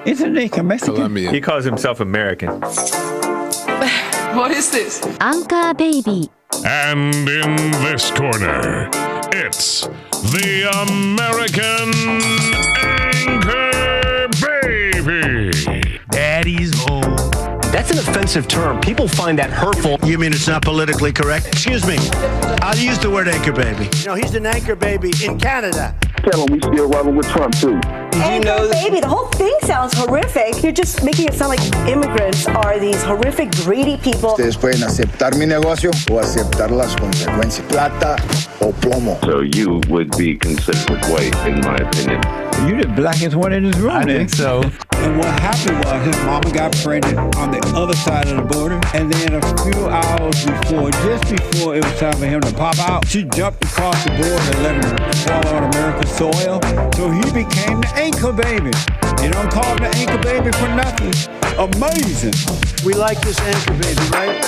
Isn't he Mexican? Colombian. He calls himself American. What is this? Anchor Baby. And in this corner, it's the American Anchor Baby. Daddy's home. That's an offensive term. People find that hurtful. You mean it's not politically correct? Excuse me. I'll use the word anchor baby. No, he's an anchor baby in Canada. Tell him we still rolling with Trump, too. Anchor baby, the whole thing sounds horrific. You're just making it sound like immigrants are these horrific, greedy people. Ustedes pueden aceptar mi negocio o aceptar las consecuencias. Plata o plomo. So you would be considered white, in my opinion. You're the blackest one in this room. I think so. And what happened was his mama got pregnant on the other side of the border. And then a few hours before, just before it was time for him to pop out, she jumped across the border and let him fall on American soil. So he became the anchor baby. You don't call him the anchor baby for nothing. Amazing. We like this anchor baby, right?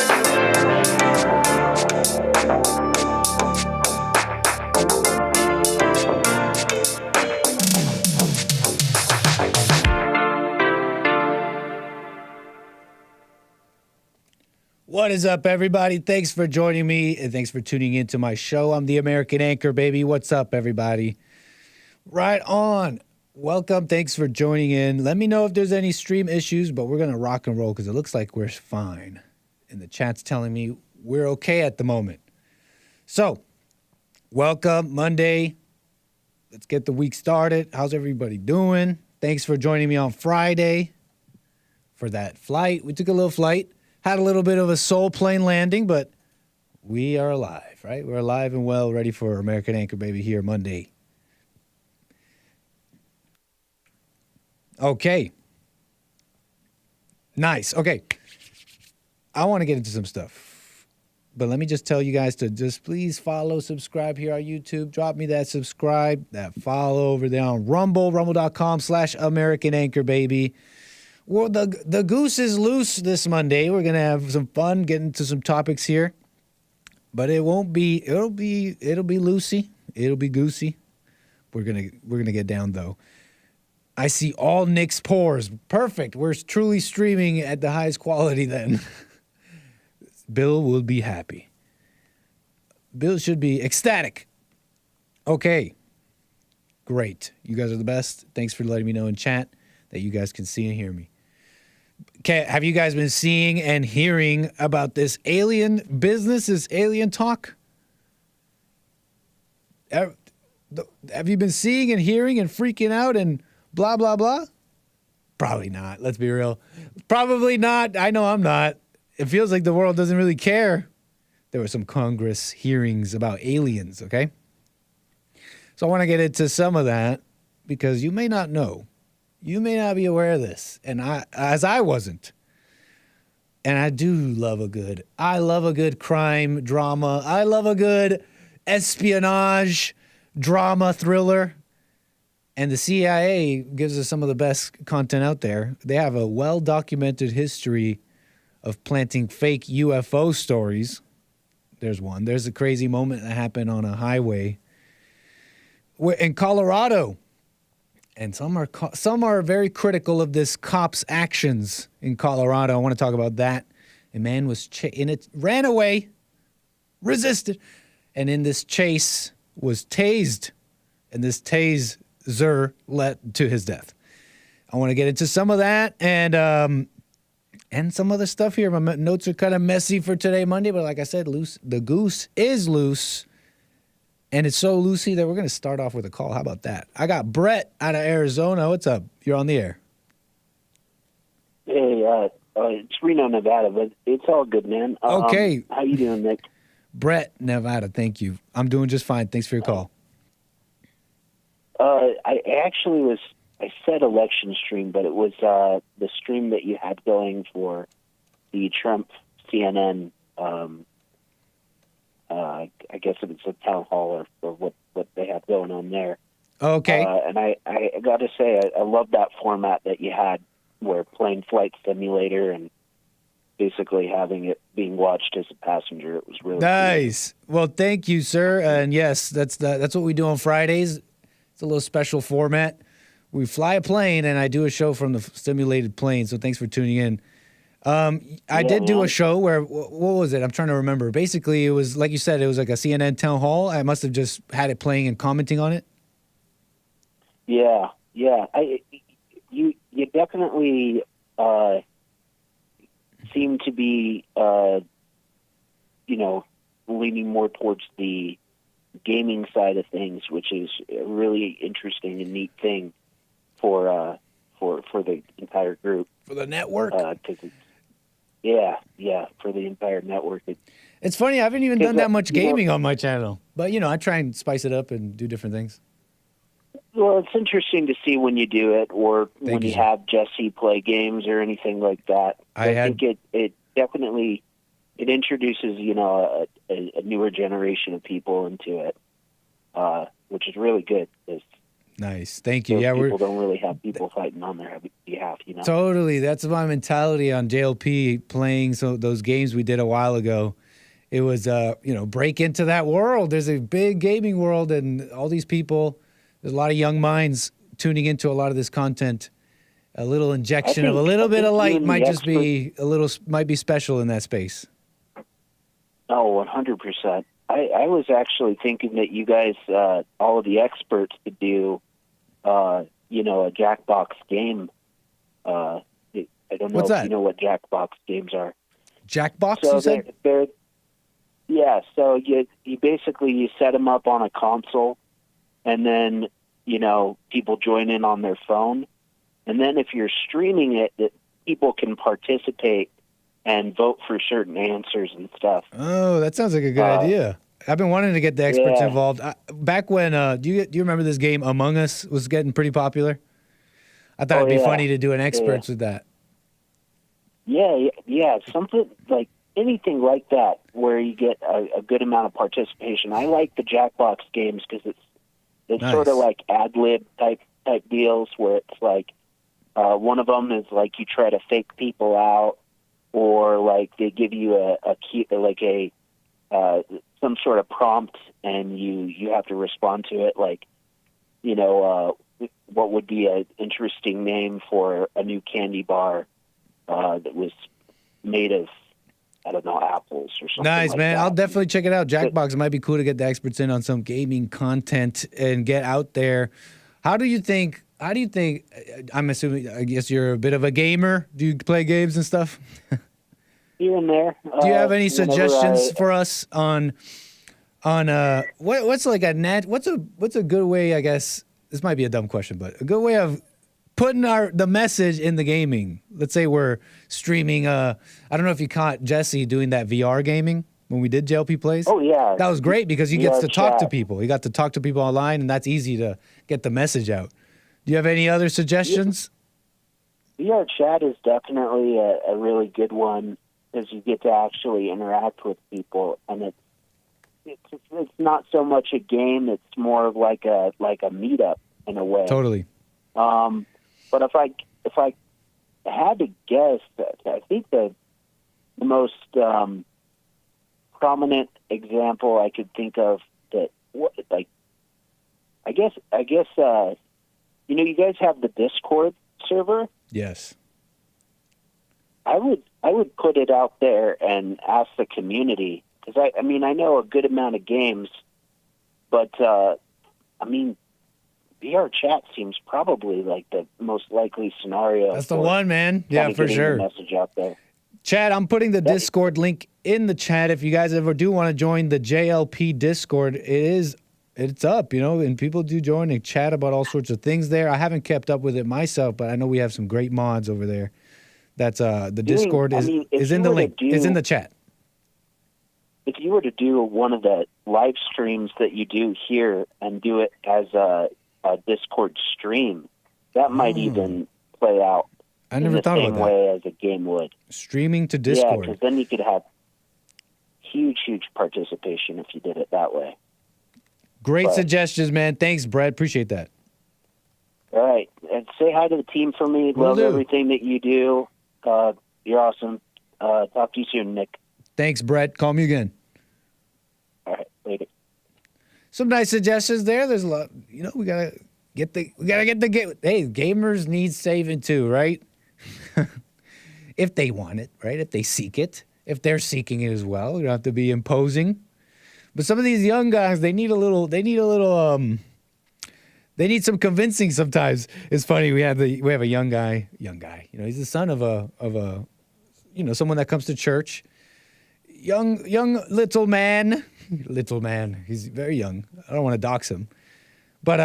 What is up, everybody? Thanks for joining me, and thanks for tuning into my show. I'm the American Anchor Baby. What's up, everybody? Right on. Welcome. Thanks for joining in. Let me know if there's any stream issues, but we're going to rock and roll because it looks like we're fine. And the chat's telling me we're okay at the moment. So, welcome, Monday. Let's get the week started. How's everybody doing? Thanks for joining me on Friday for that flight. We took a little flight. Had a little bit of a soul plane landing, but we are alive, right? We're alive and well, ready for American Anchor Baby here Monday. Okay. Nice. Okay. I want to get into some stuff, but let me just tell you guys to just please follow, subscribe here on YouTube. Drop me that subscribe, that follow over there on Rumble, rumble.com/American Anchor Baby. Well, the goose is loose this Monday. We're gonna have some fun, get into some topics here, but it'll be loosey. It'll be goosey. We're gonna get down though. I see all Nick's pores. Perfect. We're truly streaming at the highest quality then. Bill will be happy. Bill should be ecstatic. Okay. Great. You guys are the best. Thanks for letting me know in chat that you guys can see and hear me. Okay, have you guys been seeing and hearing about this alien business, this alien talk? Have you been seeing and hearing and freaking out and blah, blah, blah? Probably not. Let's be real. Probably not. I know I'm not. It feels like the world doesn't really care. There were some Congress hearings about aliens, okay? So I want to get into some of that because you may not know. You may not be aware of this, and I wasn't. And I love a good crime drama. I love a good espionage drama thriller. And the CIA gives us some of the best content out there. They have a well-documented history of planting fake UFO stories. There's one. There's a crazy moment that happened on a highway in Colorado. And some are very critical of this cop's actions in Colorado. I want to talk about that. A man was ran away, resisted, and in this chase was tased, and this taser led to his death. I want to get into some of that and some other stuff here. My notes are kind of messy for today, Monday, but like I said, the goose is loose. And it's so loosey that we're going to start off with a call. How about that? I got Brett out of Arizona. What's up? You're on the air. Hey, it's Reno, Nevada, but it's all good, man. Okay. How you doing, Nick? Brett, Nevada, thank you. I'm doing just fine. Thanks for your call. I said election stream, but it was the stream that you had going for the Trump CNN I guess if it's a town hall or what they have going on there. Okay. And I got to say, I love that format that you had where playing flight simulator and basically having it being watched as a passenger. It was really nice. Cool. Well, thank you, sir. And yes, that's what we do on Fridays. It's a little special format We fly a plane, and I do a show from the simulated plane. So thanks for tuning in. I did do a show where, what was it? I'm trying to remember. Basically, it was, like you said, it was like a CNN town hall. I must have just had it playing and commenting on it. Yeah. You definitely seem to be, leaning more towards the gaming side of things, which is a really interesting and neat thing for the entire group. For the network? For the entire network. It's funny, I haven't even done that much gaming on my channel. But, I try and spice it up and do different things. Well, it's interesting to see when you do it, or when you have Jesse play games or anything like that. I think it definitely introduces a newer generation of people into it, which is really good. Nice, thank you. People don't really have people fighting on their behalf. Totally, that's my mentality on JLP playing those games we did a while ago. It was break into that world. There's a big gaming world, and all these people. There's a lot of young minds tuning into a lot of this content. A little injection of a little bit of light might be special in that space. Oh, 100%. I was actually thinking that you guys, all of the experts, could do, a Jackbox game. I don't know if you know what Jackbox games are. Jackbox, you said? So you basically set them up on a console. And then, people join in on their phone. And then if you're streaming it, that people can participate and vote for certain answers and stuff. Oh, that sounds like a good idea. I've been wanting to get the experts involved. Back when, do you remember this game Among Us was getting pretty popular? I thought it'd be funny to do an experts with that. Yeah, something like anything like that where you get a good amount of participation. I like the Jackbox games because it's nice. Sort of like ad-lib type deals where it's like one of them is like you try to fake people out, or like they give you a key, like some sort of prompt, and you have to respond to it. Like, what would be an interesting name for a new candy bar that was made of, I don't know, apples or something. Nice, like man. that. I'll definitely check it out. Jackbox, it might be cool to get the experts in on some gaming content and get out there. How do you think, I'm assuming, I guess you're a bit of a gamer. Do you play games and stuff? Here and there. Do you have any suggestions for us on what's like what's a good way, I guess, this might be a dumb question, but a good way of putting the message in the gaming. Let's say we're streaming. I don't know if you caught Jesse doing that VR gaming when we did JLP Plays. Oh yeah, that was great because he gets to talk to people. He got to talk to people online, and that's easy to get the message out. Do you have any other suggestions? VR chat is definitely a really good one because you get to actually interact with people, and it's not so much a game; it's more of like a meetup in a way. Totally. But if I had to guess, I think the most prominent example I could think of I guess you guys have the Discord server. Yes. I would put it out there and ask the community, because I know a good amount of games, but VR chat seems probably like the most likely scenario. That's the one, man. Yeah, for sure. The message out there. Chad, I'm putting the Discord link in the chat. If you guys ever do want to join the JLP Discord, it's up, and people do join and chat about all sorts of things there. I haven't kept up with it myself, but I know we have some great mods over there. That's the Discord is in the link. It's in the chat. If you were to do one of the live streams that you do here and do it as a Discord stream, that might even play out in the same way as a game would. Streaming to Discord. Yeah, because then you could have huge participation if you did it that way. Great suggestions, man. Thanks, Brad. Appreciate that. All right. And say hi to the team for me. Love everything that you do. You're awesome. Talk to you soon, Nick. Thanks, Brett. Call me again. All right. Later. Some nice suggestions there. There's a lot. We got to We gotta get the game. Hey, gamers need saving too, right? If they want it, right? If they seek it, if they're seeking it as well, you don't have to be imposing. But some of these young guys, they need some convincing sometimes. It's funny. We have a young guy. You know, he's the son of a someone that comes to church. Young little man. He's very young. I don't want to dox him, but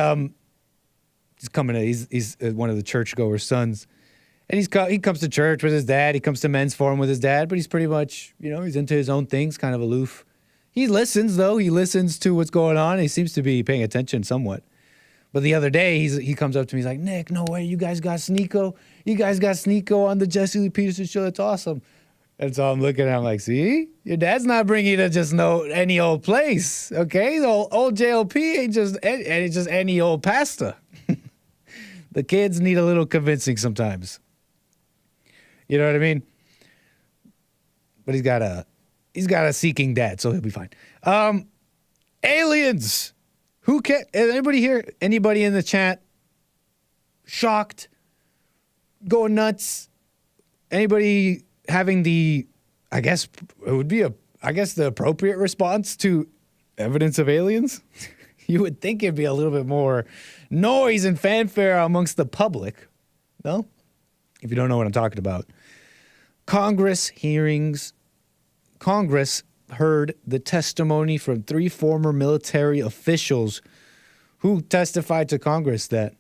he's one of the churchgoer sons, and he comes to church with his dad. He comes to men's forum with his dad, but he's pretty much, he's into his own things, kind of aloof. He listens though. He listens to what's going on. He seems to be paying attention somewhat. But the other day, he comes up to me. He's like, Nick, no way, you guys got Sneeko. You guys got Sneeko on the Jesse Lee Peterson show. That's awesome. And so I'm looking at him like, see, your dad's not bringing you to just any old place, okay? The old JLP ain't just any old pasta. The kids need a little convincing sometimes. You know what I mean? But he's got a seeking dad, so he'll be fine. Aliens. Who can? Anybody here? Anybody in the chat? Shocked? Going nuts? Anybody having the appropriate response to evidence of aliens? You would think it'd be a little bit more noise and fanfare amongst the public. No? If you don't know what I'm talking about. Congress hearings. Congress heard the testimony from 3 former military officials who testified to Congress that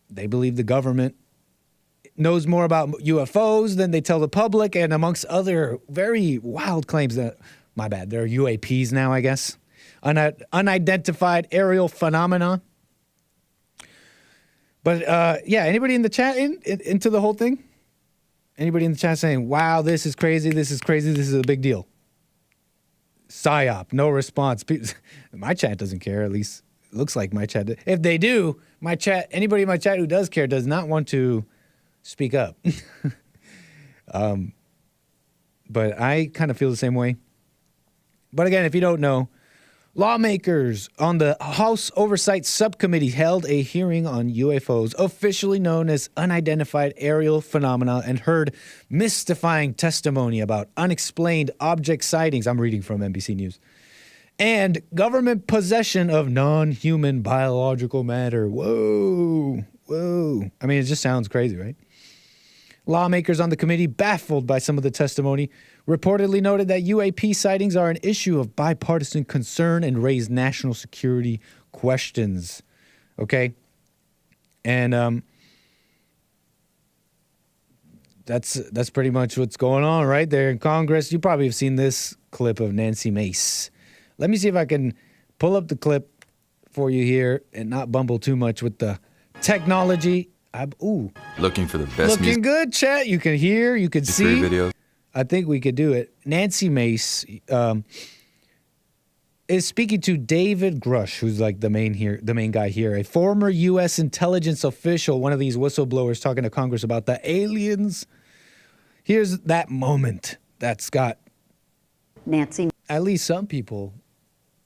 they believe the government knows more about UFOs than they tell the public, and amongst other very wild claims that, my bad, they're UAPs now, I guess. Unidentified aerial phenomena. But anybody in the chat into the whole thing? Anybody in the chat saying, wow, this is crazy, this is a big deal? PSYOP, no response. My chat doesn't care, at least it looks like my chat. If they do, anybody in my chat who does care does not want to speak up. But I kind of feel the same way. But again, if you don't know, lawmakers on the House Oversight Subcommittee held a hearing on UFOs, officially known as unidentified aerial phenomena, and heard mystifying testimony about unexplained object sightings. I'm reading from NBC News. And government possession of non-human biological matter. Whoa. I mean, it just sounds crazy, right? Lawmakers on the committee, baffled by some of the testimony, reportedly noted that UAP sightings are an issue of bipartisan concern and raise national security questions. Okay? And that's pretty much what's going on right there in Congress. You probably have seen this clip of Nancy Mace. Let me see if I can pull up the clip for you here and not bumble too much with the technology. Looking for the best Looking good, chat. You can hear, you can see. Videos. I think we could do it. Nancy Mace is speaking to David Grush, who's like the main guy here, a former U.S. intelligence official, one of these whistleblowers talking to Congress about the aliens. Here's that moment that's got Nancy. At least some people.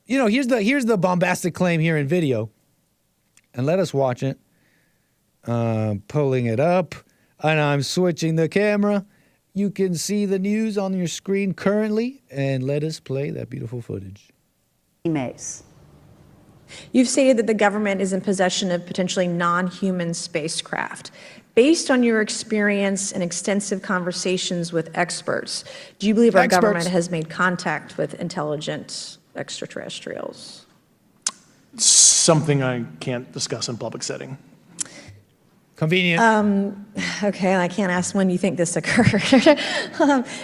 Here's the bombastic claim here in video. And let us watch it. Pulling it up, and I'm switching the camera. You can see the news on your screen currently, and let us play that beautiful footage. Mace. You've stated that the government is in possession of potentially non-human spacecraft. Based on your experience and extensive conversations with experts, do you believe our government has made contact with intelligent extraterrestrials? Something I can't discuss in public setting. Convenient. Okay, I can't ask when you think this occurred.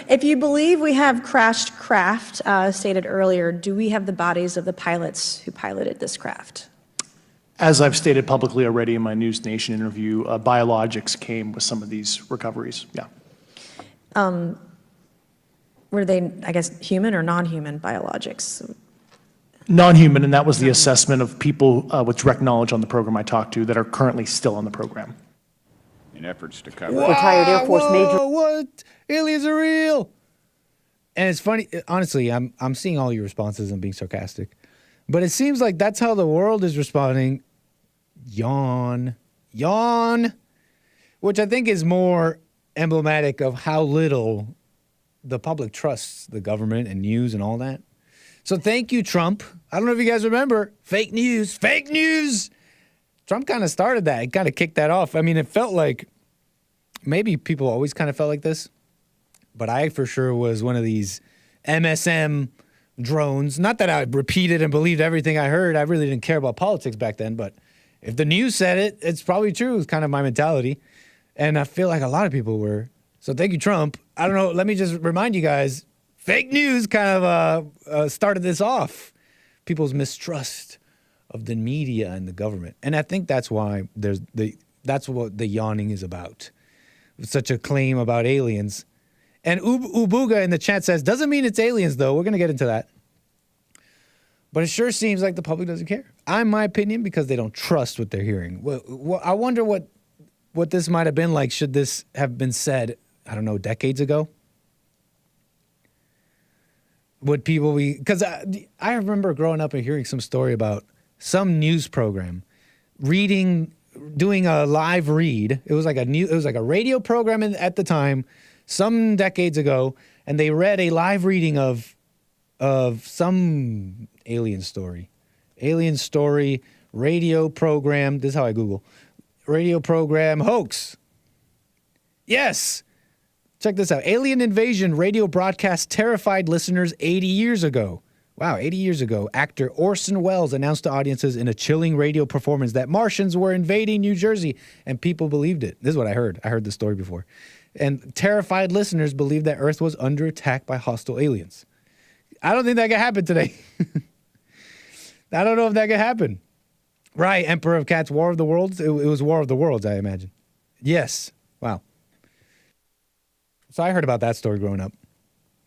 If you believe we have crashed craft, stated earlier, do we have the bodies of the pilots who piloted this craft? As I've stated publicly already in my News Nation interview, biologics came with some of these recoveries, yeah. Were they, I guess, human or non-human biologics? Non-human, and that was the assessment of people with direct knowledge on the program I talked to that are currently still on the program. In efforts to cover retired Air Force Major. What? Aliens are real. And it's funny, honestly, I'm seeing all your responses and being sarcastic. But it seems like that's how the world is responding Yawn. Yawn. Which I think is more emblematic of how little the public trusts the government and news and all that. So thank you, Trump. I don't know if you guys remember. Fake news. Fake news. Trump kind of started that. He kind of kicked that off. I mean, it felt like maybe people always kind of felt like this. But I for sure was one of these MSM drones. Not that I repeated and believed everything I heard. I really didn't care about politics back then. But if the news said it, it's probably true. It's kind of my mentality. And I feel like a lot of people were. So thank you, Trump. I don't know. Let me just remind you guys, fake news kind of started this off. People's mistrust of the media and the government. And I think that's why that's what the yawning is about. Such a claim about aliens. And Ubuga in the chat says, doesn't mean it's aliens, though. We're going to get into that. But it sure seems like the public doesn't care. In my opinion, because they don't trust what they're hearing. Well, I wonder what this might have been like should this have been said, I don't know, decades ago. Would people be... Because I remember growing up and hearing some story about some news program doing a live read. It was like a radio program at the time, some decades ago, and they read a live reading of some alien story. Alien story, radio program. This is how I Google. Radio program hoax. Yes. Check this out. Alien invasion radio broadcast terrified listeners 80 years ago. Wow, 80 years ago, actor Orson Welles announced to audiences in a chilling radio performance that Martians were invading New Jersey, and people believed it. This is what I heard. I heard this story before. And terrified listeners believed that Earth was under attack by hostile aliens. I don't think that could happen today. I don't know if that could happen. Right, Emperor of Cats, War of the Worlds? It was War of the Worlds, I imagine. Yes. Wow. So I heard about that story growing up.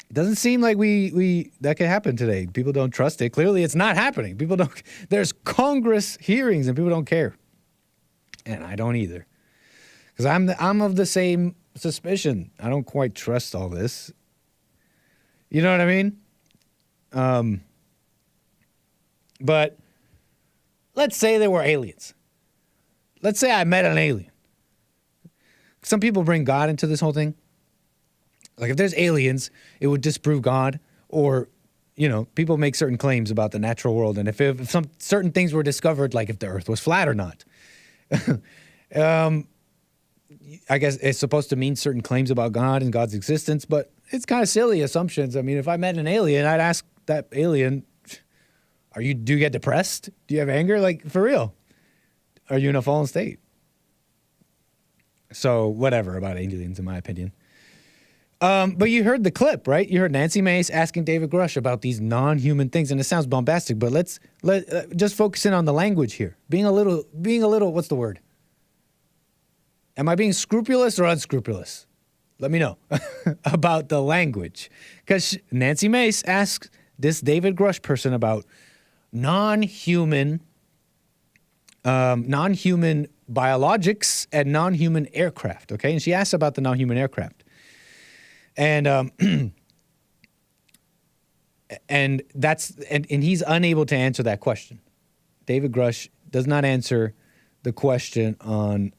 It doesn't seem like that could happen today. People don't trust it. Clearly, it's not happening. People don't. There's Congress hearings and people don't care, and I don't either, because I'm of the same suspicion. I don't quite trust all this. You know what I mean? But let's say there were aliens. Let's say I met an alien. Some people bring God into this whole thing. Like if there's aliens, it would disprove God, or, people make certain claims about the natural world. And if some certain things were discovered, like if the earth was flat or not, I guess it's supposed to mean certain claims about God and God's existence, but it's kind of silly assumptions. I mean, if I met an alien, I'd ask that alien, do you get depressed? Do you have anger? Like, for real? Are you in a fallen state? So whatever about aliens, in my opinion. But you heard the clip, right? You heard Nancy Mace asking David Grush about these non-human things, and it sounds bombastic, but let's just focus in on the language here. Being a little, what's the word? Am I being scrupulous or unscrupulous? Let me know about the language. Because Nancy Mace asks this David Grush person about non-human biologics and non-human aircraft, okay? And she asks about the non-human aircraft. And and he's unable to answer that question. David Grush does not answer the question on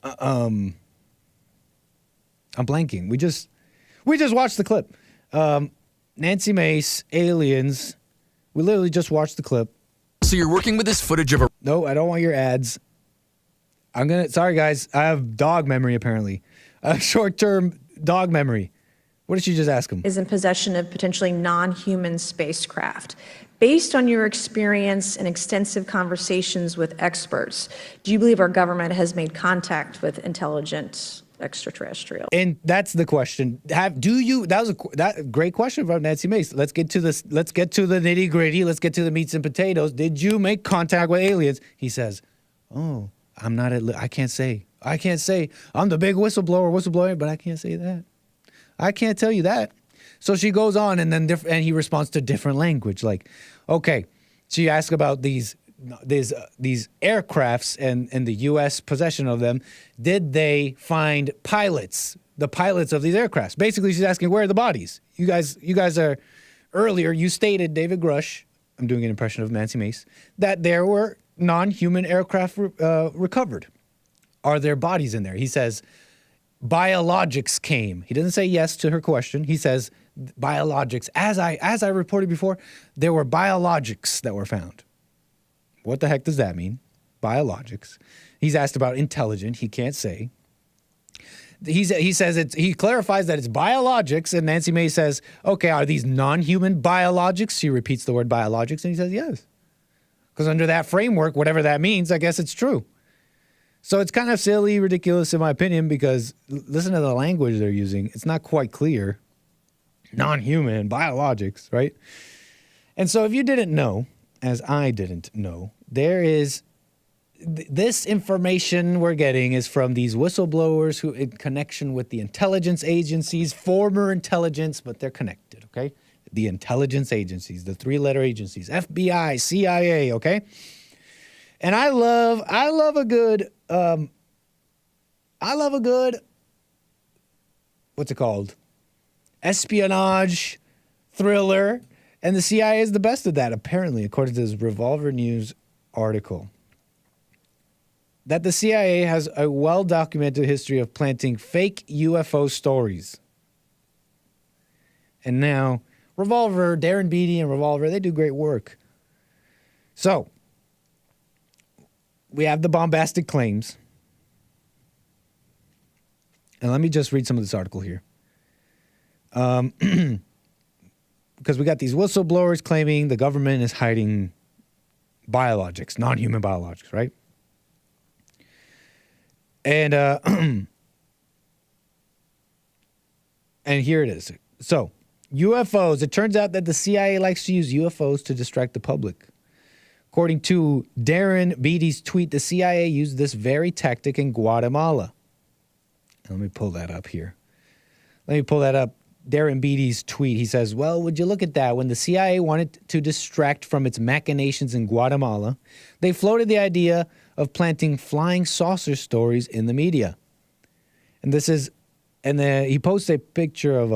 I'm blanking. We just watched the clip. Nancy Mace, aliens. We literally just watched the clip. So you're working with this footage of a... No, I don't want your ads. Sorry guys, I have dog memory apparently. Short-term dog memory. What did she just ask him? Is in possession of potentially non-human spacecraft. Based on your experience and extensive conversations with experts, do you believe our government has made contact with intelligent extraterrestrial? And that's the question. That a great question from Nancy Mace. Let's get to this. Let's get to the nitty gritty. Let's get to the meats and potatoes. Did you make contact with aliens? He says, "Oh, I can't say. I'm the big whistleblower, but I can't say that. I can't tell you that." So she goes on, and then and he responds to different language. Like, okay, she asks about these aircrafts and the U.S. possession of them. Did they find pilots? The pilots of these aircrafts. Basically, she's asking, where are the bodies? You guys earlier you stated, David Grush, I'm doing an impression of Nancy Mace, that there were non-human aircraft recovered? Are there bodies in there? He says, biologics came. He doesn't say yes to her question. He says, biologics. As I reported before, there were biologics that were found. What the heck does that mean? Biologics. He's asked about intelligent. He can't say. He says he clarifies that it's biologics, and Nancy Mace says, okay, are these non-human biologics? She repeats the word biologics, and he says yes. Because under that framework, whatever that means, I guess it's true. So it's kind of silly, ridiculous in my opinion, because listen to the language they're using. It's not quite clear. Non-human, biologics, right? And so if you didn't know, as I didn't know, there is this information we're getting is from these whistleblowers who in connection with the intelligence agencies, former intelligence, but they're connected, okay? The intelligence agencies, the three-letter agencies, FBI, CIA, okay? And I love a good, what's it called? Espionage thriller. And the CIA is the best at that, apparently, according to this Revolver News article. That the CIA has a well-documented history of planting fake UFO stories. And now, Revolver, Darren Beattie and Revolver, they do great work. So, we have the bombastic claims. And let me just read some of this article here. Because we got these whistleblowers claiming the government is hiding biologics, non-human biologics, right? And and here it is. So, UFOs. It turns out that the CIA likes to use UFOs to distract the public. According to Darren Beattie's tweet, the CIA used this very tactic in Guatemala. Let me pull that up here. Darren Beattie's tweet. He says, well, would you look at that? When the CIA wanted to distract from its machinations in Guatemala, they floated the idea of planting flying saucer stories in the media. And this is, he posts a picture of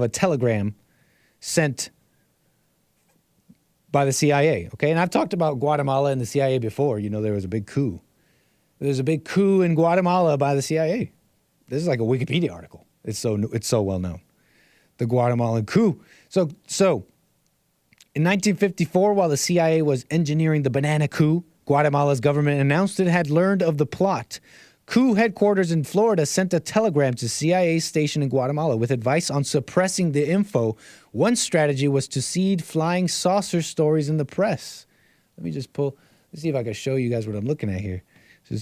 a telegram sent by the CIA, okay? And I've talked about Guatemala and the CIA before. You know, there was a big coup. There's a big coup in Guatemala by the CIA. This is like a Wikipedia article. It's so well known. The Guatemalan coup. So in 1954, while the CIA was engineering the banana coup, Guatemala's government announced it had learned of the plot. Coup headquarters in Florida sent a telegram to CIA station in Guatemala with advice on suppressing the info. One strategy was to seed flying saucer stories in the press. Let me just let's see if I can show you guys what I'm looking at here. So you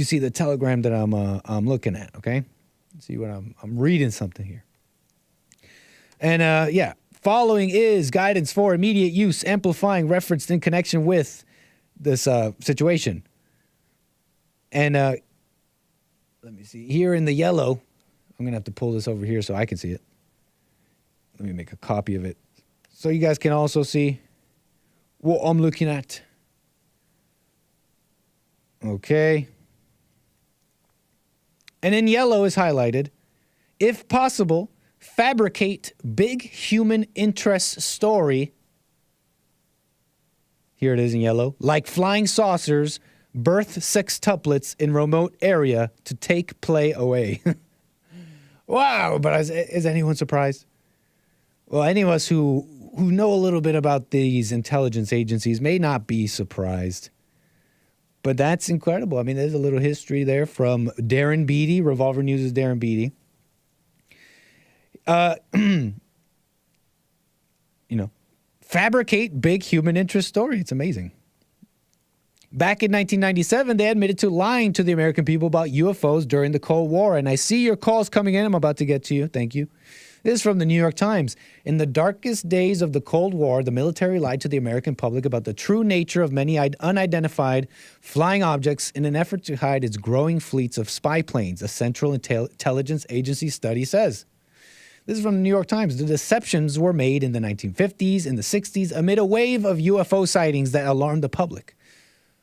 see the telegram that I'm looking at, okay? See what I'm reading something here. And following is guidance for immediate use, amplifying referenced in connection with this situation. And let me see. Here in the yellow, I'm going to have to pull this over here so I can see it. Let me make a copy of it so you guys can also see what I'm looking at. Okay. And in yellow is highlighted, if possible, fabricate big human interest story. Here it is in yellow. Like flying saucers, birth sextuplets in remote area to take play away. Wow, but is anyone surprised? Well, any of us who know a little bit about these intelligence agencies may not be surprised. But that's incredible. I mean, there's a little history there from Darren Beattie. Revolver News is Darren Beattie. Fabricate big human interest story. It's amazing. Back in 1997, they admitted to lying to the American people about UFOs during the Cold War. And I see your calls coming in. I'm about to get to you. Thank you. This is from the New York Times. In the darkest days of the Cold War, the military lied to the American public about the true nature of many unidentified flying objects in an effort to hide its growing fleets of spy planes, a Central Intelligence Agency study says. This is from the New York Times. The deceptions were made in the 1950s and the 60s amid a wave of UFO sightings that alarmed the public.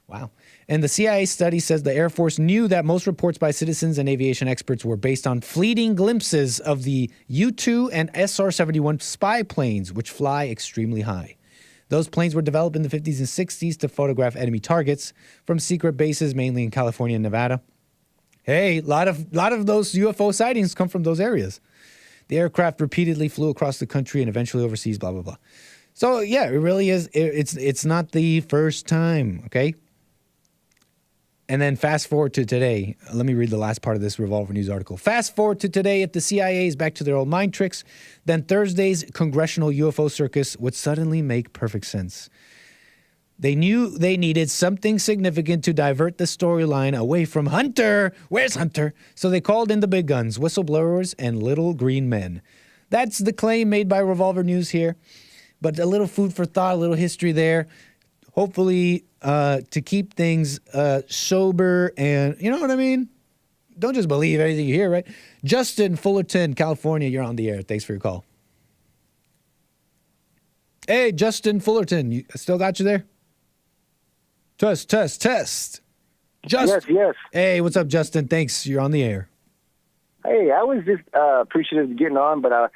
Wow. And the CIA study says the Air Force knew that most reports by citizens and aviation experts were based on fleeting glimpses of the U-2 and SR-71 spy planes, which fly extremely high. Those planes were developed in the 50s and 60s to photograph enemy targets from secret bases, mainly in California and Nevada. Hey, a lot of those UFO sightings come from those areas. The aircraft repeatedly flew across the country and eventually overseas, blah, blah, blah. So, yeah, it really is. It's not the first time, okay? And then fast forward to today. Let me read the last part of this Revolver News article. Fast forward to today, if the CIA is back to their old mind tricks, then Thursday's congressional UFO circus would suddenly make perfect sense. They knew they needed something significant to divert the storyline away from Hunter. Where's Hunter? So they called in the big guns, whistleblowers, and little green men. That's the claim made by Revolver News here. But a little food for thought, a little history there. Hopefully to keep things sober and, you know what I mean? Don't just believe anything you hear, right? Justin Fullerton, California, you're on the air. Thanks for your call. Hey, Justin Fullerton, you still got you there? Test. Yes. Hey, what's up, Justin? Thanks. You're on the air. Hey, I was just appreciative of getting on, but I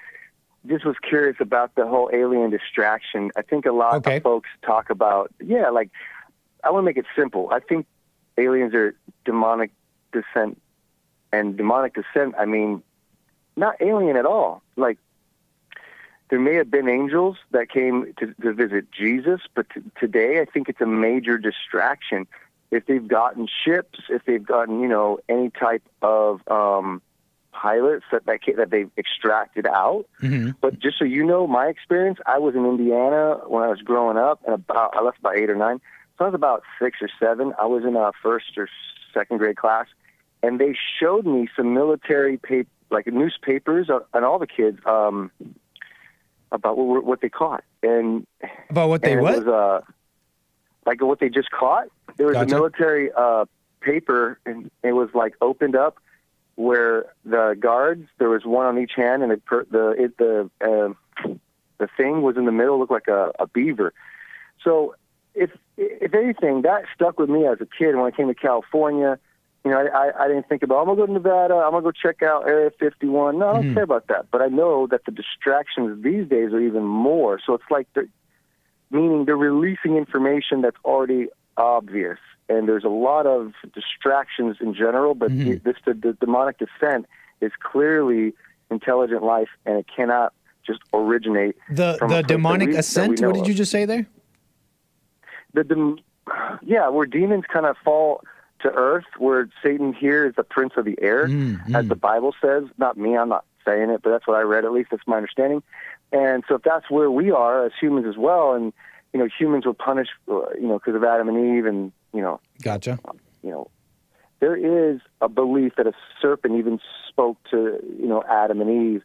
just was curious about the whole alien distraction. I think a lot of folks talk about, I want to make it simple. I think aliens are demonic descent, and demonic descent, I mean, not alien at all. Like, there may have been angels that came to visit Jesus, but today I think it's a major distraction. If they've gotten ships, if they've gotten, any type of pilots that they've extracted out. Mm-hmm. But just so you know, my experience, I was in Indiana when I was growing up, and I left about 8 or 9. So I was about 6 or 7. I was in a first or second grade class, and they showed me some military newspapers and all the kids about what they caught. And about what they and what? It was, like what they just caught. There was Gotcha. a military paper, and it was like opened up where the guards, there was one on each hand, and the thing was in the middle, looked like a beaver. So if anything, that stuck with me as a kid. When I came to California, I didn't think about, I'm going to go to Nevada, I'm going to go check out Area 51. No, I don't care about that. But I know that the distractions these days are even more. So it's like meaning they're releasing information that's already obvious. And there's a lot of distractions in general, but the demonic descent is clearly intelligent life, and it cannot just originate from the demonic ascent. What did you just say there? Where demons kind of fall to earth, where Satan here is the prince of the air, as the Bible says. Not me, I'm not saying it, but that's what I read, at least that's my understanding. And so if that's where we are as humans as well, and humans were punished, because of Adam and Eve, and Gotcha. There is a belief that a serpent even spoke to Adam and Eve.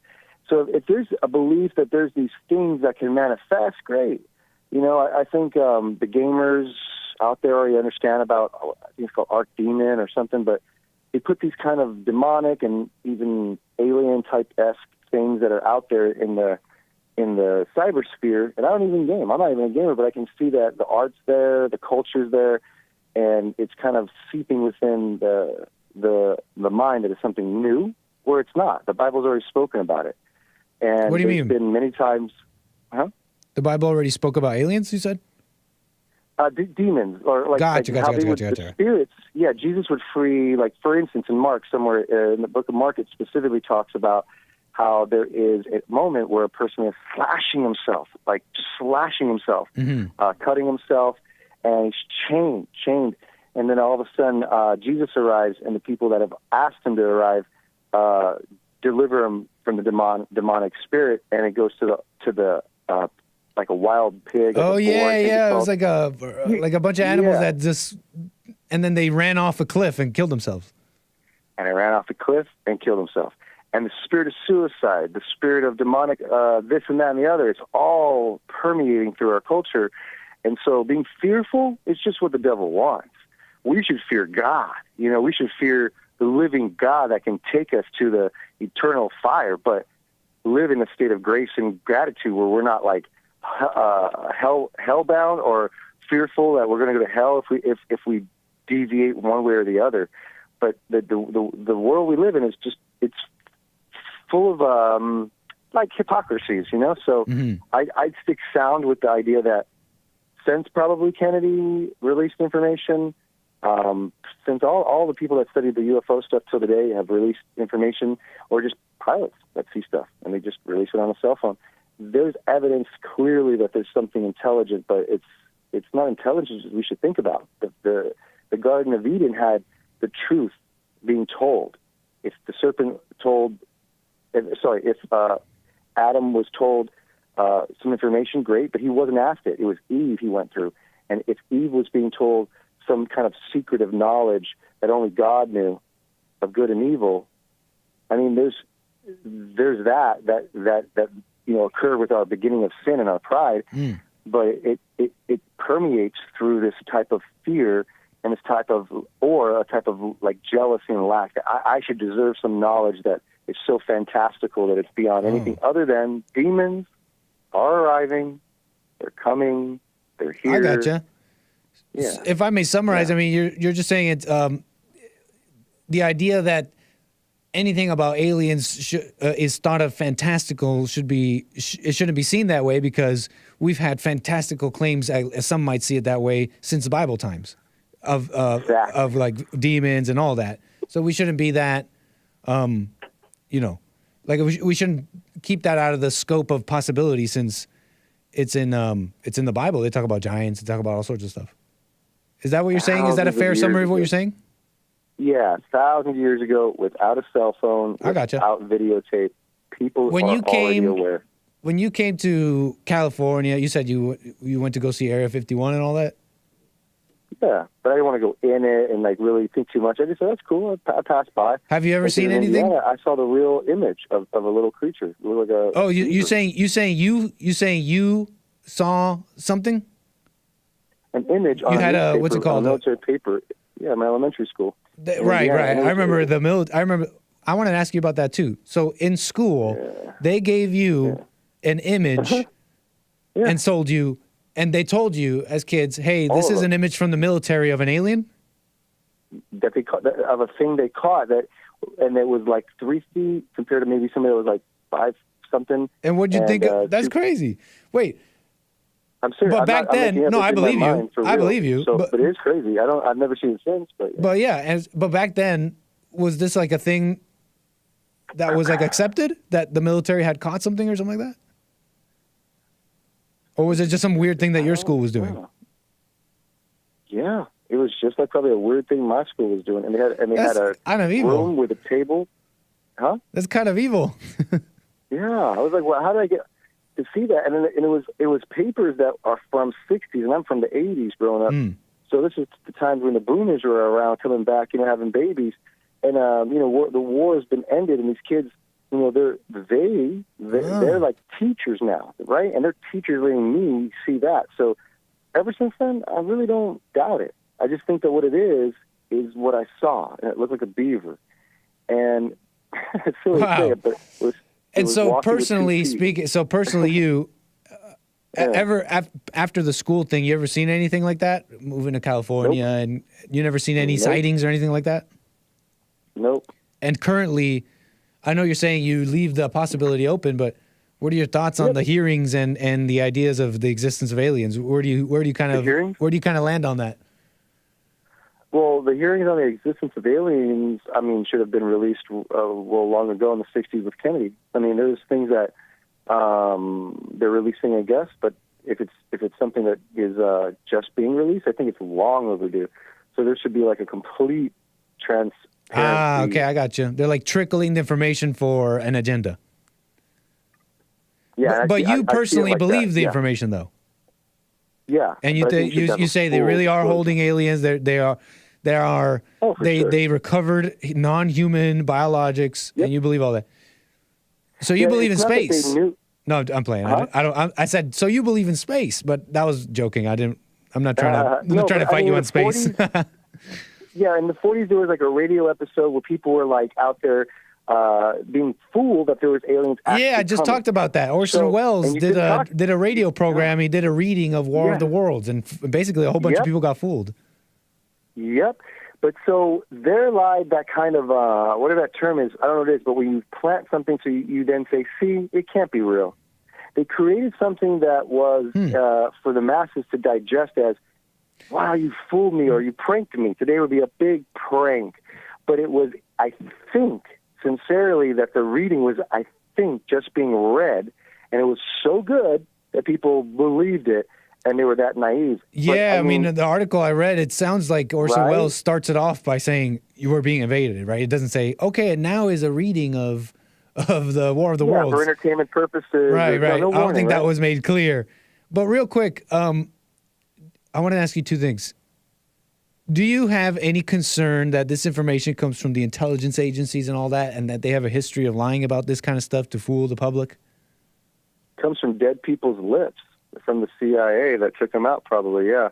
So if there's a belief that there's these things that can manifest, great. I think the gamers out there already understand about, I think it's called Archdemon or something, but they put these kind of demonic and even alien type-esque things that are out there in the cybersphere, and I don't even game. I'm not even a gamer, but I can see that the art's there, the culture's there, and it's kind of seeping within the mind that it's something new, where it's not. The Bible's already spoken about it. And what do you mean? Been many times, The Bible already spoke about aliens, you said? Demons, or like, gotcha. The spirits. Yeah, Jesus would free, like for instance, in Mark, somewhere in the book of Mark, it specifically talks about how there is a moment where a person is slashing himself, cutting himself, and he's chained. And then all of a sudden, Jesus arrives, and the people that have asked him to arrive deliver him from the demonic spirit, and it goes to the like a wild pig. Oh yeah. It was like a bunch of animals that just, and then they ran off a cliff and killed themselves. And they ran off the cliff and killed himself. And the spirit of suicide, the spirit of demonic, this and that and the other, it's all permeating through our culture. And so being fearful is just what the devil wants. We should fear God. We should fear the living God that can take us to the eternal fire, but live in a state of grace and gratitude where we're not like hellbound or fearful that we're going to go to hell if we deviate one way or the other. But the world we live in is just, it's full of like hypocrisies, So I'd stick sound with the idea that since probably Kennedy released information, since all the people that studied the UFO stuff till today have released information, or just pilots that see stuff and they just release it on a cell phone. There's evidence clearly that there's something intelligent, but it's not intelligence we should think about. The Garden of Eden had the truth being told. If the serpent told, if Adam was told some information, great, but he wasn't asked it. It was Eve he went through. And if Eve was being told some kind of secret of knowledge that only God knew of good and evil, I mean, there's that occurred with our beginning of sin and our pride, but it permeates through this type of fear and this type of, or a type of like jealousy and lack. I should deserve some knowledge that is so fantastical that it's beyond anything other than demons are arriving, they're coming, they're here. I gotcha. Yeah. If I may summarize, I mean, you're just saying it's the idea that anything about aliens is thought of fantastical it shouldn't be seen that way because we've had fantastical claims, as some might see it that way, since the Bible times of like demons and all that. So we shouldn't be that, like we shouldn't keep that out of the scope of possibility since it's in the Bible. They talk about giants, they talk about all sorts of stuff. Is that what you're saying? Is that a fair summary of what you're saying? Yeah, thousands of years ago, without a cell phone, gotcha. Without videotape, people already aware. When you came to California, you said you went to go see Area 51 and all that? Yeah, but I didn't want to go in it and like really think too much. I just said, that's cool. I passed by. Have you ever seen anything? Indiana, I saw the real image of a little creature. Like you saying you saw something? An image on you had a what's it called? A military paper. Yeah, my elementary school. Right. I remember the military. I wanted to ask you about that too. So in school, they gave you an image and sold you, and they told you as kids, "Hey, this is an image from the military of an alien." That they caught, of a thing they caught and it was like 3 feet compared to maybe somebody that was like 5 something. And what'd you think? That's crazy. Wait. I'm serious. But back then, no, I believe you. I believe you. So, but it is crazy. I've never seen it since. But back then, was this like a thing that was like accepted that the military had caught something or something like that? Or was it just some weird thing that your school was doing? Yeah, it was just like probably a weird thing my school was doing, and they had a kind of evil room with a table. Huh? That's kind of evil. Yeah, I was like, well, how did I get to see that? And it was papers that are from '60s, and I'm from the '80s growing up. So this is the times when the boomers were around, coming back, having babies, and the war has been ended, and these kids, they're like teachers now, right? And they're teachers letting me see that. So ever since then, I really don't doubt it. I just think that what it is what I saw, and it looked like a beaver, and it's silly to say it, but it was. And so personally speaking, you ever after the school thing, you ever seen anything like that? Moving to California, and you never seen any sightings or anything like that? Nope. And currently, I know you're saying you leave the possibility open, but what are your thoughts on the hearings and the ideas of the existence of aliens? Where do you kind of land on that? Well, the hearings on the existence of aliens, I mean, should have been released long ago in the '60s with Kennedy. I mean, there's things that they're releasing, I guess, but if it's something that is just being released, I think it's long overdue. So there should be like a complete transparency. Okay, I got you. They're like trickling the information for an agenda. Yeah, but you personally believe the information, though. Yeah, and you say they really are holding aliens. They recovered non-human biologics, and you believe all that. So you believe in space? No, I'm playing. Huh? I said so. You believe in space, but that was joking. I'm not trying to fight you on space. 40s, yeah, in the '40s there was like a radio episode where people were like out there being fooled that there was aliens. Yeah, I just talked about that. Orson Welles did a radio program. He did a reading of War of the Worlds, and basically a whole bunch of people got fooled. Yep. But so there lied that kind of, whatever that term is, I don't know what it is, but when you plant something so you then say, see, it can't be real. They created something that was for the masses to digest as, wow, you fooled me or you pranked me. Today would be a big prank. But it was, I think, sincerely, that the reading was, I think, just being read, and it was so good that people believed it, and they were that naive. Yeah, I mean, the article I read, it sounds like Orson Right? Welles starts it off by saying you were being invaded, right? It doesn't say, okay, and now is a reading of the War of the Worlds. For entertainment purposes. Right, right. No I don't warning, think that right? was made clear. But real quick, I want to ask you two things. Do you have any concern that this information comes from the intelligence agencies and all that, and that they have a history of lying about this kind of stuff to fool the public? Comes from dead people's lips, from the CIA that took them out, probably, yeah.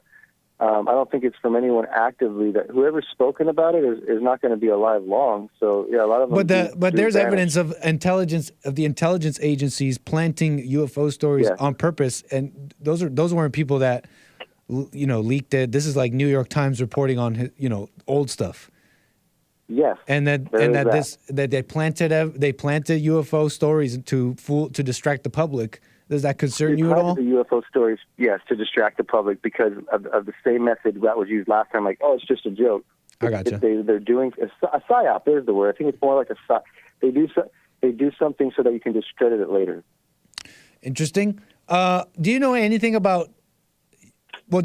I don't think it's from anyone actively. That whoever's spoken about it is not going to be alive long. So yeah, a lot of them. But there's vanish. evidence of the intelligence agencies planting UFO stories on purpose, and those weren't people that leaked it. This is like New York Times reporting on old stuff. Yes, and that they planted UFO stories to distract the public. Does that concern you at all? The UFO stories, yes, to distract the public because of the same method that was used last time. Like, oh, it's just a joke. I gotcha. They're doing a psyop. There's the word. I think it's more like a psyop. They do something so that you can discredit it later. Interesting. Do you know anything about? Well,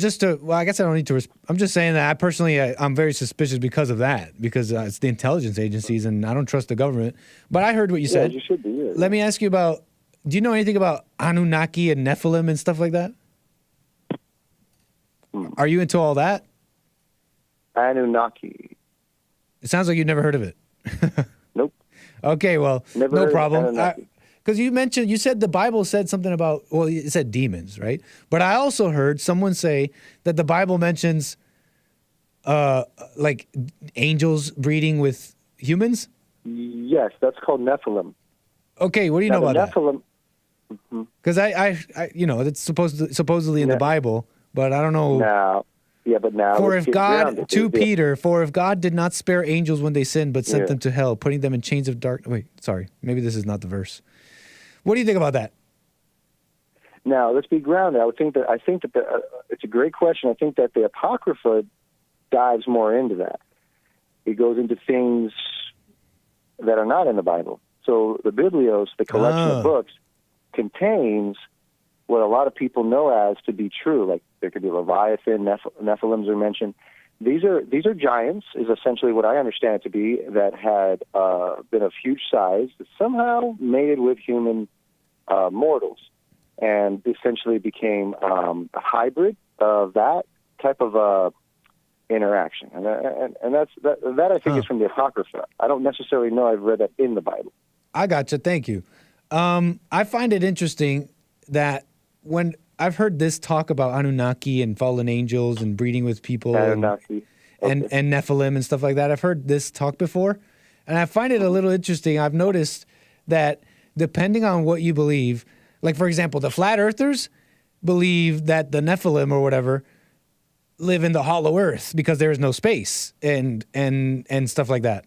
I guess I don't need to. I'm just saying that I personally, I'm very suspicious because of that, because it's the intelligence agencies and I don't trust the government. But I heard what you said. You should be. Yeah. Let me ask you about. Do you know anything about Anunnaki and Nephilim and stuff like that? Are you into all that? Anunnaki. It sounds like you've never heard of it. Nope. Okay, well, Never no heard of problem. Anunnaki. Because you said the Bible said something about, well, it said demons, right? But I also heard someone say that the Bible mentions like angels breeding with humans. Yes, that's called Nephilim. Okay, what do you know about Nephilim, that? Because I it's supposedly in the Bible, but I don't know. Now, yeah, but now. For if God, for if God did not spare angels when they sinned, but sent them to hell, putting them in chains of dark. Wait, sorry, maybe this is not the verse. What do you think about that? Now, let's be grounded. I think that it's a great question. I think that the Apocrypha dives more into that. It goes into things that are not in the Bible. So the Biblios, the collection of books, contains what a lot of people know as to be true. Like there could be Leviathan, Nephilims are mentioned. These are giants, is essentially what I understand it to be, that had been of huge size, that somehow mated with human mortals, and essentially became a hybrid of that type of interaction. And that I think is from the Apocrypha. I don't necessarily know I've read that in the Bible. I gotcha. Thank you. I find it interesting that when I've heard this talk about Anunnaki and fallen angels and breeding with people and Nephilim and stuff like that, I've heard this talk before, and I find it a little interesting. I've noticed that depending on what you believe, like for example, the flat earthers believe that the Nephilim or whatever live in the hollow earth because there is no space and stuff like that.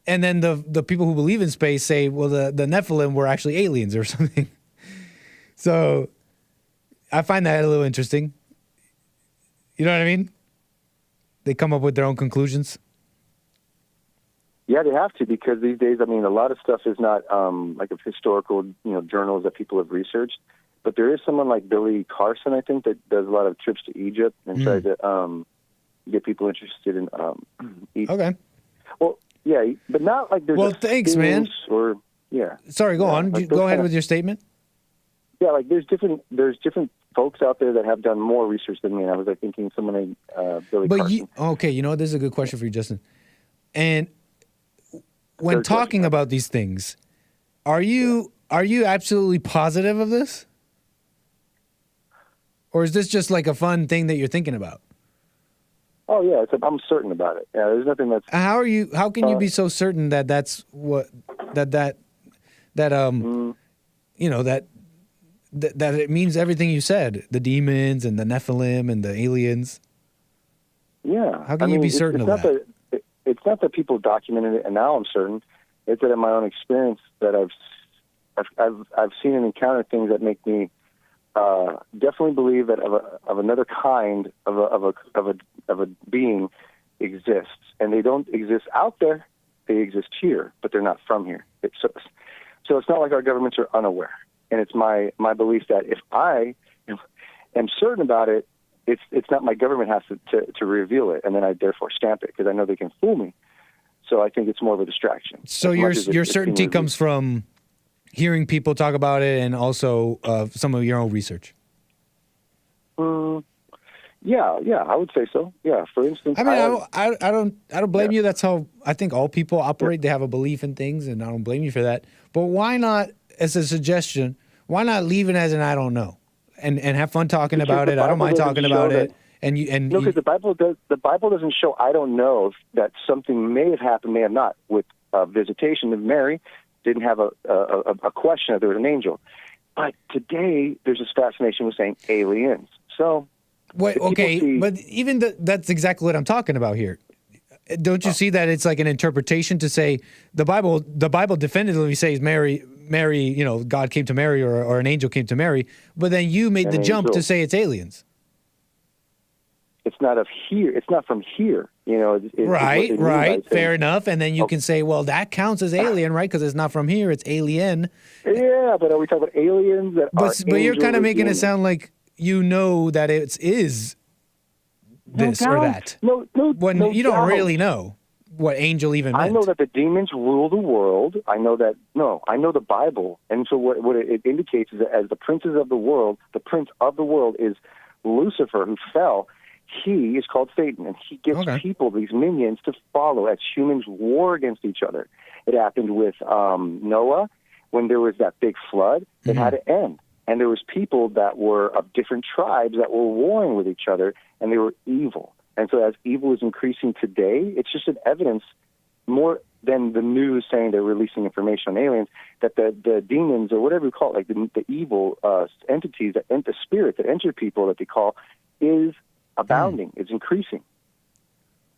And then the people who believe in space say, well, the Nephilim were actually aliens or something. So I find that a little interesting. You know what I mean? They come up with their own conclusions. Yeah, they have to, because these days, I mean, a lot of stuff is not like of historical, journals that people have researched. But there is someone like Billy Carson, I think, that does a lot of trips to Egypt and tries to get people interested in Egypt. Okay. Well, yeah, but not like there's. Well, thanks, man. Or yeah. Sorry, go on. Like go ahead with your statement. Yeah, like there's different folks out there that have done more research than me. And I was like thinking someone named Billy Carson. Okay, this is a good question for you, Justin. And when talking about these things, are you absolutely positive of this? Or is this just like a fun thing that you're thinking about? Oh yeah, I'm certain about it. Yeah, there's nothing that's. How can you be so certain that that's what that it means everything you said, the demons and the Nephilim and the aliens? Yeah. How can you be certain of that? It's not that people documented it, and now I'm certain. It's that in my own experience that I've seen and encountered things that make me definitely believe that of another kind of a being exists, and they don't exist out there; they exist here, but they're not from here. So it's not like our governments are unaware, and it's my belief that if I am certain about it, it's not my government has to reveal it, and then I therefore stamp it because I know they can fool me. So I think it's more of a distraction. So your certainty comes from hearing people talk about it, and also some of your own research. Yeah, I would say so. Yeah, for instance, I mean, I don't blame you. That's how I think all people operate. They have a belief in things, and I don't blame you for that. But why not, as a suggestion, why not leave it as an I don't know, and have fun talking about it? I don't mind talking about it. No, because the Bible doesn't show I don't know that something may have happened, may have not. With visitation of Mary, didn't have a question if there was an angel. But today there's this fascination with saying aliens. So. Wait, okay, but even that's exactly what I'm talking about here. Don't you see that it's like an interpretation to say the Bible definitively says Mary, God came to Mary or an angel came to Mary, but then you made the jump to say it's aliens. It's not of here. It's not from here. Right. Fair enough. And then you can say, well, that counts as alien, right? Because it's not from here. It's alien. Yeah, but are we talking about aliens that are But you're kind of making it sound like you know that it is this or that. No, you don't really know what angel even meant. I know that the demons rule the world. I know the Bible. And so what it indicates is that as the princes of the world, the prince of the world is Lucifer, who fell. He is called Satan, and he gives people, these minions, to follow as humans war against each other. It happened with Noah when there was that big flood. It had to end. And there was people that were of different tribes that were warring with each other, and they were evil. And so as evil is increasing today, it's just an evidence more than the news saying they're releasing information on aliens, that the demons, or whatever you call it, like the evil entities, the spirit that enter people that they call, is abounding. It's increasing.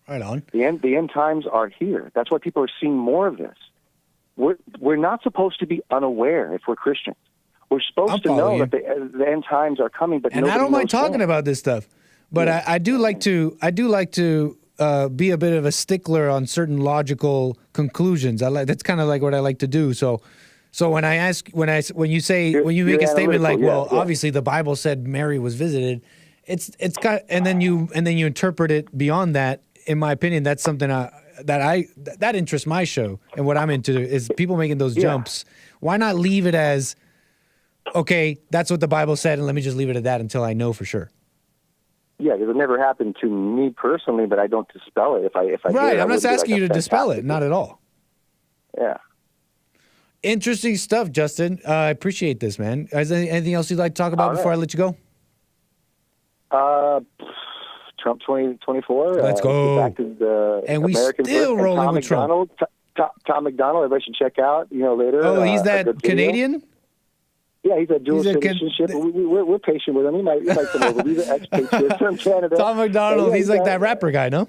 Right on. The end times are here. That's why people are seeing more of this. We're not supposed to be unaware if we're Christians. We're supposed to know that the end times are coming, but I don't mind talking about this stuff, but I do like to be a bit of a stickler on certain logical conclusions. That's kind of like what I like to do. So when you make a statement like, obviously the Bible said Mary was visited, it's got, and then you interpret it beyond that. In my opinion, that's something that interests my show, and what I'm into is people making those jumps. Why not leave it as, okay, that's what the Bible said, and let me just leave it at that until I know for sure. Yeah, because it never happened to me personally, but I don't dispel it. If I right, I'm not asking you to dispel it, not at all. Yeah. Interesting stuff, Justin. I appreciate this, man. Is there anything else you'd like to talk about before I let you go? Trump 2024. Let's go. Back to the and we still rolling with Trump. Tom McDonald, everybody should check out. Later. Oh, he's that Canadian. Yeah, he's a dual citizenship. We're patient with him. He might come over. He's an expatriate from Canada. Tom McDonald, he's like that rapper guy, no?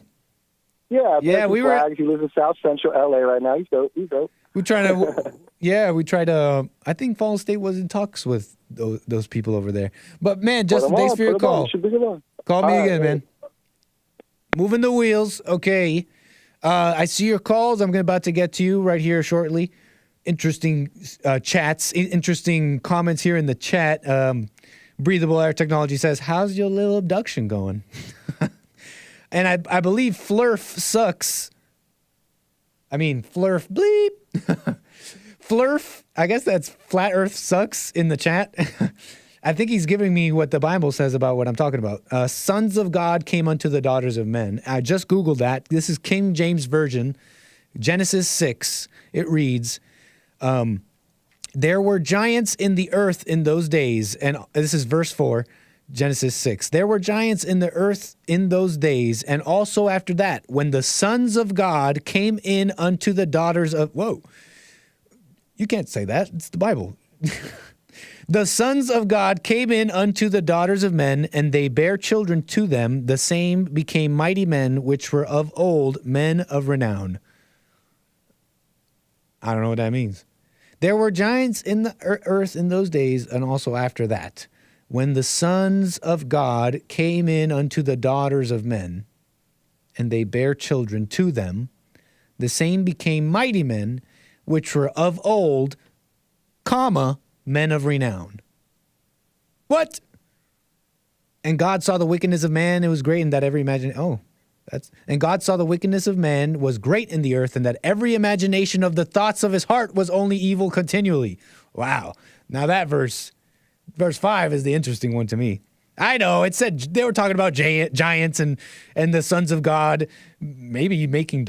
Yeah, we were. He lives in South Central LA right now. He's dope. We're trying to. we tried to. I think Fallen State was in talks with those people over there. But man, Justin, thanks for your call. Call me again, man. Moving the wheels. Okay. I see your calls. I'm about to get to you right here shortly. Interesting chats, interesting comments here in the chat. Breathable Air Technology says, how's your little abduction going? And I believe Flurf sucks. I mean, Flurf bleep. Flurf, I guess that's Flat Earth sucks in the chat. I think he's giving me what the Bible says about what I'm talking about. Sons of God came unto the daughters of men. I just Googled that. This is King James Version, Genesis 6. It reads, there were giants in the earth in those days. And this is verse 4, Genesis 6. There were giants in the earth in those days, and also after that, when the sons of God came in unto the daughters of... Whoa. You can't say that. It's the Bible. The sons of God came in unto the daughters of men, and they bare children to them. The same became mighty men, which were of old, men of renown. I don't know what that means. There were giants in the earth in those days, and also after that, when the sons of God came in unto the daughters of men, and they bare children to them, the same became mighty men, which were of old, comma, men of renown. What? And God saw the wickedness of man, it was great in that every and God saw the wickedness of man was great in the earth, and that every imagination of the thoughts of his heart was only evil continually. Wow. Now that verse 5 is the interesting one to me. I know, it said they were talking about giants and the sons of God, maybe making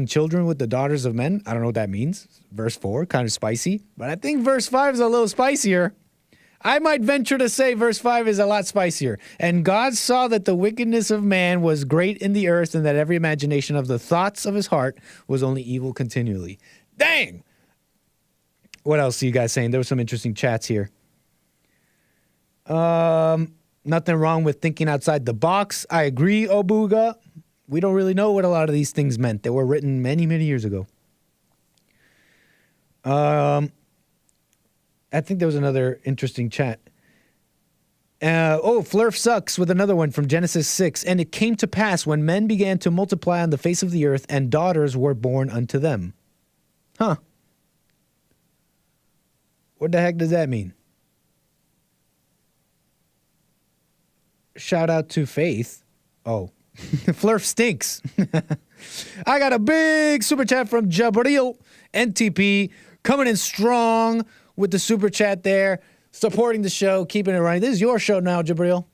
children with the daughters of men. I don't know what that means. Verse 4, kind of spicy. But I think verse 5 is a little spicier. I might venture to say verse 5 is a lot spicier. And God saw that the wickedness of man was great in the earth, and that every imagination of the thoughts of his heart was only evil continually. Dang! What else are you guys saying? There were some interesting chats here. Nothing wrong with thinking outside the box. I agree, Obuga. We don't really know what a lot of these things meant. They were written many, many years ago. I think there was another interesting chat. Flurf Sucks with another one from Genesis 6. And it came to pass when men began to multiply on the face of the earth, and daughters were born unto them. Huh. What the heck does that mean? Shout out to Faith. Oh, Flurf stinks. I got a big super chat from Jabril NTP coming in strong with the super chat there, supporting the show, keeping it running. This is your show now, Jabril.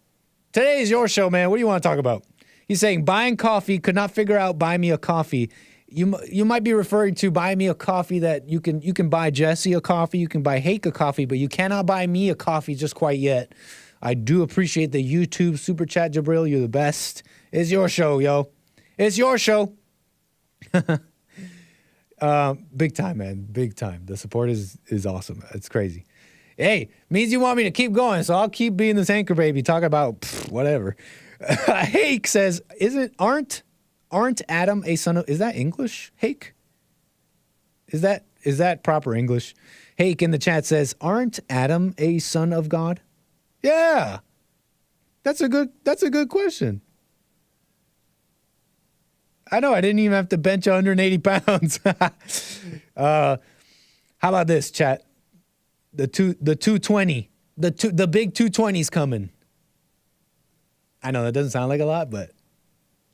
Today is your show, man. What do you want to talk about? He's saying buying coffee, could not figure out buy me a coffee. You might be referring to buy me a coffee that you can buy Jesse a coffee, you can buy Hake a coffee, but you cannot buy me a coffee just quite yet. I do appreciate the YouTube super chat, Jabril. You're the best. It's your show, yo. It's your show. Big time, man. Big time. The support is awesome. It's crazy. Hey, means you want me to keep going, so I'll keep being this anchor baby, talk about whatever. Hake says, aren't Adam a son of, is that English, Hake? Is that proper English? Hake in the chat says, aren't Adam a son of God? Yeah. That's a good question. I know, I didn't even have to bench 180 pounds. How about this, chat? The 220. The big 220's coming. I know that doesn't sound like a lot, but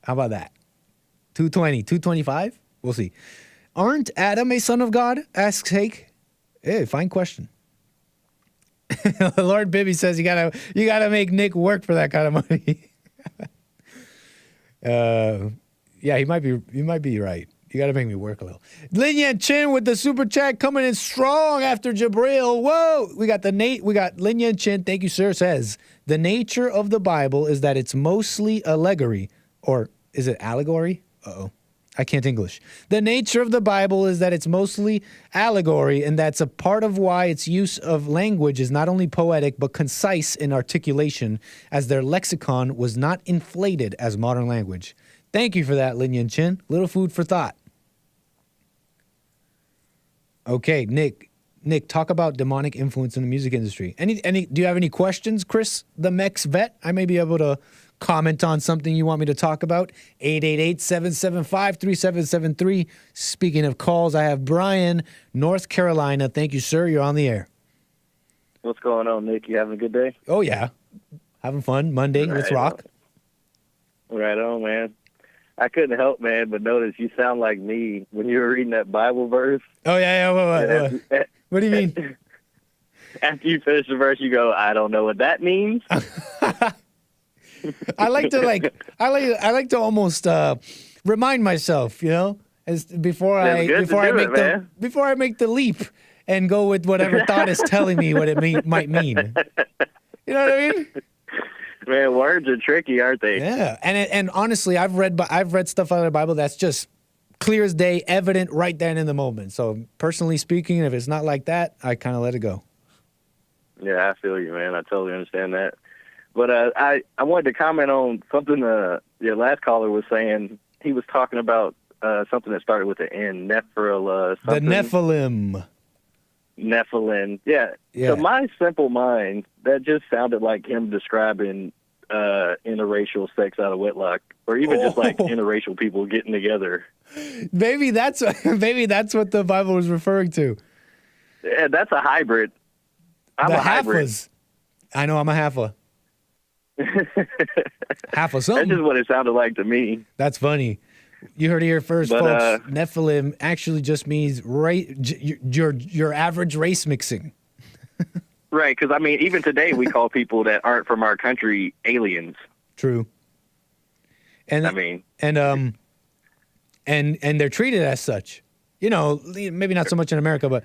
how about that? 220, 225? We'll see. Aren't Adam a son of God? Asks Hake. Hey, fine question. Lord Bibby says you gotta make Nick work for that kind of money. Yeah, he might be right. You got to make me work a little. Lin Yan Chin with the super chat coming in strong after Jabril. Whoa, we got Lin Yan Chin. Thank you, sir. Says the nature of the Bible is that it's mostly allegory, or is it allegory? I can't English. The nature of the Bible is that it's mostly allegory, and that's a part of why its use of language is not only poetic but concise in articulation, as their lexicon was not inflated as modern language. Thank you for that, Lin Yan Chin. Little food for thought. Okay, Nick, talk about demonic influence in the music industry. Do you have any questions, Chris, the Mex vet? I may be able to comment on something you want me to talk about. 888-775-3773. Speaking of calls, I have Brian, North Carolina. Thank you, sir. You're on the air. What's going on, Nick? You having a good day? Oh, yeah. Having fun. Monday. Let's rock. Right on, man. I couldn't help, man, but notice you sound like me when you were reading that Bible verse. Oh, yeah. What do you mean? After you finish the verse, you go, I don't know what that means. I like to almost remind myself, before I make the leap and go with whatever thought is telling me what it might mean. You know what I mean? Man, words are tricky, aren't they? Yeah, and honestly, I've read stuff out of the Bible that's just clear as day, evident right then in the moment. So personally speaking, if it's not like that, I kind of let it go. Yeah, I feel you, man. I totally understand that. But I wanted to comment on something your last caller was saying. He was talking about something that started with an N. The Something. Nephilim. Nephilim. Yeah. Yeah. To my simple mind, that just sounded like him describing interracial sex out of wedlock, or even just like interracial people getting together. Maybe that's what the Bible was referring to. Yeah, that's a hybrid. I'm a hybrid. Halfas. I know I'm a halfa. Half of something. That's just what it sounded like to me. That's funny. You heard it here first, folks. Nephilim actually just means your average race mixing. Right, because I mean, even today we call people that aren't from our country aliens. True. And I mean, and they're treated as such. You know, maybe not so much in America, but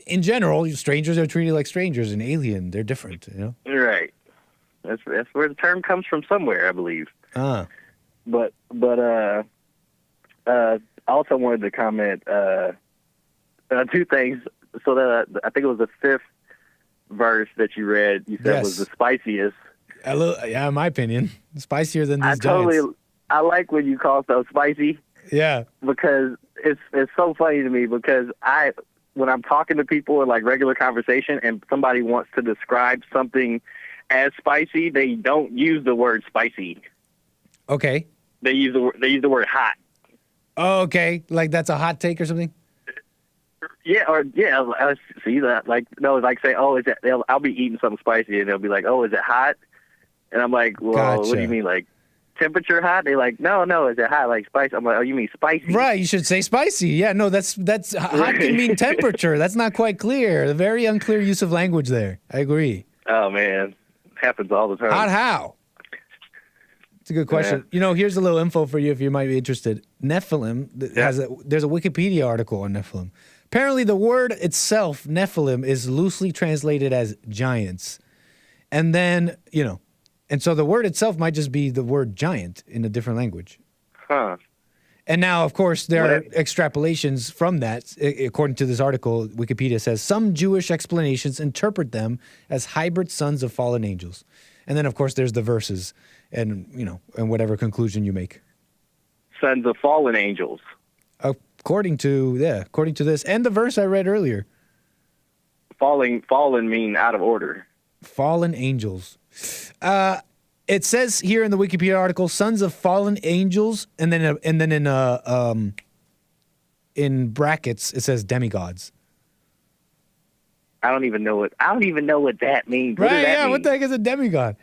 in general, strangers are treated like strangers. An alien, they're different. You know. Right. That's where the term comes from somewhere, I believe. But I also wanted to comment two things. So that I think it was the 5th verse that you read. You said was the spiciest. Yeah, in my opinion, spicier than these giants. I like when you call stuff spicy. Yeah. Because it's so funny to me because when I'm talking to people in like regular conversation and somebody wants to describe something as spicy, they don't use the word spicy. Okay. They use the word hot. Oh, okay. Like that's a hot take or something? Yeah, I see that. Like, no, like say, oh, I'll be eating something spicy, and they'll be like, oh, is it hot? And I'm like, well, Gotcha. What do you mean, like temperature hot? They're like, no, is it hot, like spicy? I'm like, oh, you mean spicy? Right, you should say spicy. Yeah, no, that's hot can mean temperature. That's not quite clear. A very unclear use of language there. I agree. Oh, man. Happens all the time. Hot how? It's a good question. Yeah. You know, here's a little info for you if you might be interested. Nephilim, there's a Wikipedia article on Nephilim. Apparently the word itself, Nephilim, is loosely translated as giants. And then, you know, and so the word itself might just be the word giant in a different language. Huh. And now, of course, there are extrapolations from that. According to this article, Wikipedia says some Jewish explanations interpret them as hybrid sons of fallen angels. And then, of course, there's the verses and, you know, and whatever conclusion you make. Sons of fallen angels. According to this and the verse I read earlier. Fallen mean out of order. Fallen angels. It says here in the Wikipedia article, sons of fallen angels, and then in brackets it says demigods. I don't even know what that means. Right? Yeah. What the heck is a demigod?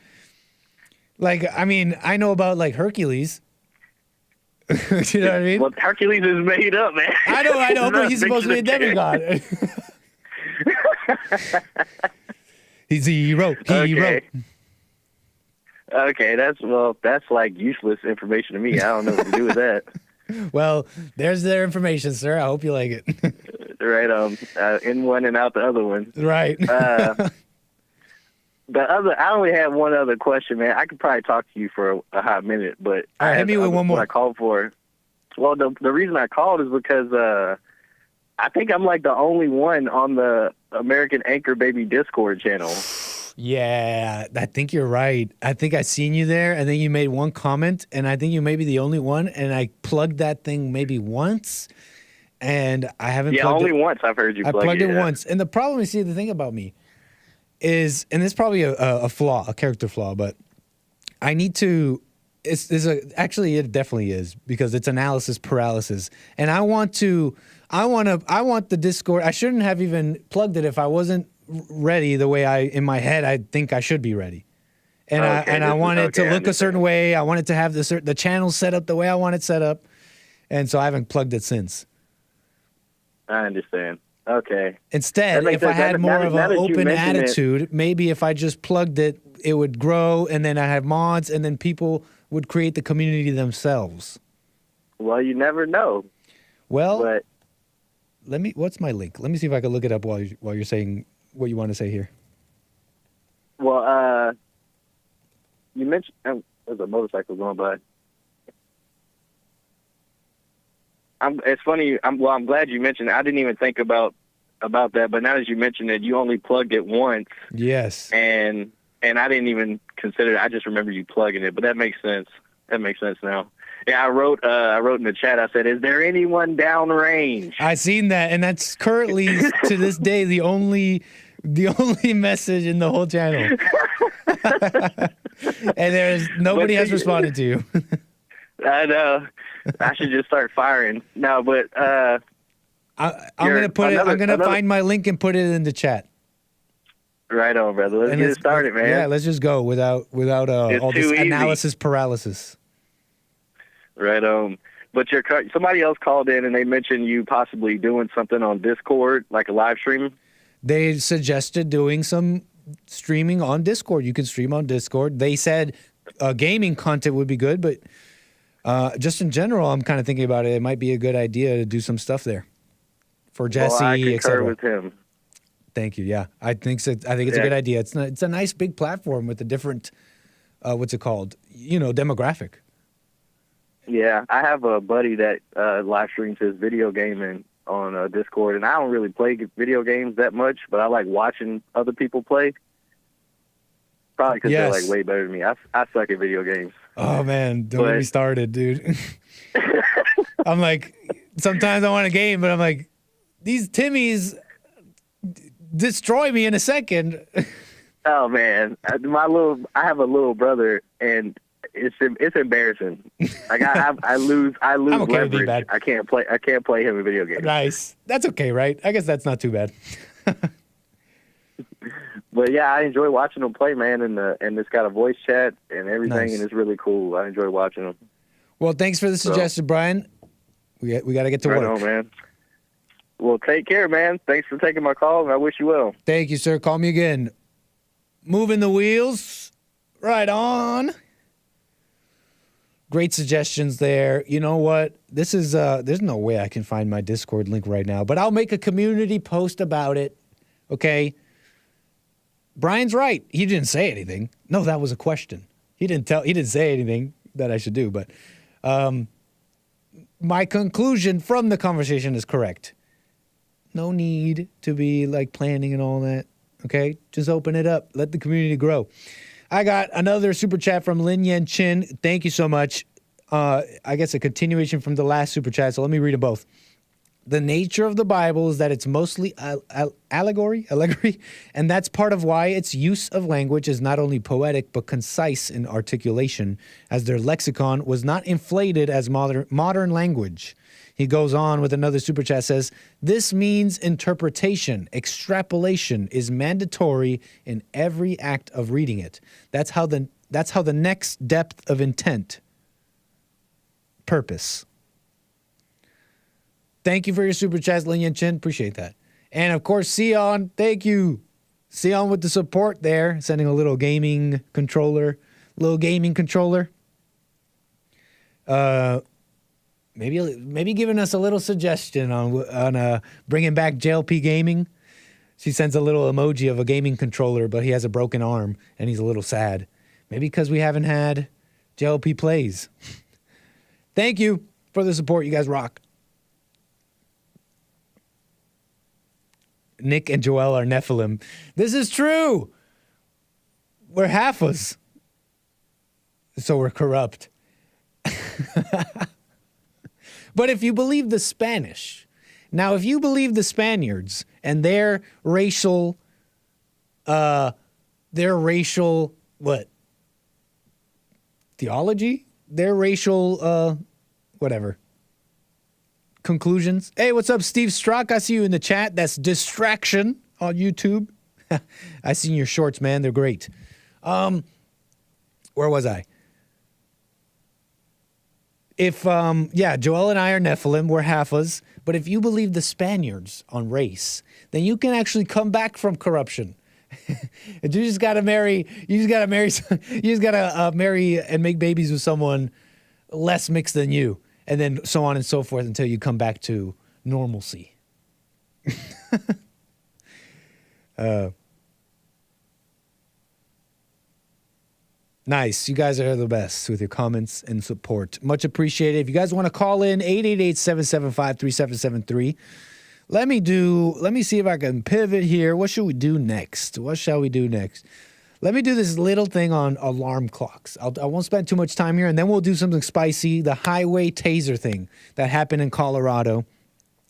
Like, I mean, I know about like Hercules. You know what I mean? Well, Hercules is made up, man. I know, but he's supposed to be a demigod. He's a hero. Okay, that's like useless information to me. I don't know what to do with that. Well, there's their information, sir. I hope you like it. Right, in one and out the other one. Right. I only have one other question, man. I could probably talk to you for a hot minute, but all right, hit me with one more. What I called for. Well, the reason I called is because I think I'm like the only one on the American Anchor Baby Discord channel. Yeah, I think you're right. I think I seen you there, and then you made one comment, and I think you may be the only one, and I plugged that thing maybe once, and I haven't plugged it. Yeah, only once I've heard you plug it. I plugged it once, and the problem is, see, the thing about me is, and it's probably a flaw, a character flaw, but I need to, actually it definitely is, because it's analysis paralysis, and I want the Discord, I shouldn't have even plugged it if I wasn't ready the way in my head I think I should be ready, and I want it to look a certain way. I want it to have the channel set up the way I want it set up, and so I haven't plugged it since. I understand. Okay. Instead, if I had more of an open attitude, maybe if I just plugged it, it would grow, and then I have mods, and then people would create the community themselves. Well, you never know. Well, but what's my link? Let me see if I can look it up while you're saying what you want to say here. Well, you mentioned there's a motorcycle going by. It's funny. I'm glad you mentioned it. I didn't even think about that, but now that you mentioned it, you only plugged it once. Yes. And I didn't even consider it. I just remember you plugging it, but that makes sense. That makes sense now. Yeah, I wrote in the chat. I said, "Is there anyone downrange?" I seen that, and that's currently to this day the only message in the whole channel. And nobody has responded to you. I know. I should just start firing. No, but I'm gonna put it. I'm gonna find my link and put it in the chat. Right on, brother. Let's get it started, man. Yeah, let's just go without all this analysis paralysis. Right on. But somebody else called in and they mentioned you possibly doing something on Discord, like a live stream. They suggested doing some streaming on Discord. You can stream on Discord. They said gaming content would be good, but just in general, I'm kind of thinking about it. It might be a good idea to do some stuff there for Jesse, well, I concur etc. with him. Thank you. Yeah, I think so. I think it's a good idea. It's a nice big platform with a different, what's it called? Demographic. Yeah, I have a buddy that live streams his video gaming on Discord, and I don't really play video games that much, but I like watching other people play. Probably because they're like way better than me. I suck at video games. Oh man, don't get me started, dude. I'm like, sometimes I want a game, but I'm like, these Timmies destroy me in a second. Oh man, I have a little brother, and it's embarrassing. Like I lose okay leverage. I can't play him in video games. Nice. That's okay, right? I guess that's not too bad. But yeah, I enjoy watching him play, man, and it's got a voice chat and everything, Nice. and it's really cool. I enjoy watching him. Well, thanks for the suggestion, Brian. We got to get to Right work. on, man. Well, take care, man. Thanks for taking my call, and I wish you well. Thank you, sir. Call me again. Moving the wheels. Right on. Great suggestions there. You know what? This is there's no way I can find my Discord link right now, but I'll make a community post about it. Okay? Brian's right. He didn't say anything. No, that was a question. He didn't say anything that I should do, but my conclusion from the conversation is correct. No need to be like planning and all that. Okay? Just open it up. Let the community grow. I got another super chat from Lin Yen Chin. Thank you so much. I guess a continuation from the last super chat, so let me read them both. The nature of the Bible is that it's mostly allegory, and that's part of why its use of language is not only poetic but concise in articulation, as their lexicon was not inflated as modern language. He goes on with another super chat, says, this means interpretation, extrapolation is mandatory in every act of reading it. That's how the next depth of intent, purpose. Thank you for your super chats, Lin Yen Chin. Appreciate that. And of course, Sion, thank you. Sion with the support there, sending a little gaming controller. Maybe giving us a little suggestion on bringing back JLP Gaming. She sends a little emoji of a gaming controller, but he has a broken arm and he's a little sad. Maybe because we haven't had JLP Plays. Thank you for the support. You guys rock. Nick and Joel are Nephilim. This is true. We're half-us. So we're corrupt. But if you believe the Spanish, now if you believe the Spaniards and their racial what? Theology? Their racial whatever. Conclusions. Hey, what's up, Steve Strzok? I see you in the chat. That's Distraction on YouTube. I seen your shorts, man. They're great. Where was I? If Joel and I are Nephilim, we're half-us. But if you believe the Spaniards on race, then you can actually come back from corruption. You just gotta marry and make babies with someone less mixed than you. And then so on and so forth until you come back to normalcy. Nice. You guys are the best with your comments and support. Much appreciated. If you guys want to call in, 888-775-3773. Let me see if I can pivot here. What should we do next? Let's Let me do this little thing on alarm clocks. I won't spend too much time here, and then we'll do something spicy, the highway taser thing that happened in Colorado.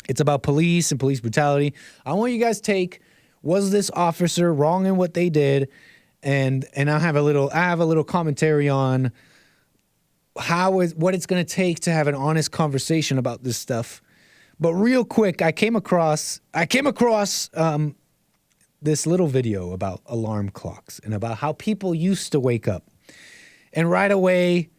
It's about police and police brutality. I want you guys to take, was this officer wrong in what they did? And I have a little commentary on what it's going to take to have an honest conversation about this stuff. But real quick, I came across this little video about alarm clocks and about how people used to wake up. And right away,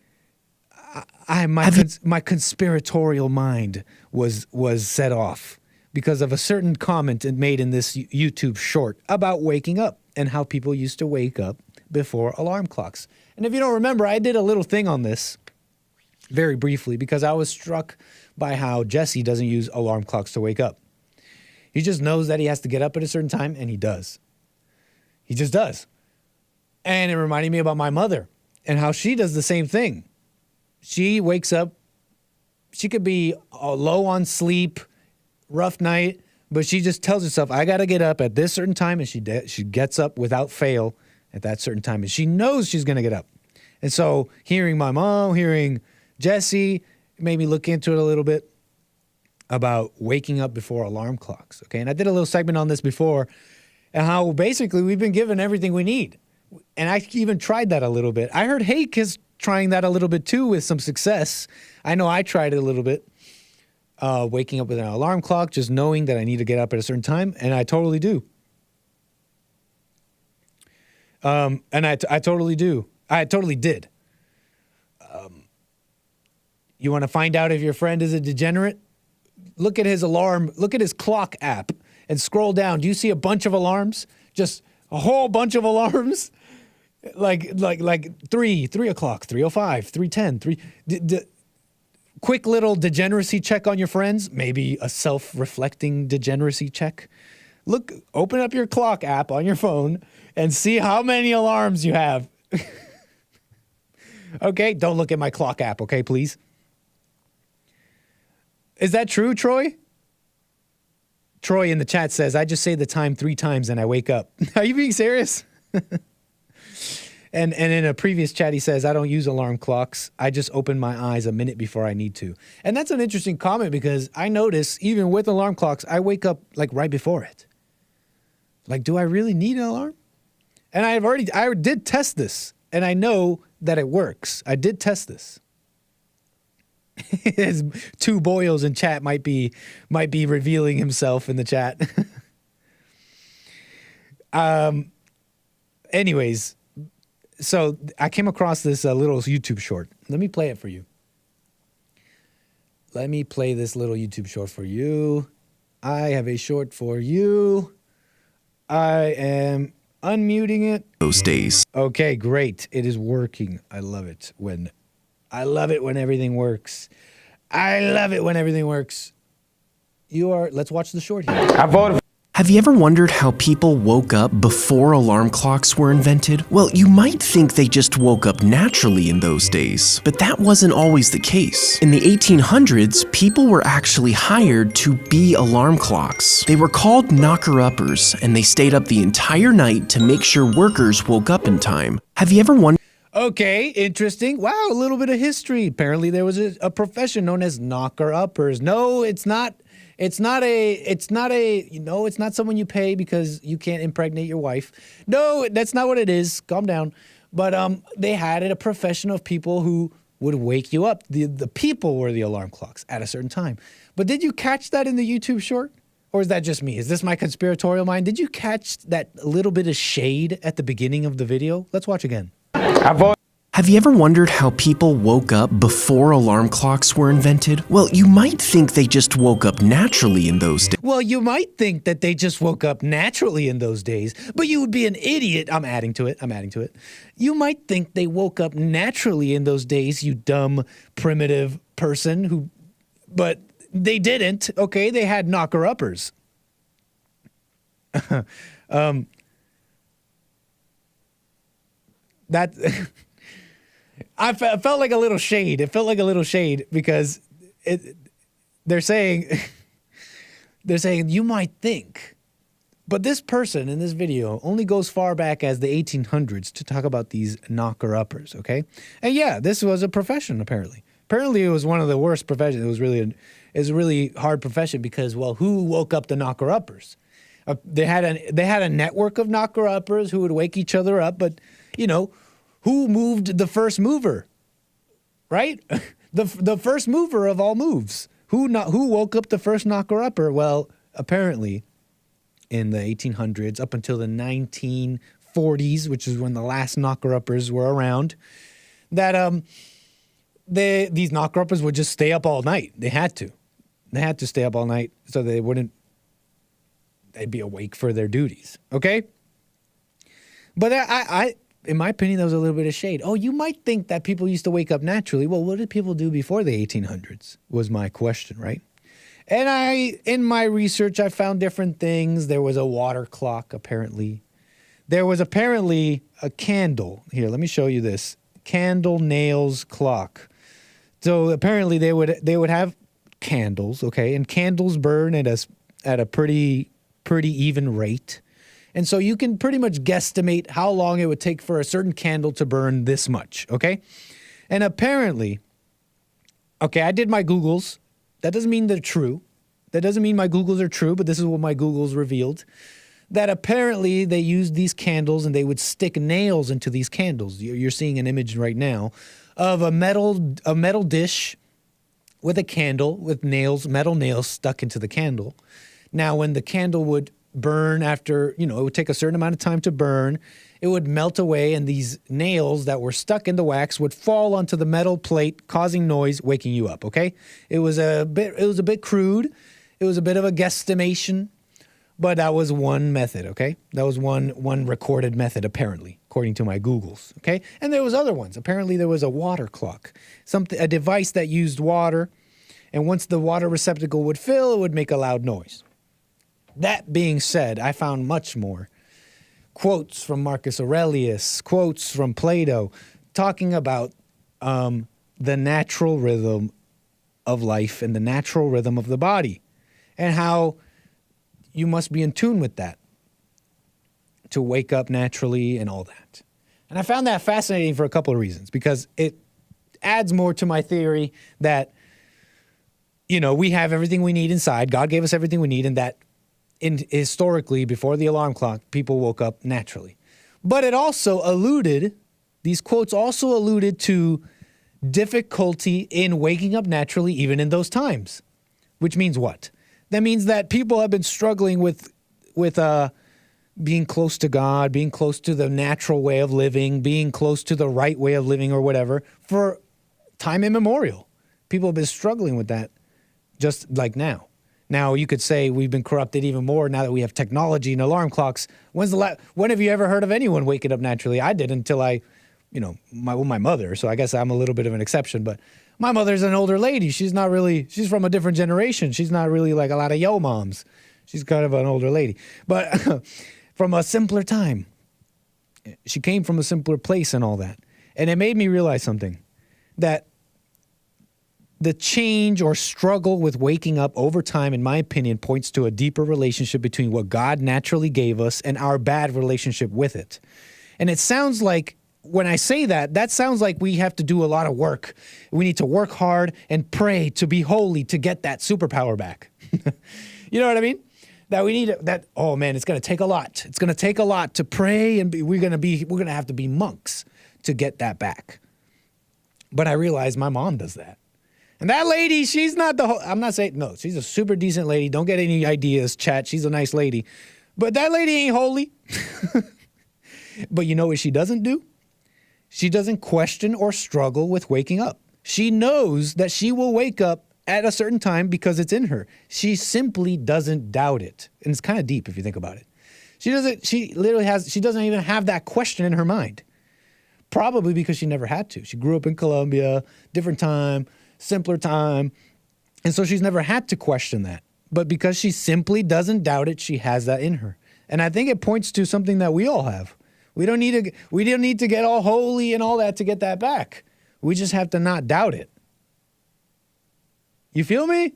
my conspiratorial mind was set off because of a certain comment it made in this YouTube short about waking up and how people used to wake up before alarm clocks. And if you don't remember, I did a little thing on this very briefly because I was struck by how Jesse doesn't use alarm clocks to wake up. He just knows that he has to get up at a certain time, and he does. He just does. And it reminded me about my mother and how she does the same thing. She wakes up, she could be low on sleep, rough night, but she just tells herself, I got to get up at this certain time, and she gets up without fail at that certain time, and she knows she's going to get up. And so hearing my mom, hearing Jesse, made me look into it a little bit about waking up before alarm clocks, okay? And I did a little segment on this before, and how basically we've been given everything we need. And I even tried that a little bit. I heard Hake is trying that a little bit too with some success. I know I tried it a little bit, waking up with an alarm clock, just knowing that I need to get up at a certain time, and I totally do. And I totally do. I totally did. You want to find out if your friend is a degenerate? Look at his alarm, look at his clock app and scroll down. Do you see a bunch of alarms? Just a whole bunch of alarms? Like 3 o'clock, 3:05, 3:10, quick little degeneracy check on your friends, maybe a self-reflecting degeneracy check. Look, open up your clock app on your phone and see how many alarms you have. Okay, don't look at my clock app, okay, please? Is that true, Troy? Troy in the chat says, I just say the time 3 times and I wake up. Are you being serious? And in a previous chat, he says, I don't use alarm clocks. I just open my eyes a minute before I need to. And that's an interesting comment because I notice even with alarm clocks, I wake up like right before it. Like, do I really need an alarm? And I did test this and I know that it works. I did test this. His 2 boils in chat might be revealing himself in the chat. Anyways, so I came across this little YouTube short. Let me play it for you. Let me play this little YouTube short for you. I have a short for you. I am unmuting it. Those days. Okay, great. It is working. I love it when everything works. I love it when everything works. Let's watch the short here. I voted. Have you ever wondered how people woke up before alarm clocks were invented? Well, you might think they just woke up naturally in those days, but that wasn't always the case. In the 1800s, people were actually hired to be alarm clocks. They were called knocker-uppers, and they stayed up the entire night to make sure workers woke up in time. Have you ever wondered? Okay, interesting. Wow, a little bit of history. Apparently there was a profession known as knocker-uppers. No, it's not someone you pay because you can't impregnate your wife. No, that's not what it is. Calm down. But they had a profession of people who would wake you up. The people were the alarm clocks at a certain time. But did you catch that in the YouTube short? Or is that just me? Is this my conspiratorial mind? Did you catch that little bit of shade at the beginning of the video? Let's watch again. Have you ever wondered how people woke up before alarm clocks were invented? Well, you might think they just woke up naturally in those days. Well, you might think that they just woke up naturally in those days, but you would be an idiot. I'm adding to it. You might think they woke up naturally in those days, you dumb, primitive person but they didn't, okay? They had knocker-uppers. I felt like a little shade. It felt like a little shade because they're saying you might think But this person in this video only goes far back as the 1800s to talk about these knocker-uppers, okay? And yeah, this was a profession, apparently. Apparently, it was one of the worst professions. It was a really hard profession because, well, who woke up the knocker-uppers? They had a network of knocker-uppers who would wake each other up, but, you know, who moved the first mover, right? the first mover of all moves. Who woke up the first knocker-upper? Well, apparently, in the 1800s, up until the 1940s, which is when the last knocker-uppers were around, that these knocker-uppers would just stay up all night. They had to. They had to stay up all night so they'd be awake for their duties, okay? But I in my opinion, that was a little bit of shade. Oh, you might think that people used to wake up naturally. Well, what did people do before the 1800s was my question, right? And in my research, I found different things. There was a water clock, apparently. There was apparently a candle. Here, let me show you this. Candle nails clock. So apparently they would have candles, okay? And candles burn at a pretty even rate. And so you can pretty much guesstimate how long it would take for a certain candle to burn this much, okay? And apparently, okay, I did my Googles. That doesn't mean they're true. That doesn't mean my Googles are true, but this is what my Googles revealed. That apparently they used these candles and they would stick nails into these candles. You're seeing an image right now of a metal dish with a candle with nails, metal nails stuck into the candle. Now, when the candle would burn after, it would take a certain amount of time to burn, it would melt away and these nails that were stuck in the wax would fall onto the metal plate, causing noise, waking you up, okay? It was a bit crude. It was a bit of a guesstimation, but that was one method, okay? That was one recorded method, apparently, according to my Googles, okay? And there was other ones. Apparently there was a water clock, a device that used water, and once the water receptacle would fill, it would make a loud noise. That being said, I found much more. Quotes from Marcus Aurelius, quotes from Plato, talking about the natural rhythm of life and the natural rhythm of the body, and how you must be in tune with that to wake up naturally and all that. And I found that fascinating for a couple of reasons, because it adds more to my theory that, we have everything we need inside. God gave us everything we need, and that historically, before the alarm clock, people woke up naturally. But it also these quotes also alluded to difficulty in waking up naturally even in those times. Which means what? That means that people have been struggling with being close to God, being close to the natural way of living, being close to the right way of living or whatever, for time immemorial. People have been struggling with that just like now. Now, you could say we've been corrupted even more now that we have technology and alarm clocks. When have you ever heard of anyone waking up naturally? I did until my mother, so I guess I'm a little bit of an exception, but my mother's an older lady. She's from a different generation. She's not really like a lot of yo moms. She's kind of an older lady, but from a simpler time. She came from a simpler place and all that. And it made me realize something, that the change or struggle with waking up over time, in my opinion, points to a deeper relationship between what God naturally gave us and our bad relationship with it. And it sounds like, when I say that sounds like we have to do a lot of work. We need to work hard and pray to be holy to get that superpower back. You know what I mean? That we need oh man, it's going to take a lot. It's going to take a lot to pray, and we're going to have to be monks to get that back. But I realize my mom does that. And that lady, she's not I'm not saying, no, she's a super decent lady. Don't get any ideas, chat. She's a nice lady. But that lady ain't holy. But you know what she doesn't do? She doesn't question or struggle with waking up. She knows that she will wake up at a certain time because it's in her. She simply doesn't doubt it. And it's kind of deep if you think about it. She doesn't even have that question in her mind. Probably because she never had to. She grew up in Colombia, different time, simpler time. And so she's never had to question that. But because she simply doesn't doubt it, she has that in her. And I think it points to something that we all have. We don't need to get all holy and all that to get that back. We just have to not doubt it. You feel me?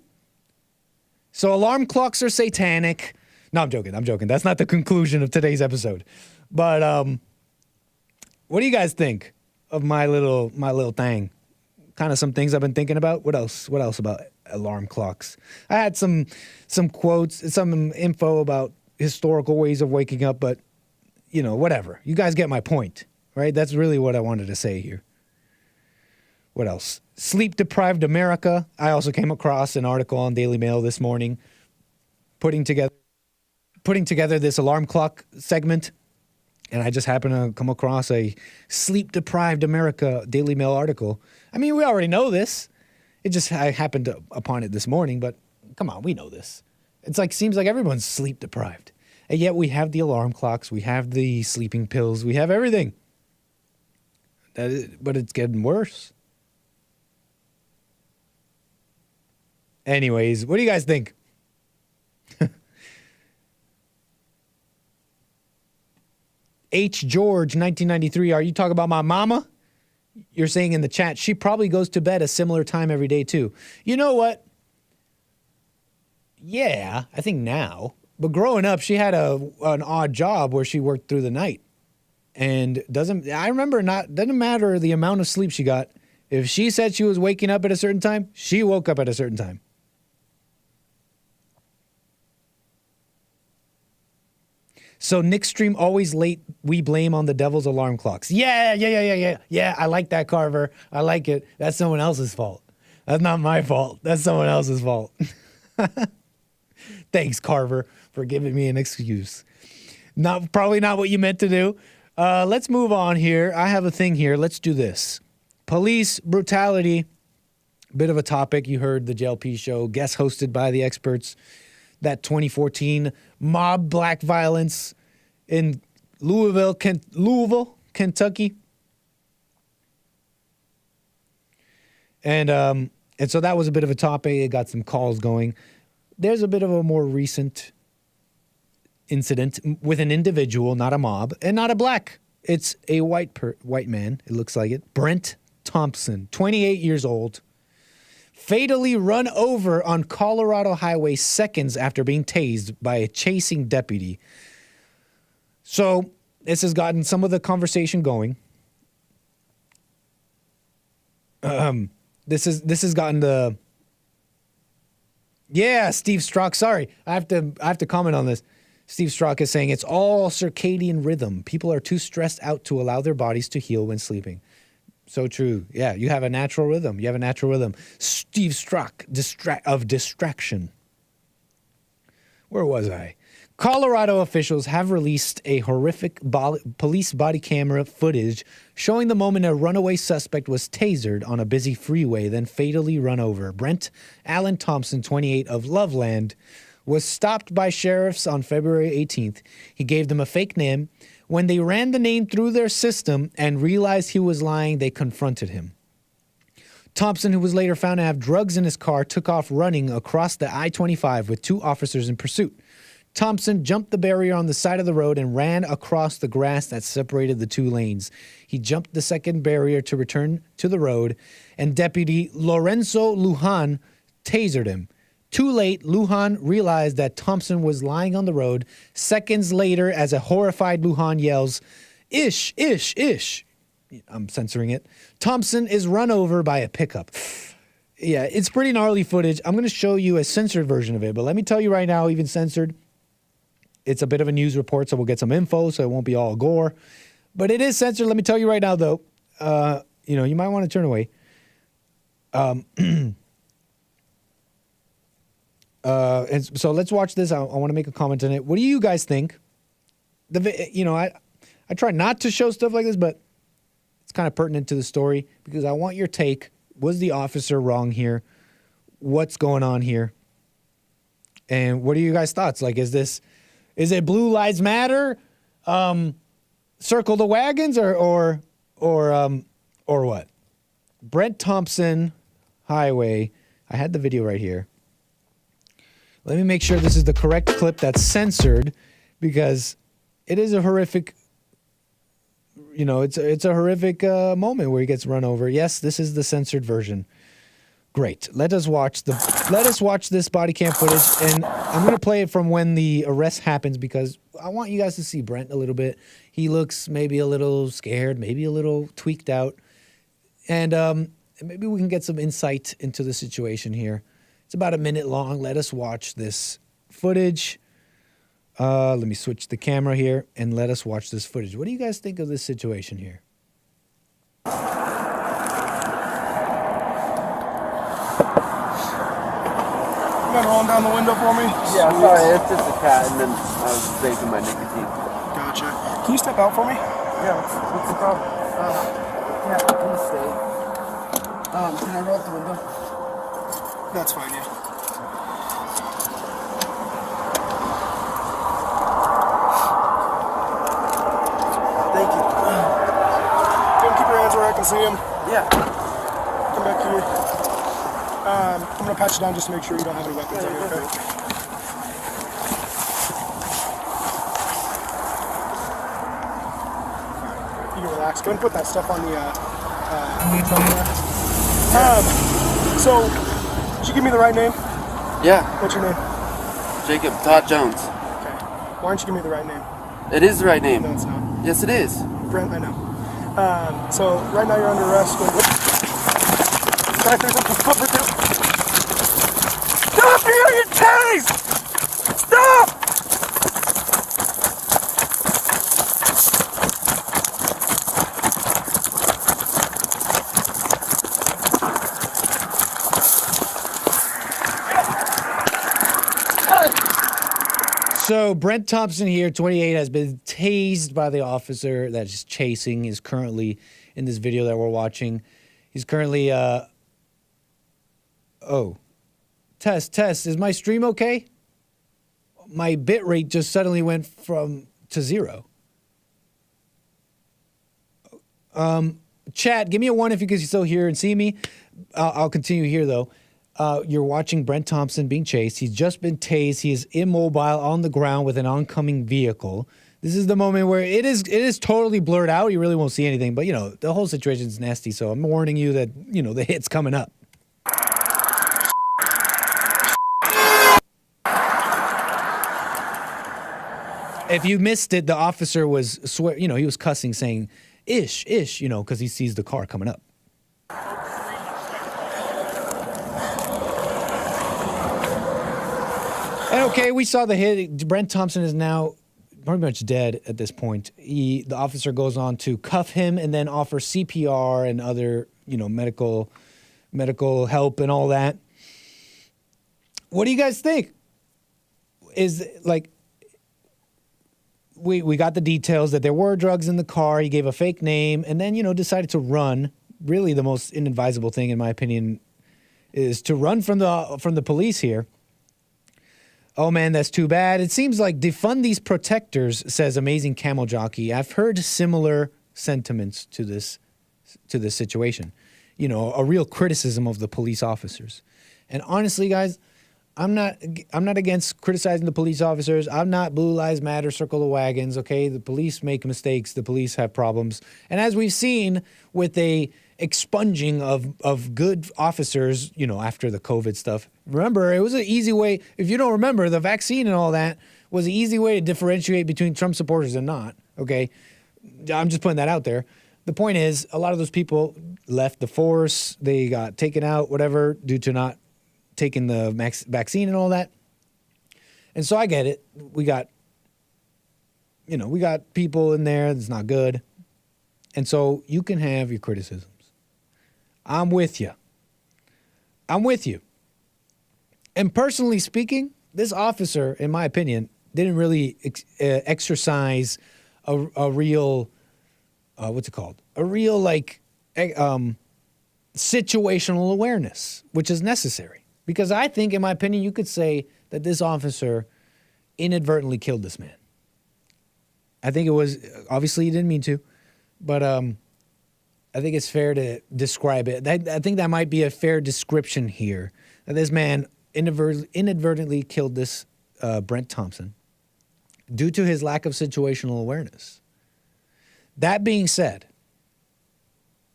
So alarm clocks are satanic. No, I'm joking. I'm joking. That's not the conclusion of today's episode. But what do you guys think of my little thing? Kind of some things I've been thinking about. What else? What else about alarm clocks? I had some quotes, some info about historical ways of waking up, but you know, whatever. You guys get my point, right? That's really what I wanted to say here. What else? Sleep-deprived America. I also came across an article on Daily Mail this morning putting together this alarm clock segment, and I just happened to come across a Sleep-deprived America Daily Mail article. I mean, we already know this. I happened upon it this morning, but come on, we know this. It's like, seems like everyone's sleep-deprived. And yet we have the alarm clocks, we have the sleeping pills, we have everything. But it's getting worse. Anyways, what do you guys think? H. George, 1993, are you talking about my mama? You're saying in the chat, she probably goes to bed a similar time every day too. You know what? Yeah, I think now. But growing up, she had an odd job where she worked through the night. And doesn't matter the amount of sleep she got. If she said she was waking up at a certain time, she woke up at a certain time. So Nick Stream always late, we blame on the devil's alarm clocks. Yeah, I like that, Carver. I like it. That's someone else's fault. That's not my fault. That's someone else's fault. Thanks, Carver, for giving me an excuse. Probably not what you meant to do. Let's move on here. I have a thing here. Let's do this. Police brutality. Bit of a topic. You heard the JLP show, guest hosted by the experts. That 2014 mob black violence in Louisville, Kentucky. And so that was a bit of a topic. It got some calls going. There's a bit of a more recent incident with an individual, not a mob, and not a black. It's a white man, it looks like it. Brent Thompson, 28 years old, fatally run over on Colorado Highway seconds after being tased by a chasing deputy. So this has gotten some of the conversation going. This has gotten the... Yeah, Steve Strzok. Sorry, I have to comment on this. Steve Strzok is saying it's all circadian rhythm. People are too stressed out to allow their bodies to heal when sleeping. So true. Yeah, you have a natural rhythm. Steve Strzok of distraction. Where was I? Colorado officials have released a horrific police body camera footage showing the moment a runaway suspect was tasered on a busy freeway, then fatally run over. Brent Allen Thompson, 28, of Loveland, was stopped by sheriffs on February 18th. He gave them a fake name. When they ran the name through their system and realized he was lying, they confronted him. Thompson, who was later found to have drugs in his car, took off running across the I-25 with two officers in pursuit. Thompson jumped the barrier on the side of the road and ran across the grass that separated the two lanes. He jumped the second barrier to return to the road, and Deputy Lorenzo Lujan tasered him. Too late, Lujan realized that Thompson was lying on the road. Seconds later, as a horrified Lujan yells, "Ish, ish, ish." I'm censoring it. Thompson is run over by a pickup. Yeah, it's pretty gnarly footage. I'm going to show you a censored version of it, but let me tell you right now, even censored, it's a bit of a news report, so we'll get some info, so it won't be all gore. But it is censored. Let me tell you right now, though, you might want to turn away. And so let's watch this. I want to make a comment on it. What do you guys think? I try not to show stuff like this, but it's kind of pertinent to the story because I want your take. Was the officer wrong here? What's going on here? And what are you guys' thoughts? Like, is it Blue Lives Matter? Circle the wagons or what? Brent Thompson Highway. I had the video right here. Let me make sure this is the correct clip that's censored because it is a horrific, it's a horrific moment where he gets run over. Yes, this is the censored version. Great. Let us watch this body cam footage, and I'm gonna play it from when the arrest happens because I want you guys to see Brent a little bit. He looks maybe a little scared, maybe a little tweaked out, and maybe we can get some insight into the situation here. It's about a minute long. Let us watch this footage. Let me switch the camera here and let us watch this footage. What do you guys think of this situation here? You gonna roll down the window for me? Yeah, sorry, it's just a cat, and then I was vaping my nicotine. Gotcha. Can you step out for me? Yeah, what's the problem? Yeah, please stay. Can I roll up the window? That's fine, yeah. Thank you. Keep your hands where I can see them. Yeah. Come back here. I'm gonna pat you down just to make sure you don't have any weapons on you, okay? You can relax. Go ahead and put that stuff on the so, did you give me the right name? Yeah. What's your name? Jacob Todd Jones. Okay. Why don't you give me the right name? It is the right name. No, it's not. Yes, it is. Brent, I know. So, right now you're under arrest. Can I say something? Stop here, you tase! Stop! So Brent Thompson here, 28, has been tased by the officer that's chasing. Is currently in this video that we're watching. He's currently Test. Is my stream okay? My bit rate just suddenly went to 0. Chat, give me a 1 if you can still hear and see me. I'll continue here though. You're watching Brent Thompson being chased. He's just been tased. He is immobile on the ground with an oncoming vehicle. This is the moment where it is totally blurred out. You really won't see anything, but you know, the whole situation is nasty. So I'm warning you that, you know, the hit's coming up. If you missed it, the officer was he was cussing, saying, ish, you know, because he sees the car coming up. And okay, we saw the hit. Brent Thompson is now pretty much dead at this point. The officer goes on to cuff him and then offer CPR and other, you know, medical help and all that. What do you guys think? Is like we got the details that there were drugs in the car. He gave a fake name and then, you know, decided to run. Really, the most inadvisable thing, in my opinion, is to run from the police here. Oh man, that's too bad. It seems like defund these protectors, says Amazing Camel Jockey. I've heard similar sentiments to this situation. You know, a real criticism of the police officers. And honestly, guys, I'm not against criticizing the police officers. I'm not Blue Lives Matter, circle the wagons, okay? The police make mistakes. The police have problems. And as we've seen with a expunging of good officers, you know, after the COVID stuff. Remember, it was an easy way. If you don't remember, the vaccine and all that was an easy way to differentiate between Trump supporters and not, okay? I'm just putting that out there. The point is, a lot of those people left the force. They got taken out, whatever, due to not taking the vaccine and all that. And so I get it. We got people in there that's not good. And so you can have your criticisms. I'm with you. And personally speaking, this officer, in my opinion, didn't really exercise a real, what's it called? A real, like, situational awareness, which is necessary. Because I think, in my opinion, you could say that this officer inadvertently killed this man. I think it was, obviously he didn't mean to, but I think it's fair to describe it. I think that might be a fair description here, that this man inadvertently killed this Brent Thompson due to his lack of situational awareness. That being said,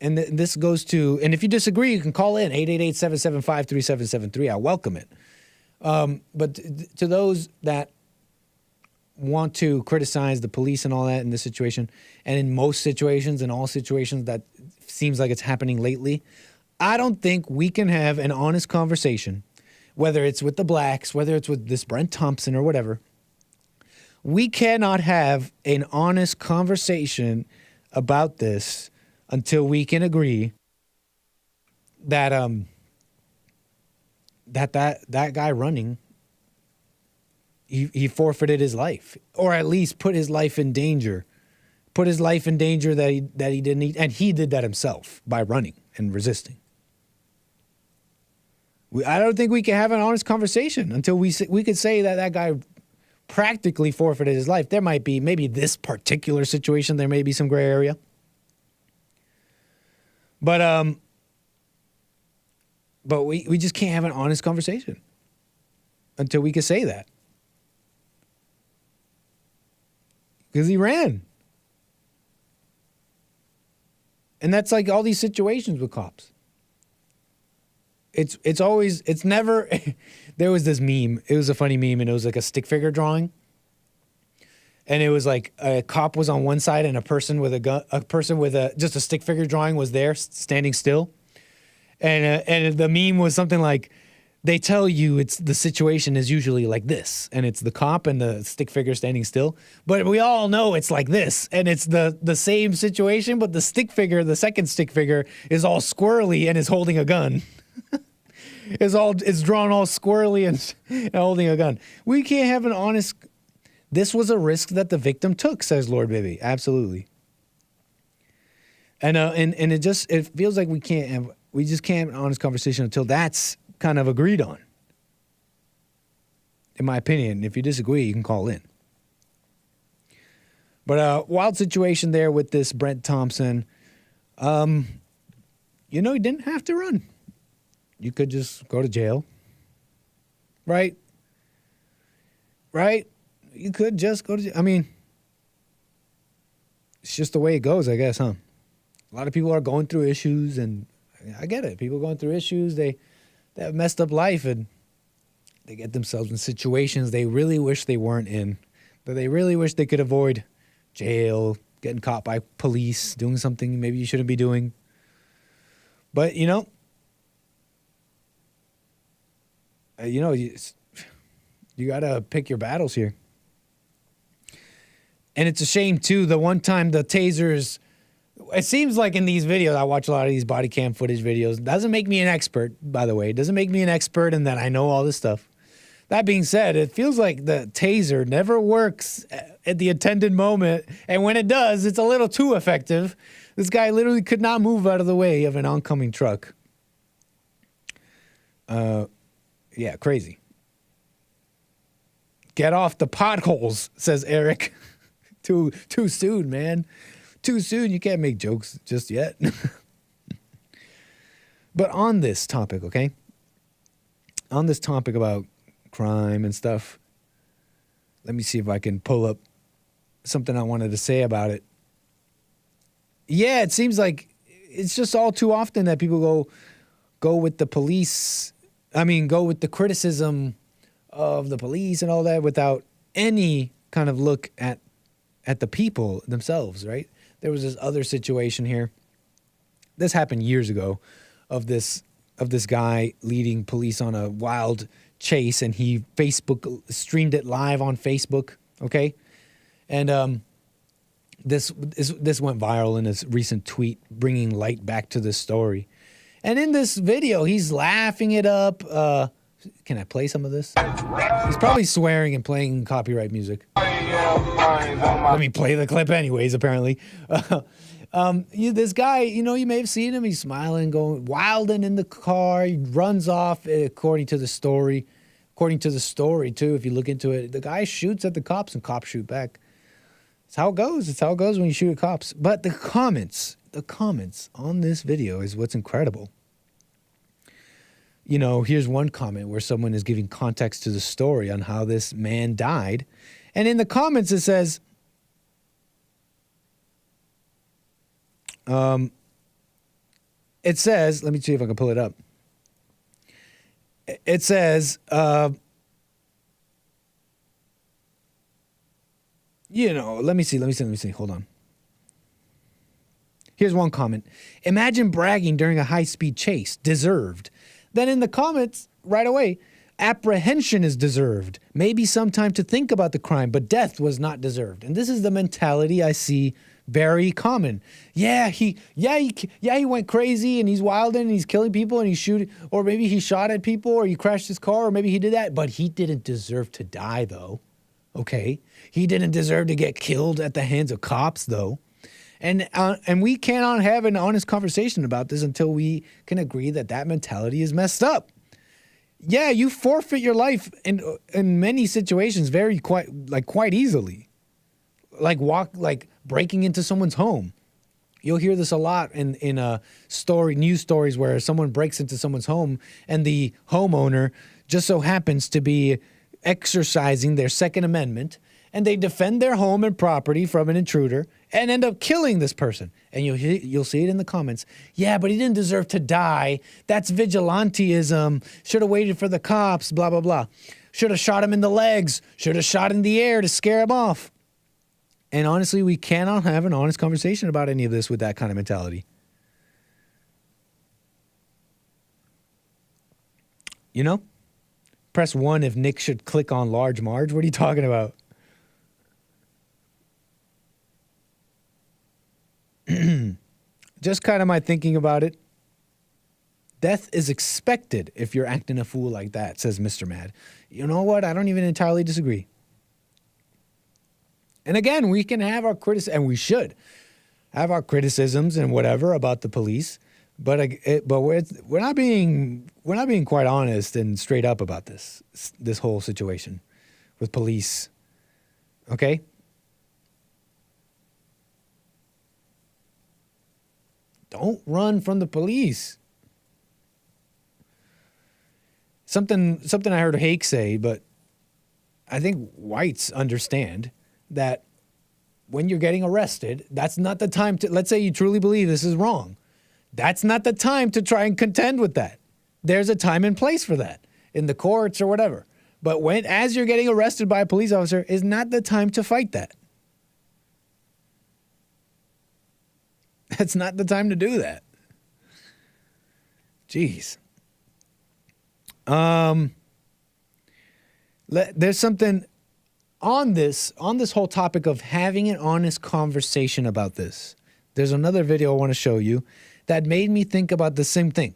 and this goes to, and if you disagree, you can call in 888-775-3773. I welcome it. But to those that want to criticize the police and all that in this situation, and in most situations, in all situations that seems like it's happening lately, I don't think we can have an honest conversation, whether it's with the blacks, whether it's with this Brent Thompson or whatever. We cannot have an honest conversation about this until we can agree that that guy running, he forfeited his life, or at least put his life in danger. Put his life in danger that he didn't need, and he did that himself by running and resisting. I don't think we can have an honest conversation until we could say that guy practically forfeited his life. There might be, maybe this particular situation, there may be some gray area. But we just can't have an honest conversation until we can say that. Because he ran. And that's like all these situations with cops. It's always, it's never, there was this meme, it was a funny meme, and it was like a stick figure drawing. And it was like a cop was on one side and a person with a gun, just a stick figure drawing was there standing still. And the meme was something like, they tell you the situation is usually like this, and it's the cop and the stick figure standing still. But we all know it's like this, and it's the same situation, but the stick figure, the second stick figure, is all squirrely and is holding a gun. It's drawn all squirrely and holding a gun. We can't have an honest. This was a risk that the victim took, says Lord Bibby. Absolutely. And it feels like we just can't have an honest conversation until that's kind of agreed on. In my opinion, if you disagree, you can call in. But wild situation there with this Brent Thompson. He didn't have to run. You could just go to jail. Right? Right? You could just go to jail. I mean, it's just the way it goes, I guess, huh? A lot of people are going through issues, and I get it. People going through issues, they have a messed up life, and they get themselves in situations they really wish they weren't in, that they really wish they could avoid. Jail, getting caught by police, doing something maybe you shouldn't be doing. But, you got to pick your battles here. And it's a shame, too, the one time the tasers, it seems like in these videos, I watch a lot of these body cam footage videos. Doesn't make me an expert, by the way. It doesn't make me an expert in that I know all this stuff. That being said, it feels like the taser never works at the intended moment. And when it does, it's a little too effective. This guy literally could not move out of the way of an oncoming truck. Yeah, crazy. Get off the potholes, says Eric. Too soon, man. Too soon. You can't make jokes just yet. But on this topic, okay? On this topic about crime and stuff, let me see if I can pull up something I wanted to say about it. Yeah, it seems like it's just all too often that people go with the police. Go with the criticism of the police and all that without any kind of look at the people themselves, right? There was this other situation here. This happened years ago of this guy leading police on a wild chase, and he Facebook streamed it live on Facebook, okay? And this went viral in his recent tweet, bringing light back to this story. And in this video, he's laughing it up. Can I play some of this? He's probably swearing and playing copyright music. Let me play the clip anyways, apparently. This guy, you may have seen him. He's smiling, going wilding in the car. He runs off, according to the story. According to the story, too, if you look into it, the guy shoots at the cops and cops shoot back. It's how it goes. It's how it goes when you shoot at cops. But the comments on this video is what's incredible. Here's one comment where someone is giving context to the story on how this man died. And in the comments, it says, it says, let me see if I can pull it up. It says, let me see. Hold on. Here's one comment. Imagine bragging during a high-speed chase. Deserved. Then in the comments, right away, apprehension is deserved. Maybe some time to think about the crime, but death was not deserved. And this is the mentality I see very common. He went crazy and he's wilding and he's killing people and he's shooting, or maybe he shot at people or he crashed his car or maybe he did that, but he didn't deserve to die though. Okay? He didn't deserve to get killed at the hands of cops though. And we cannot have an honest conversation about this until we can agree that that mentality is messed up. Yeah, you forfeit your life in many situations quite easily. Like breaking into someone's home. You'll hear this a lot in news stories where someone breaks into someone's home and the homeowner just so happens to be exercising their Second Amendment and they defend their home and property from an intruder and end up killing this person. And you'll see it in the comments. Yeah, but he didn't deserve to die. That's vigilantism. Should have waited for the cops, blah, blah, blah. Should have shot him in the legs. Should have shot in the air to scare him off. And honestly, we cannot have an honest conversation about any of this with that kind of mentality. You know? Press 1 if Nick should click on Large Marge. What are you talking about? Just kind of my thinking about it. Death is expected if you're acting a fool like that, says Mr. Mad. You know what? I don't even entirely disagree. And again, we can have our criticism, and we should have our criticisms and whatever about the police, but we're not being quite honest and straight up about this whole situation with police. Okay? Don't run from the police. Something I heard Hake say, but I think whites understand that when you're getting arrested, that's not the time to, let's say you truly believe this is wrong. That's not the time to try and contend with that. There's a time and place for that in the courts or whatever. But as you're getting arrested by a police officer is not the time to fight that. That's not the time to do that. Jeez. There's something on this whole topic of having an honest conversation about this. There's another video I want to show you that made me think about the same thing,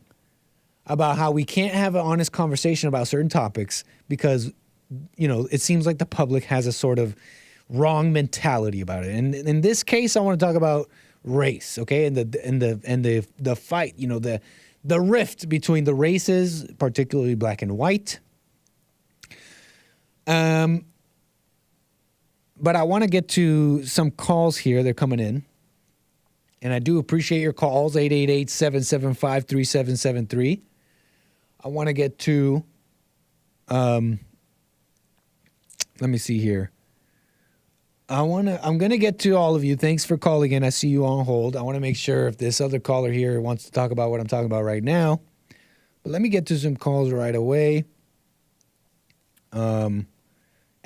about how we can't have an honest conversation about certain topics because, it seems like the public has a sort of wrong mentality about it. And in this case, I want to talk about race, okay, and the fight, the rift between the races, particularly black and white. But I want to get to some calls here. They're coming in. And I do appreciate your calls, 888-775-3773. I want to get to, let me see here. I'm going to get to all of you. Thanks for calling in. I see you on hold. I want to make sure if this other caller here wants to talk about what I'm talking about right now. But let me get to some calls right away. And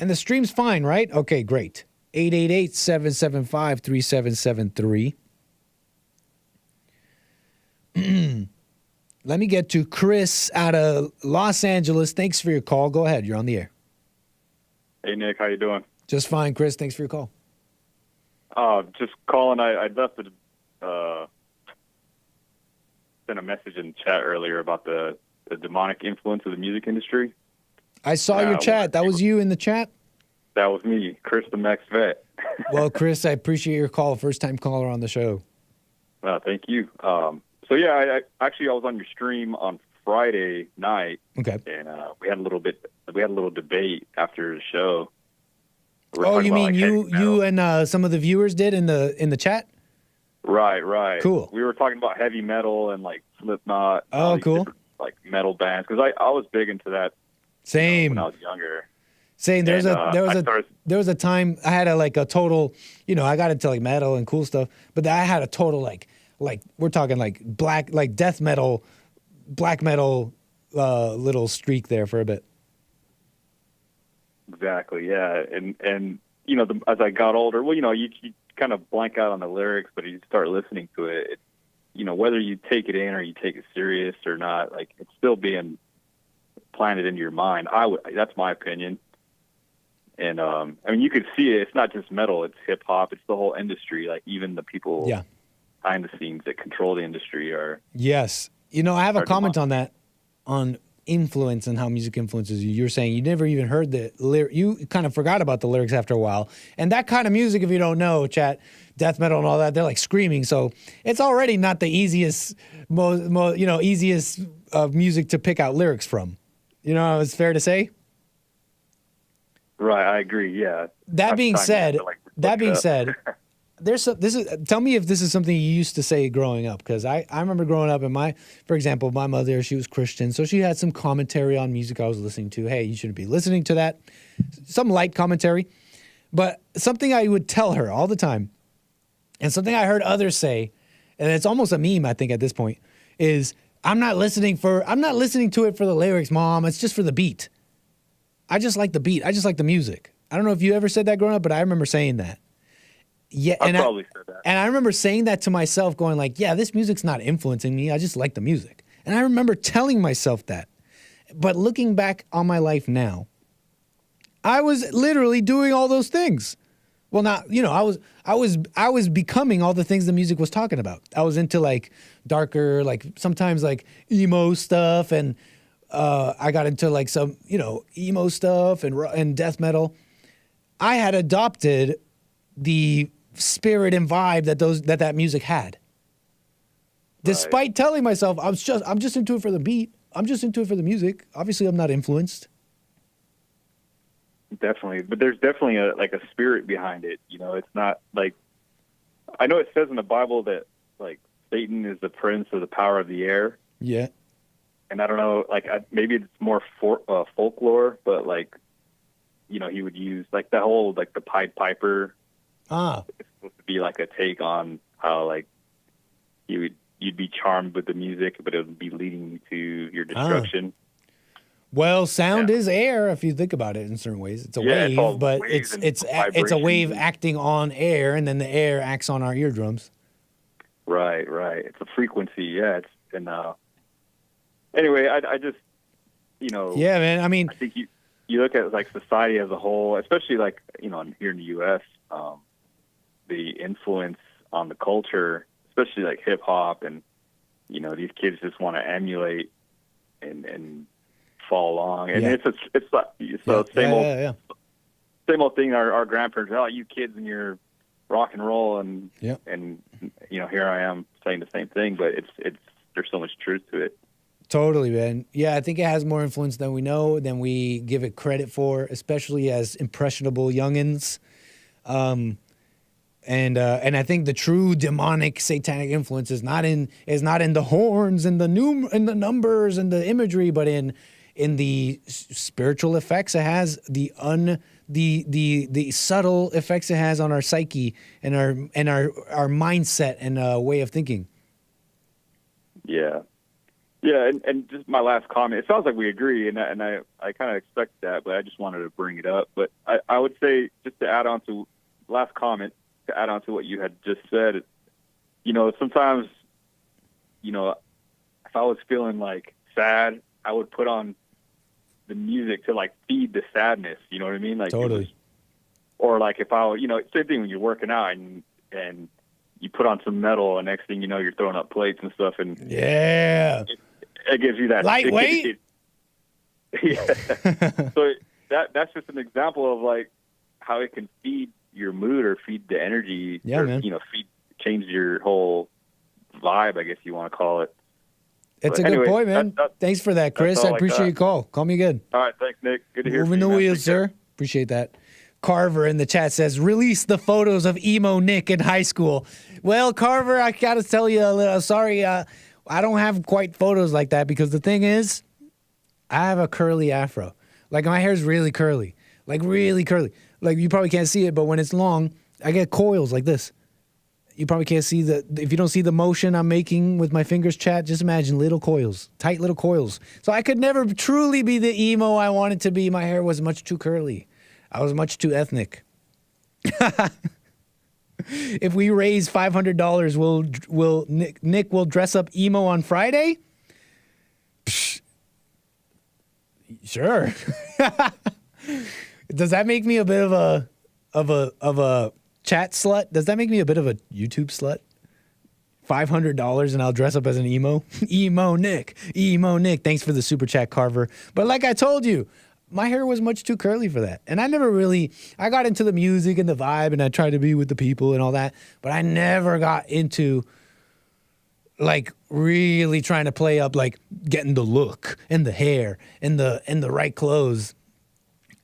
the stream's fine, right? Okay, great. 888-775-3773. Let me get to Chris out of Los Angeles. Thanks for your call. Go ahead. You're on the air. Hey, Nick. How you doing? Just fine, Chris. Thanks for your call. Just calling. I left sent a message in the chat earlier about the demonic influence of the music industry. I saw your chat. That was you in the chat? That was me, Chris the Max Vet. Well, Chris, I appreciate your call. First-time caller on the show. Thank you. So yeah, I was on your stream on Friday night. Okay. And we had a little debate after the show. Oh, you mean you and some of the viewers did in the chat? Right. Cool. We were talking about heavy metal and like Slipknot. Oh, cool. Like metal bands, because I was big into that. Same. When I was younger. Same. There was a time I had a total, I got into like metal and cool stuff, but I had a total like Like we're talking like death metal, black metal, little streak there for a bit. Exactly. Yeah. And you know, as I got older, well, you know, you kind of blank out on the lyrics, but you start listening to it. You know, whether you take it in or you take it serious or not, like it's still being planted into your mind. That's my opinion. And I mean, you could see it. It's not just metal; it's hip hop. It's the whole industry. Like even the people behind the scenes that control the industry are. Yes, you know, I have a comment on that, on influence and how music influences you. You're saying you never even heard the lyric. You kind of forgot about the lyrics after a while. And that kind of music, if you don't know, chat, death metal and all that, they're like screaming. So it's already not the easiest, easiest music to pick out lyrics from. You know, it's fair to say. Right, I agree. Yeah. That being said, tell me if this is something you used to say growing up, because I remember growing up and for example, my mother, she was Christian, so she had some commentary on music I was listening to. Hey, you shouldn't be listening to that. Some light commentary. But something I would tell her all the time, and something I heard others say, and it's almost a meme, I think, at this point, is I'm not listening to it for the lyrics, Mom. It's just for the beat. I just like the beat. I just like the music. I don't know if you ever said that growing up, but I remember saying that. Yeah, I probably said that. And I remember saying that to myself, going like, yeah, this music's not influencing me. I just like the music. And I remember telling myself that. But looking back on my life now, I was literally doing all those things. Well, not, you know, I was becoming all the things the music was talking about. I was into like darker, like sometimes like emo stuff, and I got into like some, you know, emo stuff and death metal. I had adopted the spirit and vibe that music had. Despite telling myself I'm just into it for the beat. I'm just into it for the music. Obviously, I'm not influenced. Definitely, but there's definitely a spirit behind it. You know, it's not like, I know it says in the Bible that like Satan is the prince of the power of the air. Yeah. And I don't know, like maybe it's more folklore, but like, you know, he would use like the whole like the Pied Piper. It's supposed to be like a take on how like you'd be charmed with the music, but it would be leading you to your destruction. Well, sound is air if you think about it in certain ways. It's a wave, but it's a wave acting on air, and then the air acts on our eardrums. Right. It's a frequency. Yeah. Anyway, I just, you know. Yeah, man. I mean, I think you look at like society as a whole, especially like, you know, here in the U.S., the influence on the culture, especially like hip hop, and you know, these kids just want to emulate and follow along, and it's the same old thing. Our grandparents, oh, you kids and your rock and roll, and you know, here I am saying the same thing, but there's so much truth to it. Totally, man. Yeah, I think it has more influence than we know, than we give it credit for, especially as impressionable youngins. And I think the true demonic satanic influence is not in the horns and the numbers and the imagery, but in the spiritual effects it has, the subtle effects it has on our psyche and our mindset and way of thinking. Yeah. Yeah, and just my last comment, it sounds like we agree, and I kind of expect that, but I just wanted to bring it up. But I would say, just to add on to last comment, to add on to what you had just said, you know, sometimes, you know, if I was feeling like sad, I would put on the music to like feed the sadness, you know what I mean? Like totally. Or like if I, you know, same thing when you're working out and you put on some metal, and next thing you know, you're throwing up plates and stuff, and it gives you that lightweight. So that's just an example of like how it can feed your mood or feed the energy. Yeah, or, man. You know, change your whole vibe, I guess you want to call it. It's a good point, man. Thanks for that, Chris. I appreciate your call. Call me again. All right, thanks, Nick. Good to hear from you. Moving the wheels, sir. Appreciate that. Carver in the chat says, release the photos of emo Nick in high school. Well, Carver, I got to tell you a little, sorry, I don't have quite photos like that, because the thing is, I have a curly afro. Like, my hair's really curly. Like, really curly. Like, you probably can't see it, but when it's long, I get coils like this. You probably can't see if you don't see the motion I'm making with my fingers, chat, just imagine little coils, tight little coils. So I could never truly be the emo I wanted to be. My hair was much too curly. I was much too ethnic. If we raise $500, Nick will dress up emo on Friday? Psh, sure. Does that make me a bit of a chat slut? Does that make me a bit of a YouTube slut? $500 and I'll dress up as an emo? Emo Nick. Thanks for the super chat, Carver. But like I told you, my hair was much too curly for that. And I got into the music and the vibe and I tried to be with the people and all that. But I never got into like really trying to play up like getting the look and the hair and the right clothes.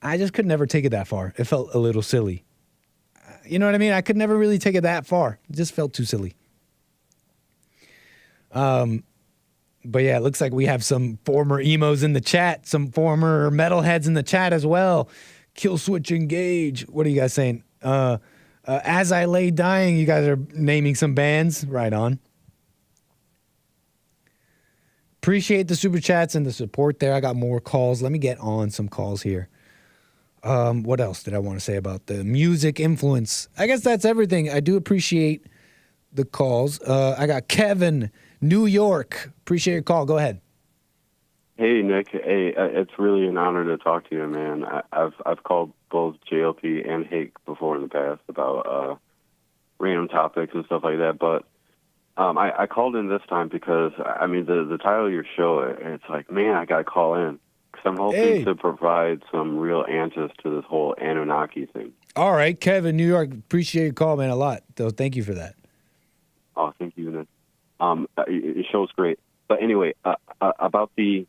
I just could never take it that far. It felt a little silly. You know what I mean? I could never really take it that far. It just felt too silly. But yeah, it looks like we have some former emos in the chat, some former metalheads in the chat as well. Kill Switch Engage. What are you guys saying? As I Lay Dying, you guys are naming some bands. Right on. Appreciate the super chats and the support there. I got more calls. Let me get on some calls here. What else did I want to say about the music influence? I guess that's everything. I do appreciate the calls. I got Kevin, New York. Appreciate your call. Go ahead. Hey, Nick. Hey, it's really an honor to talk to you, man. I've called both JLP and Hake before in the past about random topics and stuff like that, but I called in this time because, I mean, the title of your show, it's like, man, I got to call in. Because I'm hoping to provide some real answers to this whole Anunnaki thing. All right, Kevin, New York. Appreciate your call, man, a lot. So thank you for that. Oh, thank you, Nick. Your show's great. But anyway, about the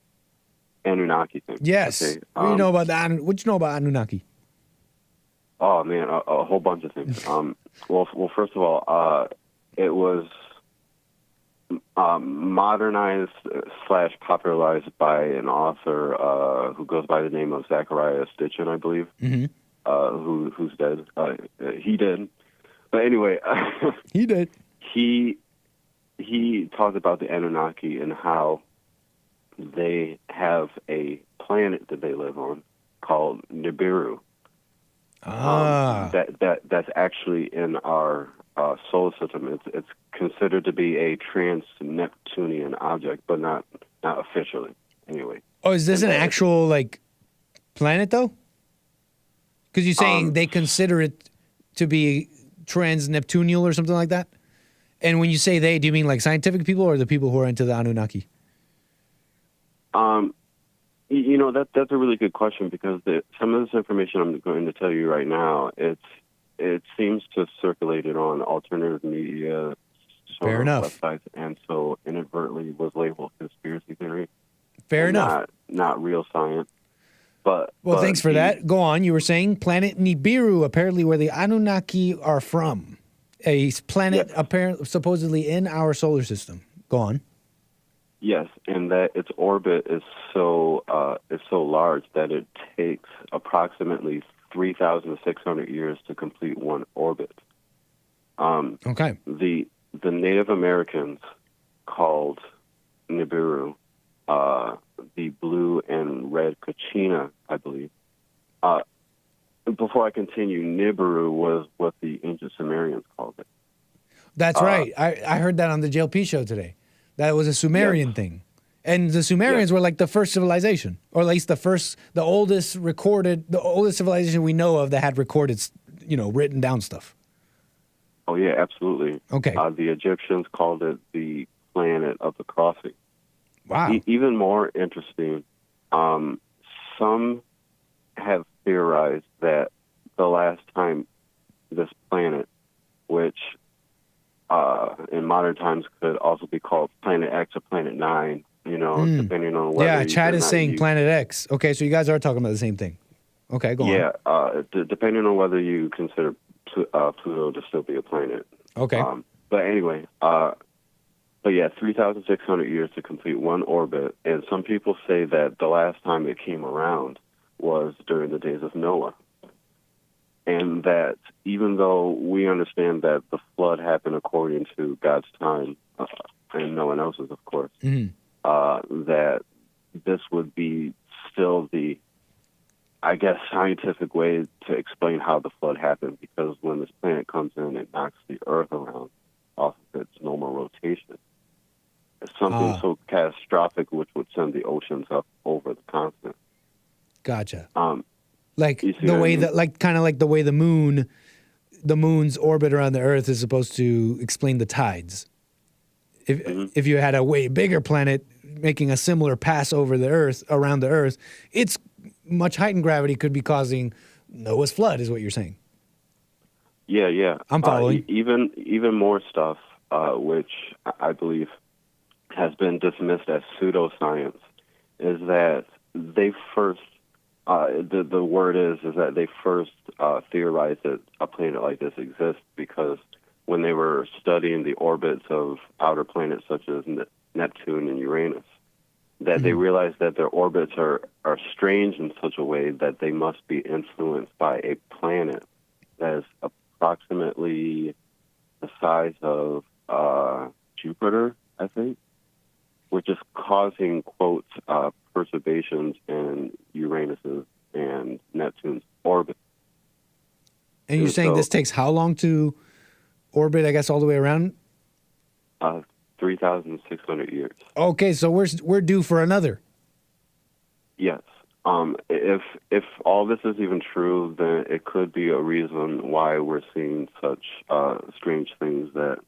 Anunnaki thing. Yes. Okay, what do you know about what you know about Anunnaki? Oh, man, a whole bunch of things. Well, first of all, it was modernized / popularized by an author who goes by the name of Zachariah Stitchin, I believe, who's dead. He did. But anyway, he did. He talked about the Anunnaki and how they have a planet that they live on called Nibiru. That's actually in our solar system. It's considered to be a trans-Neptunian object, but not officially. Anyway. Oh, is this an actual like planet though? Because you're saying they consider it to be trans-Neptunial or something like that. And when you say they, do you mean like scientific people or the people who are into the Anunnaki? You know, that's a really good question because some of this information I'm going to tell you right now, it seems to have circulated on alternative media Fair enough. websites, and so inadvertently was labeled conspiracy theory. Fair enough. Not real science. But thanks for that. Go on. You were saying planet Nibiru, apparently where the Anunnaki are from. A planet apparently supposedly in our solar system. Go on. Yes, and that its orbit is so large that it takes approximately 3,600 years to complete one orbit. Okay. The Native Americans called Nibiru the blue and red Kachina, I believe. Before I continue, Nibiru was what the ancient Sumerians called it. That's right. I heard that on the JLP show today. That was a Sumerian thing. And the Sumerians were like the first civilization, or at least the oldest civilization we know of that had recorded, written down stuff. Oh, yeah, absolutely. Okay. The Egyptians called it the planet of the crossing. Wow. Even more interesting, some have theorized that the last time this planet, which in modern times could also be called Planet X or Planet 9, depending on whether... Yeah, Chad is saying Planet X. Okay, so you guys are talking about the same thing. Okay, go on. Yeah, depending on whether you consider Pluto to still be a planet. Okay. But anyway, 3,600 years to complete one orbit, and some people say that the last time it came around was during the days of Noah. and that even though we understand that the flood happened according to God's time, and no one else's, of course, that this would be still the, I guess, scientific way to explain how the flood happened, because when this planet comes in, it knocks the Earth around off of its normal rotation. It's something so catastrophic which would send the oceans up over the continent. Gotcha. Like the way that, like, kind of like the way the moon's orbit around the Earth is supposed to explain the tides. If you had a way bigger planet making a similar pass over the Earth, around the Earth, its much heightened gravity could be causing Noah's flood, is what you're saying. Yeah. I'm following. Even more stuff, which I believe has been dismissed as pseudoscience, is that they first, the word is that they first theorized that a planet like this exists because when they were studying the orbits of outer planets such as Neptune and Uranus, that they realized that their orbits are strange in such a way that they must be influenced by a planet that is approximately the size of Jupiter, I think, which is causing, quote, perturbations in Uranus's and Neptune's orbit. And you're saying this takes how long to orbit, I guess, all the way around? 3,600 years. Okay, so we're due for another. Yes. If all this is even true, then it could be a reason why we're seeing such strange things that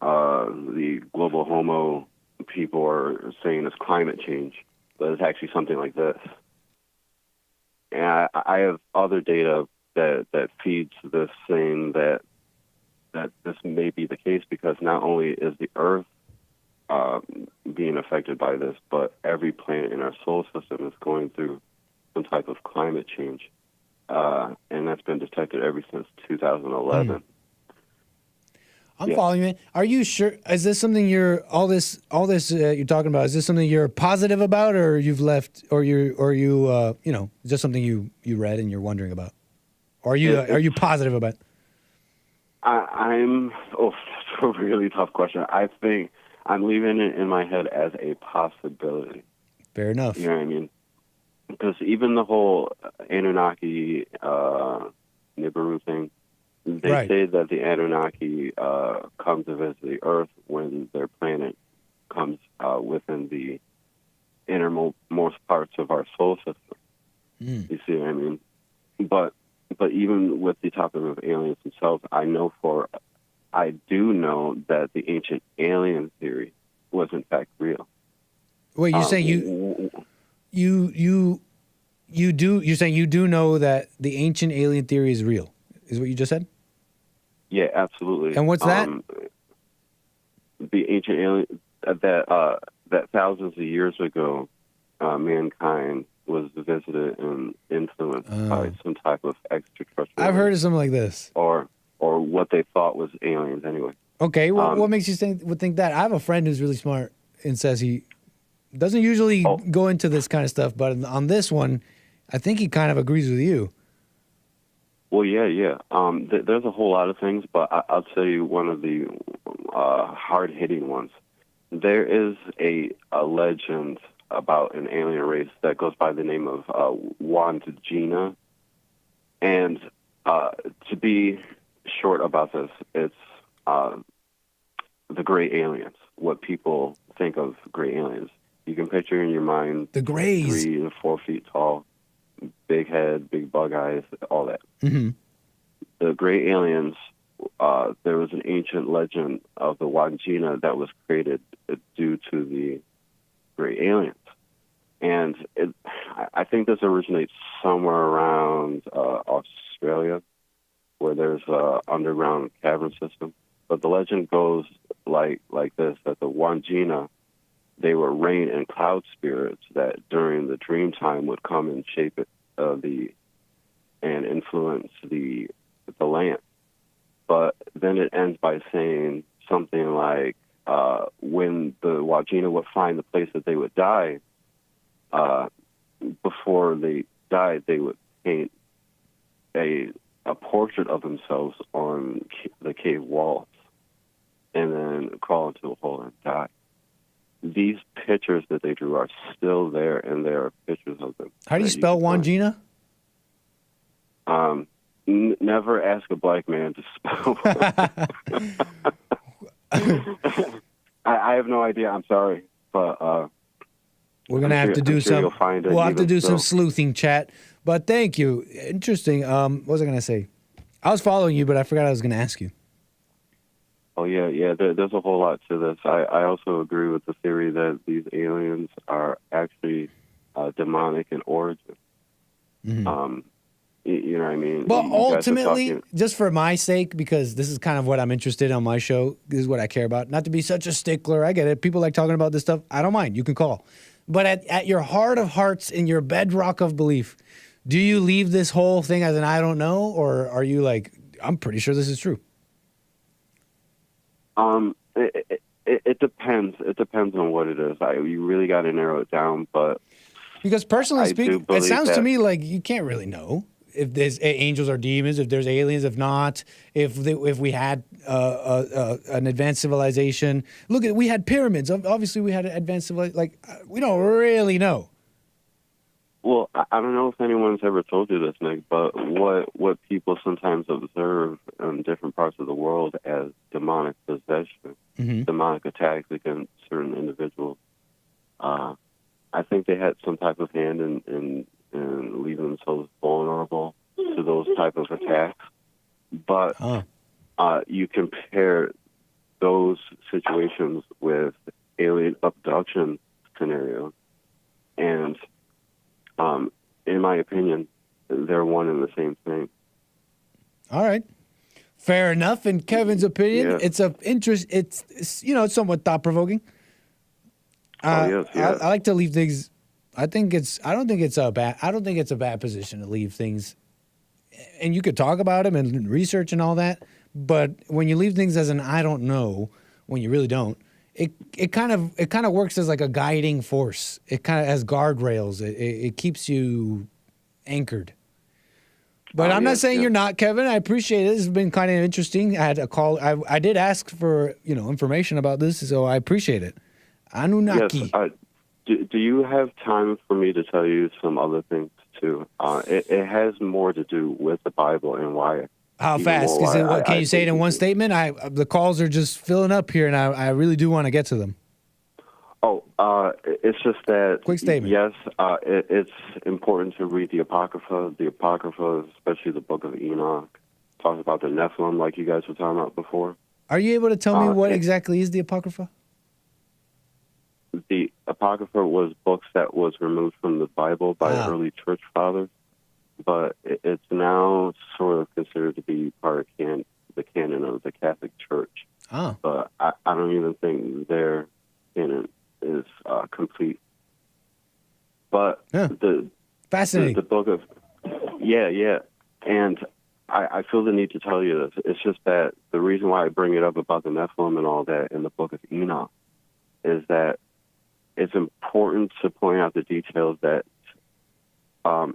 the global homo people are saying is climate change, but it's actually something like this. And I have other data that feeds this, saying that this may be the case because not only is the Earth being affected by this, but every planet in our solar system is going through some type of climate change, and that's been detected ever since 2011. I'm following you. Are you sure? Is this something you're all this you're talking about? Is this something you're positive about, or you've left, or you is this something you read and you're wondering about, or are you positive about it? That's a really tough question. I think I'm leaving it in my head as a possibility. Fair enough. You know what I mean? Because even the whole Anunnaki Nibiru thing, they say that the Anunnaki come to visit the Earth when their planet comes within the innermost parts of our solar system. You see what I mean? But even with the topic of aliens themselves, I do know that the ancient alien theory was in fact real. Wait, you're saying you're saying you do know that the ancient alien theory is real, is what you just said? Yeah, absolutely. And what's that? The ancient alien that thousands of years ago, mankind was visited and influenced by some type of extraterrestrial. I've heard of something like this. Or what they thought was aliens, anyway. Okay, well, what makes you think that? I have a friend who's really smart and says he doesn't usually go into this kind of stuff, but on this one, I think he kind of agrees with you. Well, yeah. There's a whole lot of things, but I'll tell you one of the hard-hitting ones. There is a legend about an alien race that goes by the name of 𝒔𝒊𝒂𝒎. And to be short about this, it's the gray aliens, what people think of gray aliens. You can picture in your mind the grays, 3 to 4 feet tall, big head, big bug eyes, all that. Mm-hmm. The gray aliens, there was an ancient legend of the 𝒔𝒊𝒂𝒎 that was created due to the gray aliens. And I think this originates somewhere around Australia, where there's an underground cavern system. But the legend goes like this, that the �𝒊𝒂𝒎, they were rain and cloud spirits that during the dream time would come and shape it, and influence the land. But then it ends by saying something like, when the �𝒊𝒂𝒎 would find the place that they would die, before they died, they would paint a a portrait of themselves on the cave walls and then crawl into a hole and die. These pictures that they drew are still there, and there are pictures of them. How do you spell Wandjina? Never ask a black man to spell. I have no idea. I'm sorry, but we're gonna have to do some. We'll have to do some sleuthing, chat. But thank you. Interesting. What was I gonna say? I was following you, but I forgot I was gonna ask you. Oh yeah. There's a whole lot to this. I also agree with the theory that these aliens are actually demonic in origin. Mm-hmm. You know what I mean? But You guys are ultimately, talking- just for my sake, because this is kind of what I'm interested in on my show, this is what I care about. Not to be such a stickler, I get it. People like talking about this stuff. I don't mind. You can call. But at your heart of hearts, in your bedrock of belief, do you leave this whole thing as an I don't know, or are you like, I'm pretty sure this is true? It depends. It depends on what it is. You really got to narrow it down, but because personally speaking, it sounds to that- me like you can't really know if there's angels or demons, if there's aliens, if not, if we had an advanced civilization. Look, we had pyramids. Obviously, we had advanced civilization. Like, we don't really know. Well, I don't know if anyone's ever told you this, Nick, but what people sometimes observe in different parts of the world as demonic possession, demonic attacks against certain individuals, I think they had some type of hand in leaving themselves vulnerable to those type of attacks. But you compare those situations with alien abduction scenarios, and in my opinion, they're one and the same thing. All right. Fair enough. In Kevin's opinion, Yeah. it's of interest. It's it's somewhat thought provoking. Yes. I like to leave things. I don't think it's a bad position to leave things, and you could talk about them and research and all that. But when you leave things as an I don't know, when you really don't, it kind of works as like a guiding force. It kind of has guardrails. It keeps you anchored. But I'm not saying you're not, Kevin. I appreciate it. This has been kind of interesting. I had a call. I did ask for information about this, so I appreciate it. Anunnaki. Yes. Do you have time for me to tell you some other things too? It has more to do with the Bible and why. How fast? Is it? Can you say it in one statement? The calls are just filling up here, and I really do want to get to them. Oh, it's just that. Quick statement. Yes, it's important to read the Apocrypha. The Apocrypha, especially the Book of Enoch, talks about the Nephilim, like you guys were talking about before. Are you able to tell me what exactly is the Apocrypha? The Apocrypha was books that was removed from the Bible by early church fathers, but it's now sort of considered to be part of the canon of the Catholic Church. But I don't even think their canon is complete. But fascinating. The book of and I feel the need to tell you this. It's just that the reason why I bring it up about the Nephilim and all that in the Book of Enoch is that it's important to point out the details that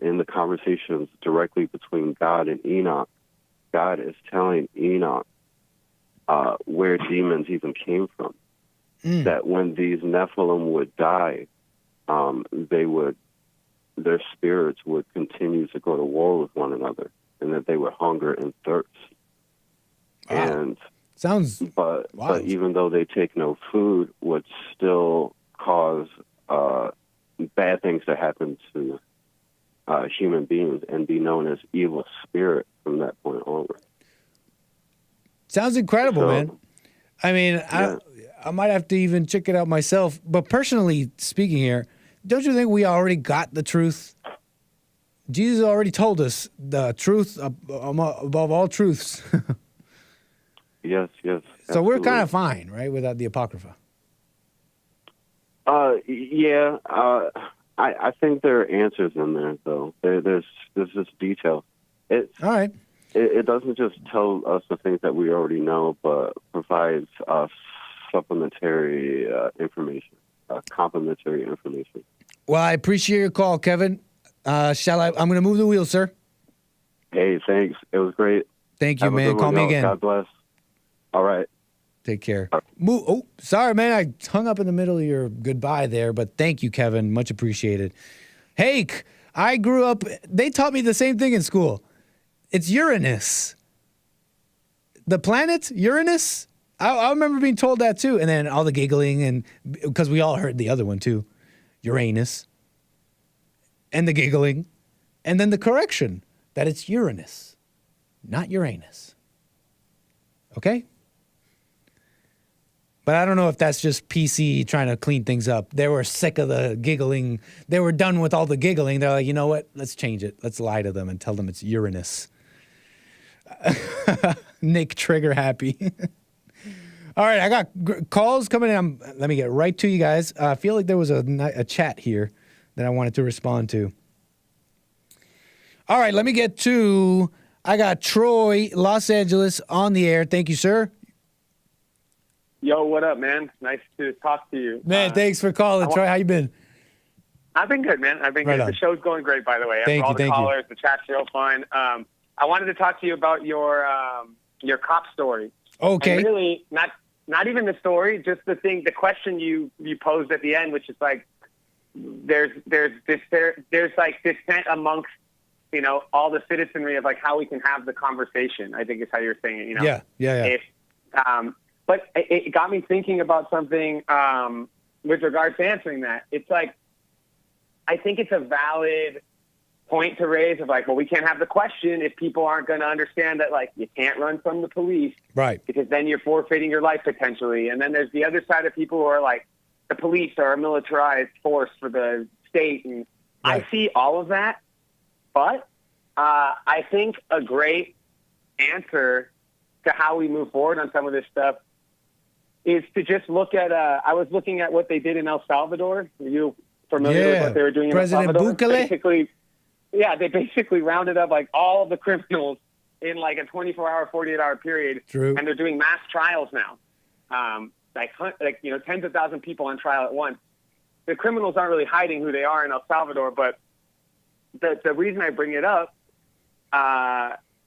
in the conversations directly between God and Enoch, God is telling Enoch where demons even came from. That when these Nephilim would die, their spirits would continue to go to war with one another, and that they would hunger and thirst. And but even though they take no food, would still cause bad things to happen to human beings and be known as evil spirit from that point onward. Sounds incredible, man. I mean, I might have to even check it out myself. But personally speaking here, don't you think we already got the truth? Jesus already told us the truth above all truths. Yes. So we're kind of fine, right, without the Apocrypha? I think there are answers in there, though. There's just detail. All right. It doesn't just tell us the things that we already know, but provides supplementary information, complementary information. Well, I appreciate your call, Kevin. I'm going to move the wheel, sir. Hey, thanks. It was great. Thank you, Have a man. good Call one, me y'all. again. God bless. All right. Take care. Oh, sorry, man. I hung up in the middle of your goodbye there, but thank you, Kevin. Much appreciated. Hey, I grew up, they taught me the same thing in school. It's Uranus. The planet, Uranus? I remember being told that too. And then all the giggling, and because we all heard the other one too. Uranus. And the giggling. And then the correction that it's Uranus, not Uranus. Okay? But I don't know if that's just PC trying to clean things up. They were sick of the giggling. They were done with all the giggling. They're like, you know what? Let's change it. Let's lie to them and tell them it's Uranus. Nick trigger happy. All right, I got calls coming in. Let me get right to you guys. I feel like there was a chat here that I wanted to respond to. All right, let me get to, I got Troy, Los Angeles on the air. Thank you, sir. Yo, what up, man? Nice to talk to you. Man, thanks for calling, Troy. How you been? I've been good, man. I've been Right good. on. The show's going great, by the way. Thank After all you, the thank you. callers, the chat's real fun. I wanted to talk to you about your cop story. Okay. And really, not even the story, just the question you posed at the end, which is like, there's like dissent amongst, you know, all the citizenry of like how we can have the conversation, I think is how you're saying it, you know? Yeah. But it got me thinking about something with regards to answering that. It's like, I think it's a valid point to raise of like, well, we can't have the question if people aren't going to understand that, like, you can't run from the police. Right. Because then you're forfeiting your life potentially. And then there's the other side of people who are like, the police are a militarized force for the state. And I see all of that. But I think a great answer to how we move forward on some of this stuff is to just look at, I was looking at what they did in El Salvador. Are you familiar with what they were doing in President El Salvador? Bukele? They basically rounded up like all of the criminals in like a 24-hour, 48-hour period. True. And they're doing mass trials now. Tens of thousands of people on trial at once. The criminals aren't really hiding who they are in El Salvador, but the reason I bring it up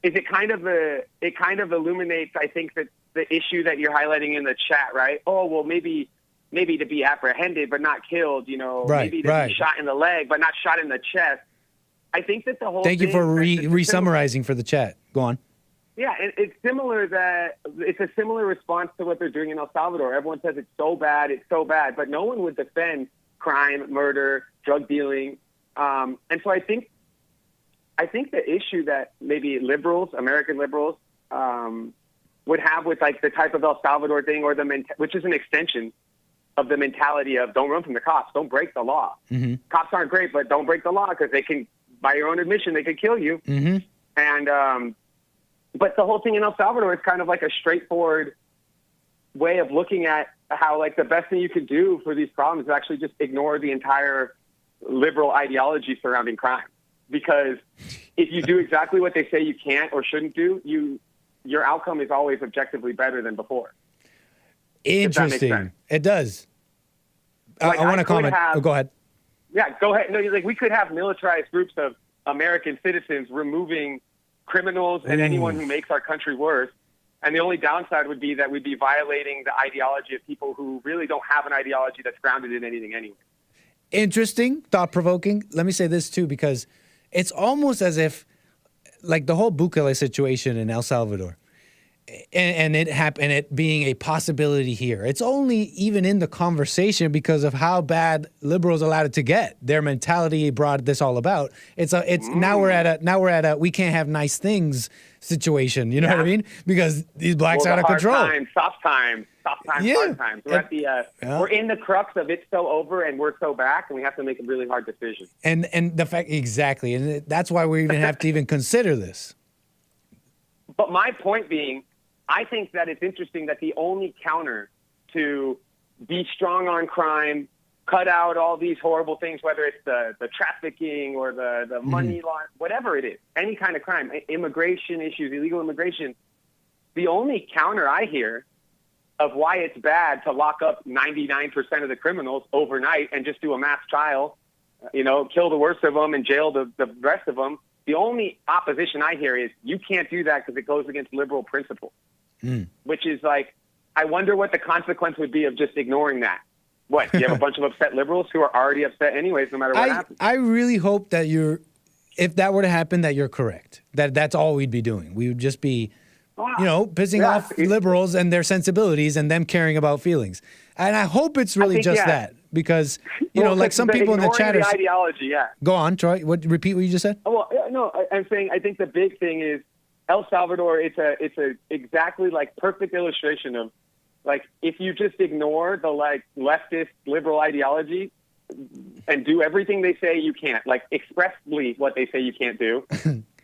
is it kind of illuminates, I think, that the issue that you're highlighting in the chat, right? Oh, well, maybe to be apprehended but not killed, you know, maybe to be shot in the leg but not shot in the chest. I think that the whole Thank you for thing, re-summarizing for the chat. Go on. Yeah, it's similar that it's a similar response to what they're doing in El Salvador. Everyone says it's so bad, but no one would defend crime, murder, drug dealing. And so I think the issue that maybe liberals, American liberals, would have with like the type of El Salvador thing, or which is an extension of the mentality of don't run from the cops, don't break the law. Mm-hmm. Cops aren't great, but don't break the law because they can, by your own admission, they could kill you. Mm-hmm. And but the whole thing in El Salvador is kind of like a straightforward way of looking at how like the best thing you could do for these problems is actually just ignore the entire liberal ideology surrounding crime. Because if you do exactly what they say you can't or shouldn't do, your outcome is always objectively better than before. Interesting. It does. I want to comment. Go ahead. Yeah, go ahead. No, like we could have militarized groups of American citizens removing criminals and anyone who makes our country worse. And the only downside would be that we'd be violating the ideology of people who really don't have an ideology that's grounded in anything anyway. Interesting, thought-provoking. Let me say this too, because it's almost as if, like the whole Bukele situation in El Salvador, and it being a possibility here. It's only even in the conversation because of how bad liberals allowed it to get. Their mentality brought this all about. Now we're at a we can't have nice things situation. You know what I mean? Because these blacks are out of control. Soft times, hard times. We're at the we're in the crux of it's so over and we're so back, and we have to make a really hard decision. And the fact exactly, and that's why we even have to even consider this. But my point being, I think that it's interesting that the only counter to be strong on crime, cut out all these horrible things, whether it's the trafficking or the money law, whatever it is, any kind of crime, immigration issues, illegal immigration, the only counter I hear of why it's bad to lock up 99% of the criminals overnight and just do a mass trial, kill the worst of them and jail the rest of them, The only opposition I hear is you can't do that because it goes against liberal principles, which is like, I wonder what the consequence would be of just ignoring that. What, you have a bunch of upset liberals who are already upset anyways, no matter what happens? I really hope that if that were to happen, that you're correct. That's all we'd be doing. We would just be, pissing off liberals and their sensibilities and them caring about feelings. And I hope it's really that because, like some people in the chat the ideology, Go on, Troy. Repeat what you just said. Oh, well, no, I'm saying I think the big thing is El Salvador. It's a exactly like perfect illustration of like if you just ignore the like leftist liberal ideology and do everything they say you can't, like expressly what they say you can't do,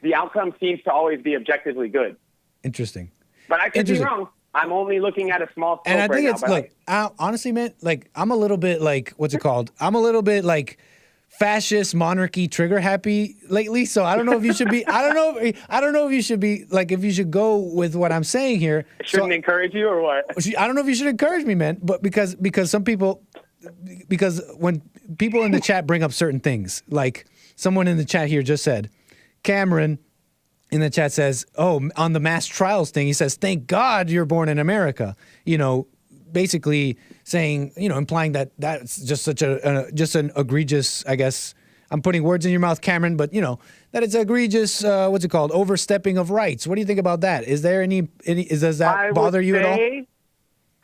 the outcome seems to always be objectively good. Interesting. But I could be wrong. I'm only looking at a small scope and I think right it's honestly, man, like I'm a little bit like what's it called? I'm a little bit like fascist monarchy trigger happy lately. So I don't know if you should be. I don't know if you should be like if you should go with what I'm saying here. Shouldn't encourage you or what? I don't know if you should encourage me, man. But because some people, because when people in the chat bring up certain things, like someone in the chat here just said, Cameron in the chat says, oh, on the mass trials thing, he says, thank God you're born in America. Basically saying, implying that that's just such just an egregious, I guess, I'm putting words in your mouth, Cameron, but that it's egregious, what's it called? Overstepping of rights. What do you think about that? Is there does that bother you at all?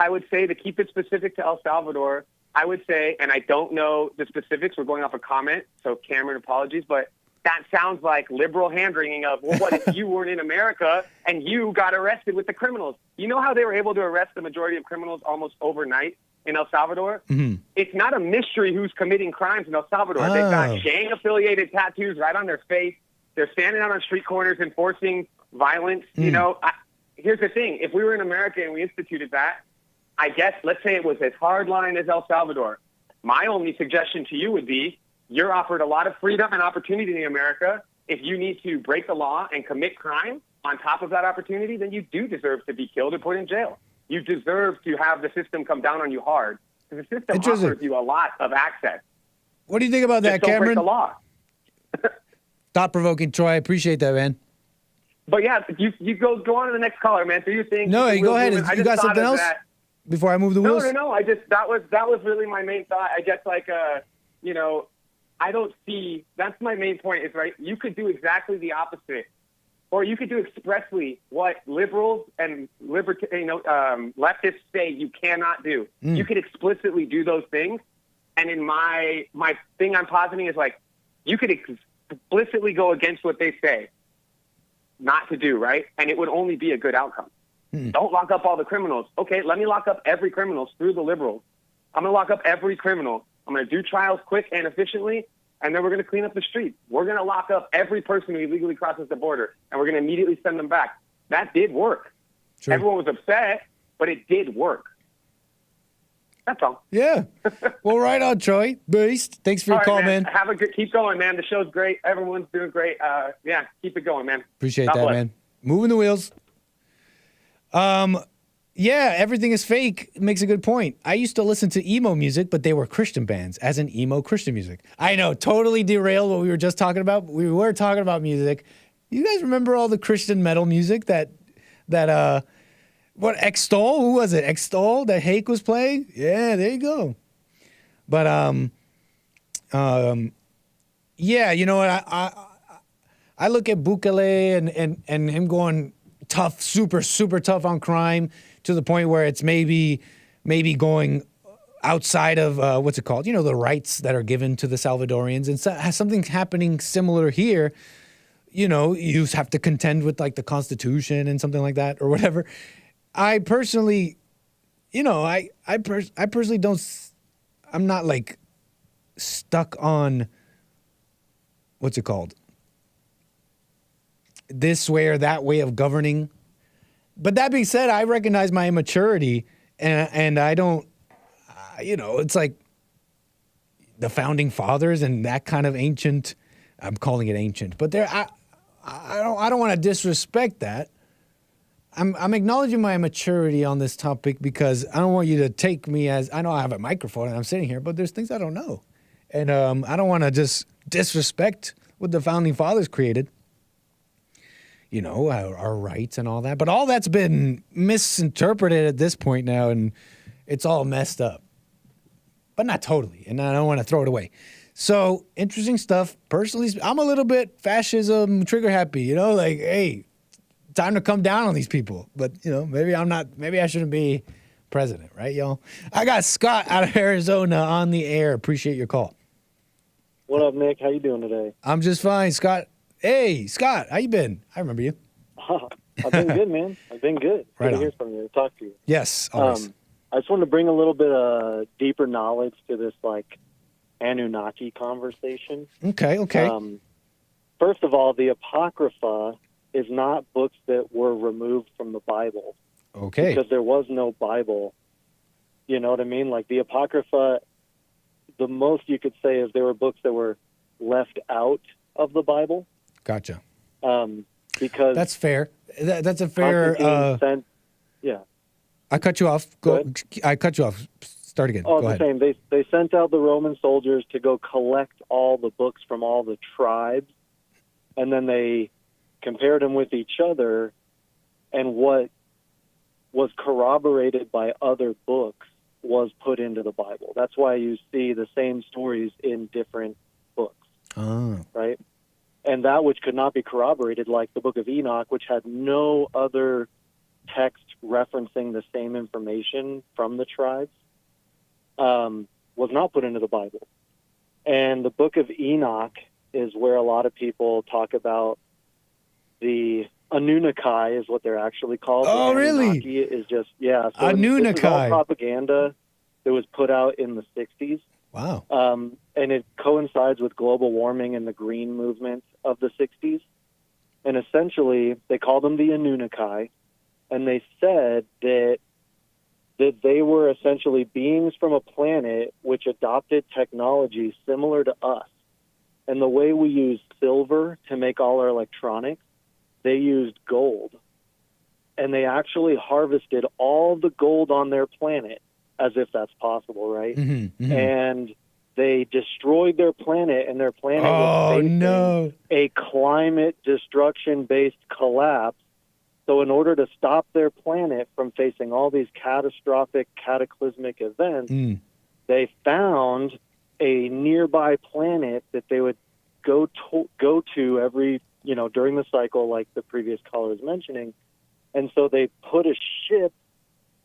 I would say to keep it specific to El Salvador, I would say, and I don't know the specifics, we're going off a comment, so Cameron, apologies, but that sounds like liberal hand-wringing of, well, what if you weren't in America and you got arrested with the criminals? You know how they were able to arrest the majority of criminals almost overnight in El Salvador? Mm-hmm. It's not a mystery who's committing crimes in El Salvador. They've got gang-affiliated tattoos right on their face. They're standing out on street corners enforcing violence. Here's the thing. If we were in America and we instituted that, I guess, let's say it was as hardline as El Salvador. My only suggestion to you would be, you're offered a lot of freedom and opportunity in America. If you need to break the law and commit crime on top of that opportunity, then you do deserve to be killed or put in jail. You deserve to have the system come down on you hard. Because the system offers you a lot of access. What do you think about that, Just don't Cameron? break the law. Thought-provoking, Troy. I appreciate that, man. But yeah, you go on to the next caller, man. Do your thing. No, you go ahead. You got something else before I move the wheels? No. That was really my main thought. I guess I don't see, that's my main point is, right, you could do exactly the opposite. Or you could do expressly what liberals and leftists say you cannot do. You could explicitly do those things. And in my thing I'm positing is like, you could explicitly go against what they say not to do, right? And it would only be a good outcome. Don't lock up all the criminals. Okay, let me lock up every criminal through the liberals. I'm going to lock up every criminal. I'm going to do trials quick and efficiently, and then we're going to clean up the streets. We're going to lock up every person who illegally crosses the border, and we're going to immediately send them back. That did work. True. Everyone was upset, but it did work. That's all. Yeah. Well, right on, Troy. Beast. Thanks for your call, man. Have a good, keep going, man. The show's great. Everyone's doing great. Keep it going, man. Appreciate that, man. Moving the wheels. Yeah, everything is fake. It makes a good point. I used to listen to emo music, but they were Christian bands, as in emo Christian music. I know, totally derailed what we were just talking about. We were talking about music. You guys remember all the Christian metal music that Extol? Who was it? Extol that Hake was playing? Yeah, there you go. But yeah, you know what? I look at Bukele and him going tough, super tough on crime to the point where it's maybe going outside of what's it called? You know, the rights that are given to the Salvadorians, and so, something happening similar here. You know, you have to contend with like the Constitution and something like that or whatever. I personally, you know, I personally don't. I'm not like stuck on what's it called? This way or that way of governing. But that being said, I recognize my immaturity, and I don't, you know, it's like the founding fathers and that kind of ancient. I'm calling it ancient, but I don't want to disrespect that. I'm acknowledging my immaturity on this topic because I don't want you to take me as, I know I have a microphone and I'm sitting here, but there's things I don't know, and I don't want to just disrespect what the founding fathers created. our rights and all that. But all that's been misinterpreted at this point now, and it's all messed up. But not totally, and I don't want to throw it away. So, interesting stuff. Personally, I'm a little bit fascism trigger happy, like, hey, time to come down on these people. But, maybe I shouldn't be president, right, y'all? I got Scott out of Arizona on the air. Appreciate your call. What up, Nick? How you doing today? I'm just fine, Scott. Hey, Scott, how you been? I remember you. I've been good, man. I've been good. Right Good to on. hear from you. Talk to you. Yes, always. I just wanted to bring a little bit of deeper knowledge to this, Anunnaki conversation. Okay. First of all, the Apocrypha is not books that were removed from the Bible. Okay. Because there was no Bible. You know what I mean? Like the Apocrypha, the most you could say is there were books that were left out of the Bible. Gotcha. Because that's fair. That's a fair. Yeah. I cut you off. I cut you off. Start again. Oh, Go the ahead. same. They sent out the Roman soldiers to go collect all the books from all the tribes, and then they compared them with each other, and what was corroborated by other books was put into the Bible. That's why you see the same stories in different books, right? And that which could not be corroborated, like the Book of Enoch, which had no other text referencing the same information from the tribes, was not put into the Bible. And the Book of Enoch is where a lot of people talk about the Anunnaki is what they're actually called. Oh, The really? Anunnaki is just, yeah. So Anunnaki. This is all propaganda that was put out in the 60s. Wow. And it coincides with global warming and the green movement of the 60s. And essentially, they called them the Anunnaki, and they said that they were essentially beings from a planet which adopted technology similar to us. And the way we use silver to make all our electronics, they used gold. And they actually harvested all the gold on their planet, as if that's possible, right? And they destroyed their planet, and their planet was facing a climate destruction-based collapse. So in order to stop their planet from facing all these catastrophic, cataclysmic events, they found a nearby planet that they would go to every, during the cycle, like the previous caller was mentioning. And so they put a ship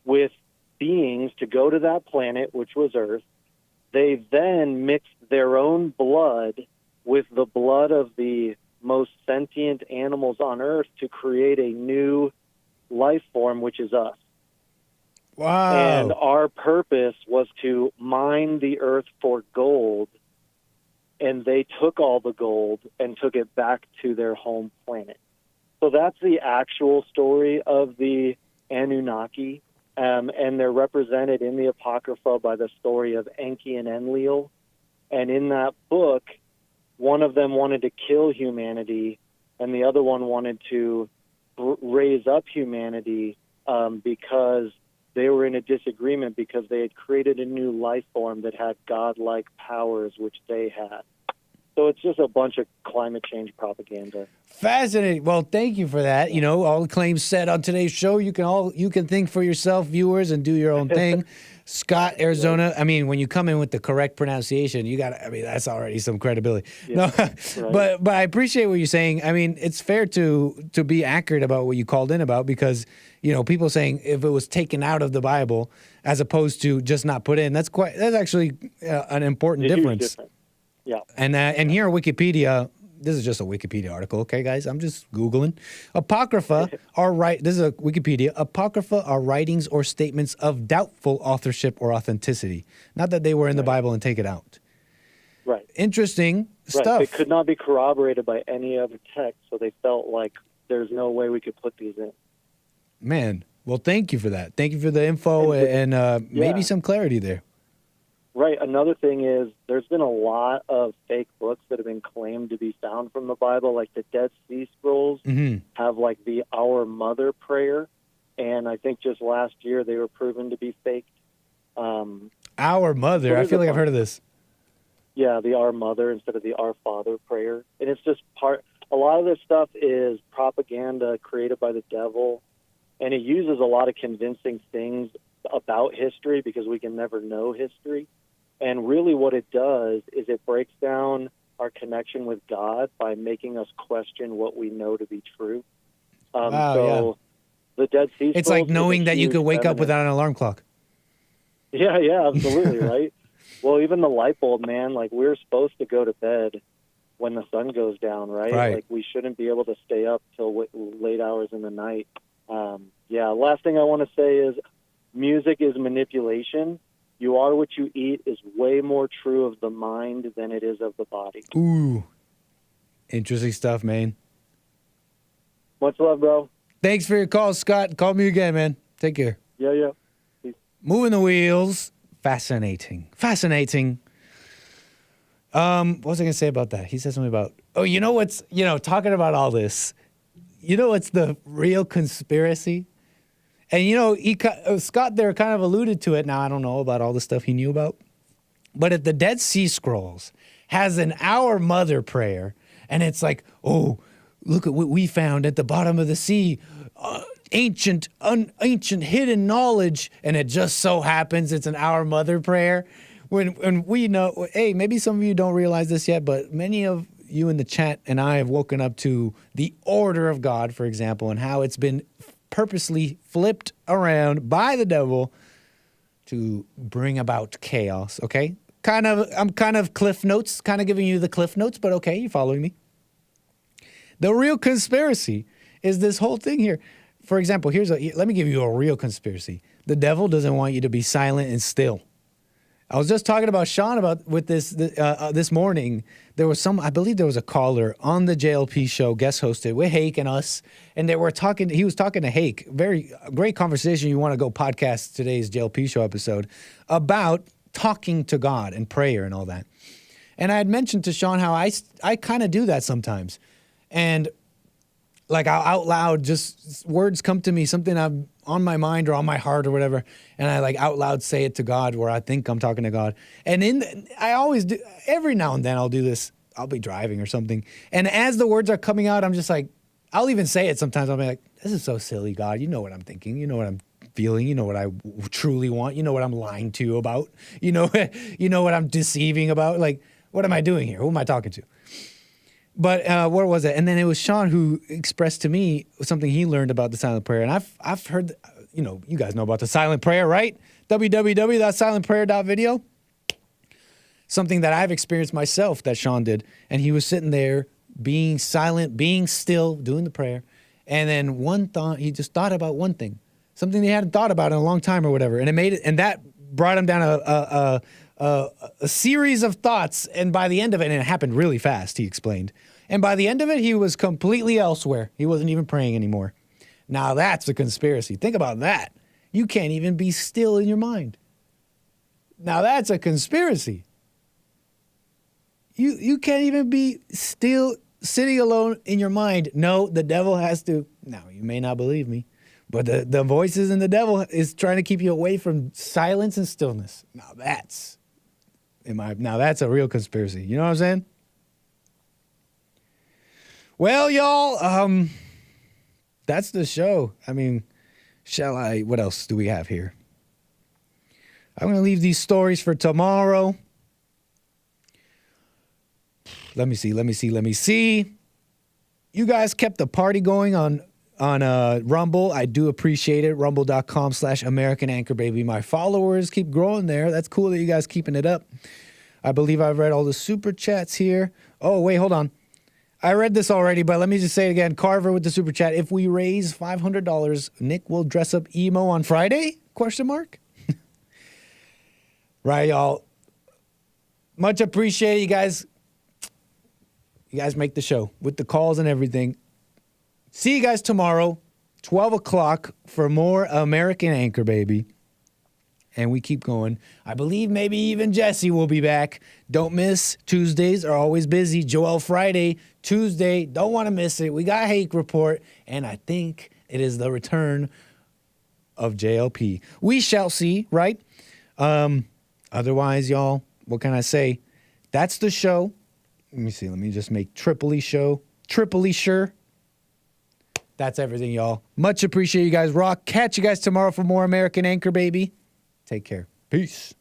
with beings to go to that planet, which was Earth. They then mixed their own blood with the blood of the most sentient animals on Earth to create a new life form, which is us. Wow. And our purpose was to mine the Earth for gold, and they took all the gold and took it back to their home planet. So that's the actual story of the Anunnaki, and they're represented in the Apocrypha by the story of Enki and Enlil. And in that book, one of them wanted to kill humanity, and the other one wanted to raise up humanity because they were in a disagreement because they had created a new life form that had godlike powers, which they had. So it's just a bunch of climate change propaganda. Fascinating. Well, thank you for that. All the claims said on today's show, you can think for yourself, viewers, and do your own thing. Scott, Arizona. I mean, when you come in with the correct pronunciation, that's already some credibility. Yeah, no, but I appreciate what you're saying. I mean, it's fair to be accurate about what you called in about because, people saying if it was taken out of the Bible as opposed to just not put in, that's actually an important difference. Yeah. And here on Wikipedia, this is just a Wikipedia article, okay, guys? I'm just Googling. Apocrypha this is a Wikipedia. Apocrypha are writings or statements of doubtful authorship or authenticity. Not that they were in the Bible and take it out. Right. Interesting stuff. Right. They could not be corroborated by any other text, so they felt like there's no way we could put these in. Man, well, thank you for that. Thank you for the info and maybe some clarity there. Right. Another thing is there's been a lot of fake books that have been claimed to be found from the Bible, like the Dead Sea Scrolls have like the Our Mother prayer, and I think just last year they were proven to be faked. Our Mother? I feel like I've heard of this. Yeah, the Our Mother instead of the Our Father prayer. And it's just a lot of this stuff is propaganda created by the devil, and it uses a lot of convincing things about history because we can never know history. And really what it does is it breaks down our connection with God by making us question what we know to be true. The Dead Sea Scrolls, it's like knowing that you could wake up without an alarm clock. Yeah, absolutely, right? Well, even the light bulb, man, like we're supposed to go to bed when the sun goes down, right? Like we shouldn't be able to stay up till late hours in the night. Last thing I want to say is music is manipulation. You are what you eat is way more true of the mind than it is of the body. Ooh. Interesting stuff, man. Much love, bro. Thanks for your call, Scott. Call me again, man. Take care. Yeah. Peace. Moving the wheels. Fascinating. What was I going to say about that? He said something about, talking about all this. You know what's the real conspiracy? And, Scott there kind of alluded to it. Now, I don't know about all the stuff he knew about. But if the Dead Sea Scrolls has an Our Mother prayer, and it's like, oh, look at what we found at the bottom of the sea, ancient hidden knowledge, and it just so happens it's an Our Mother prayer. When we know, hey, maybe some of you don't realize this yet, but many of you in the chat and I have woken up to the order of God, for example, and how it's been purposely flipped around by the devil to bring about chaos, okay? I'm kind of cliff notes, kind of giving you the cliff notes, but okay, you following me? The real conspiracy is this whole thing here. For example, let me give you a real conspiracy. The devil doesn't want you to be silent and still. I was just talking about Sean with this morning. I believe there was a caller on the JLP show, guest hosted with Hake and us, and he was talking to Hake. Very great conversation. You want to go podcast today's JLP show episode about talking to God and prayer and all that. And I had mentioned to Sean how I kind of do that sometimes. And like I'll out loud, just words come to me, something I'm on my mind or on my heart or whatever, and I like out loud say it to God where I think I'm talking to God. And I always do, every now and then I'll do this. I'll be driving or something, and as the words are coming out, I'm just like, I'll even say it sometimes. I'll be like, this is so silly, God. You know what I'm thinking. You know what I'm feeling. You know what I truly want. You know what I'm lying to you about. You know what I'm deceiving about. Like, what am I doing here? Who am I talking to? But where was it? And then it was Sean who expressed to me something he learned about the silent prayer. And I've heard, you guys know about the silent prayer, right? www.silentprayer.video. Something that I've experienced myself that Sean did. And he was sitting there being silent, being still, doing the prayer. And then he just thought about one thing, something he hadn't thought about in a long time or whatever. And and that brought him down a series of thoughts, and by the end of it, and it happened really fast, he explained, and by the end of it, he was completely elsewhere. He wasn't even praying anymore. Now that's a conspiracy. Think about that. You can't even be still in your mind. Now that's a conspiracy. You can't even be still sitting alone in your mind. No, the devil has to. Now, you may not believe me, but the voices in the devil is trying to keep you away from silence and stillness. Now that's a real conspiracy. You know what I'm saying? Well, y'all, that's the show. I mean, what else do we have here? I'm going to leave these stories for tomorrow. Let me see. You guys kept the party going on Rumble. I do appreciate it. Rumble.com/American Anchor Baby. My followers keep growing there. That's cool that you guys keeping it up. I believe I've read all the super chats here. Oh, wait, hold on. I read this already, but let me just say it again. Carver with the super chat. If we raise $500, Nick will dress up emo on Friday? ? Right, y'all. Much appreciated, you guys. You guys make the show with the calls and everything. See you guys tomorrow, 12 o'clock, for more American Anchor Baby. And we keep going. I believe maybe even Jesse will be back. Don't miss. Tuesdays are always busy. Joel Friday, Tuesday. Don't want to miss it. We got Hake Report. And I think it is the return of JLP. We shall see, right? Otherwise, y'all, what can I say? That's the show. Let me see. Let me just make Tripoli show. triply sure. That's everything, y'all. Much appreciate you guys. Rock. Catch you guys tomorrow for more American Anchor, baby. Take care. Peace.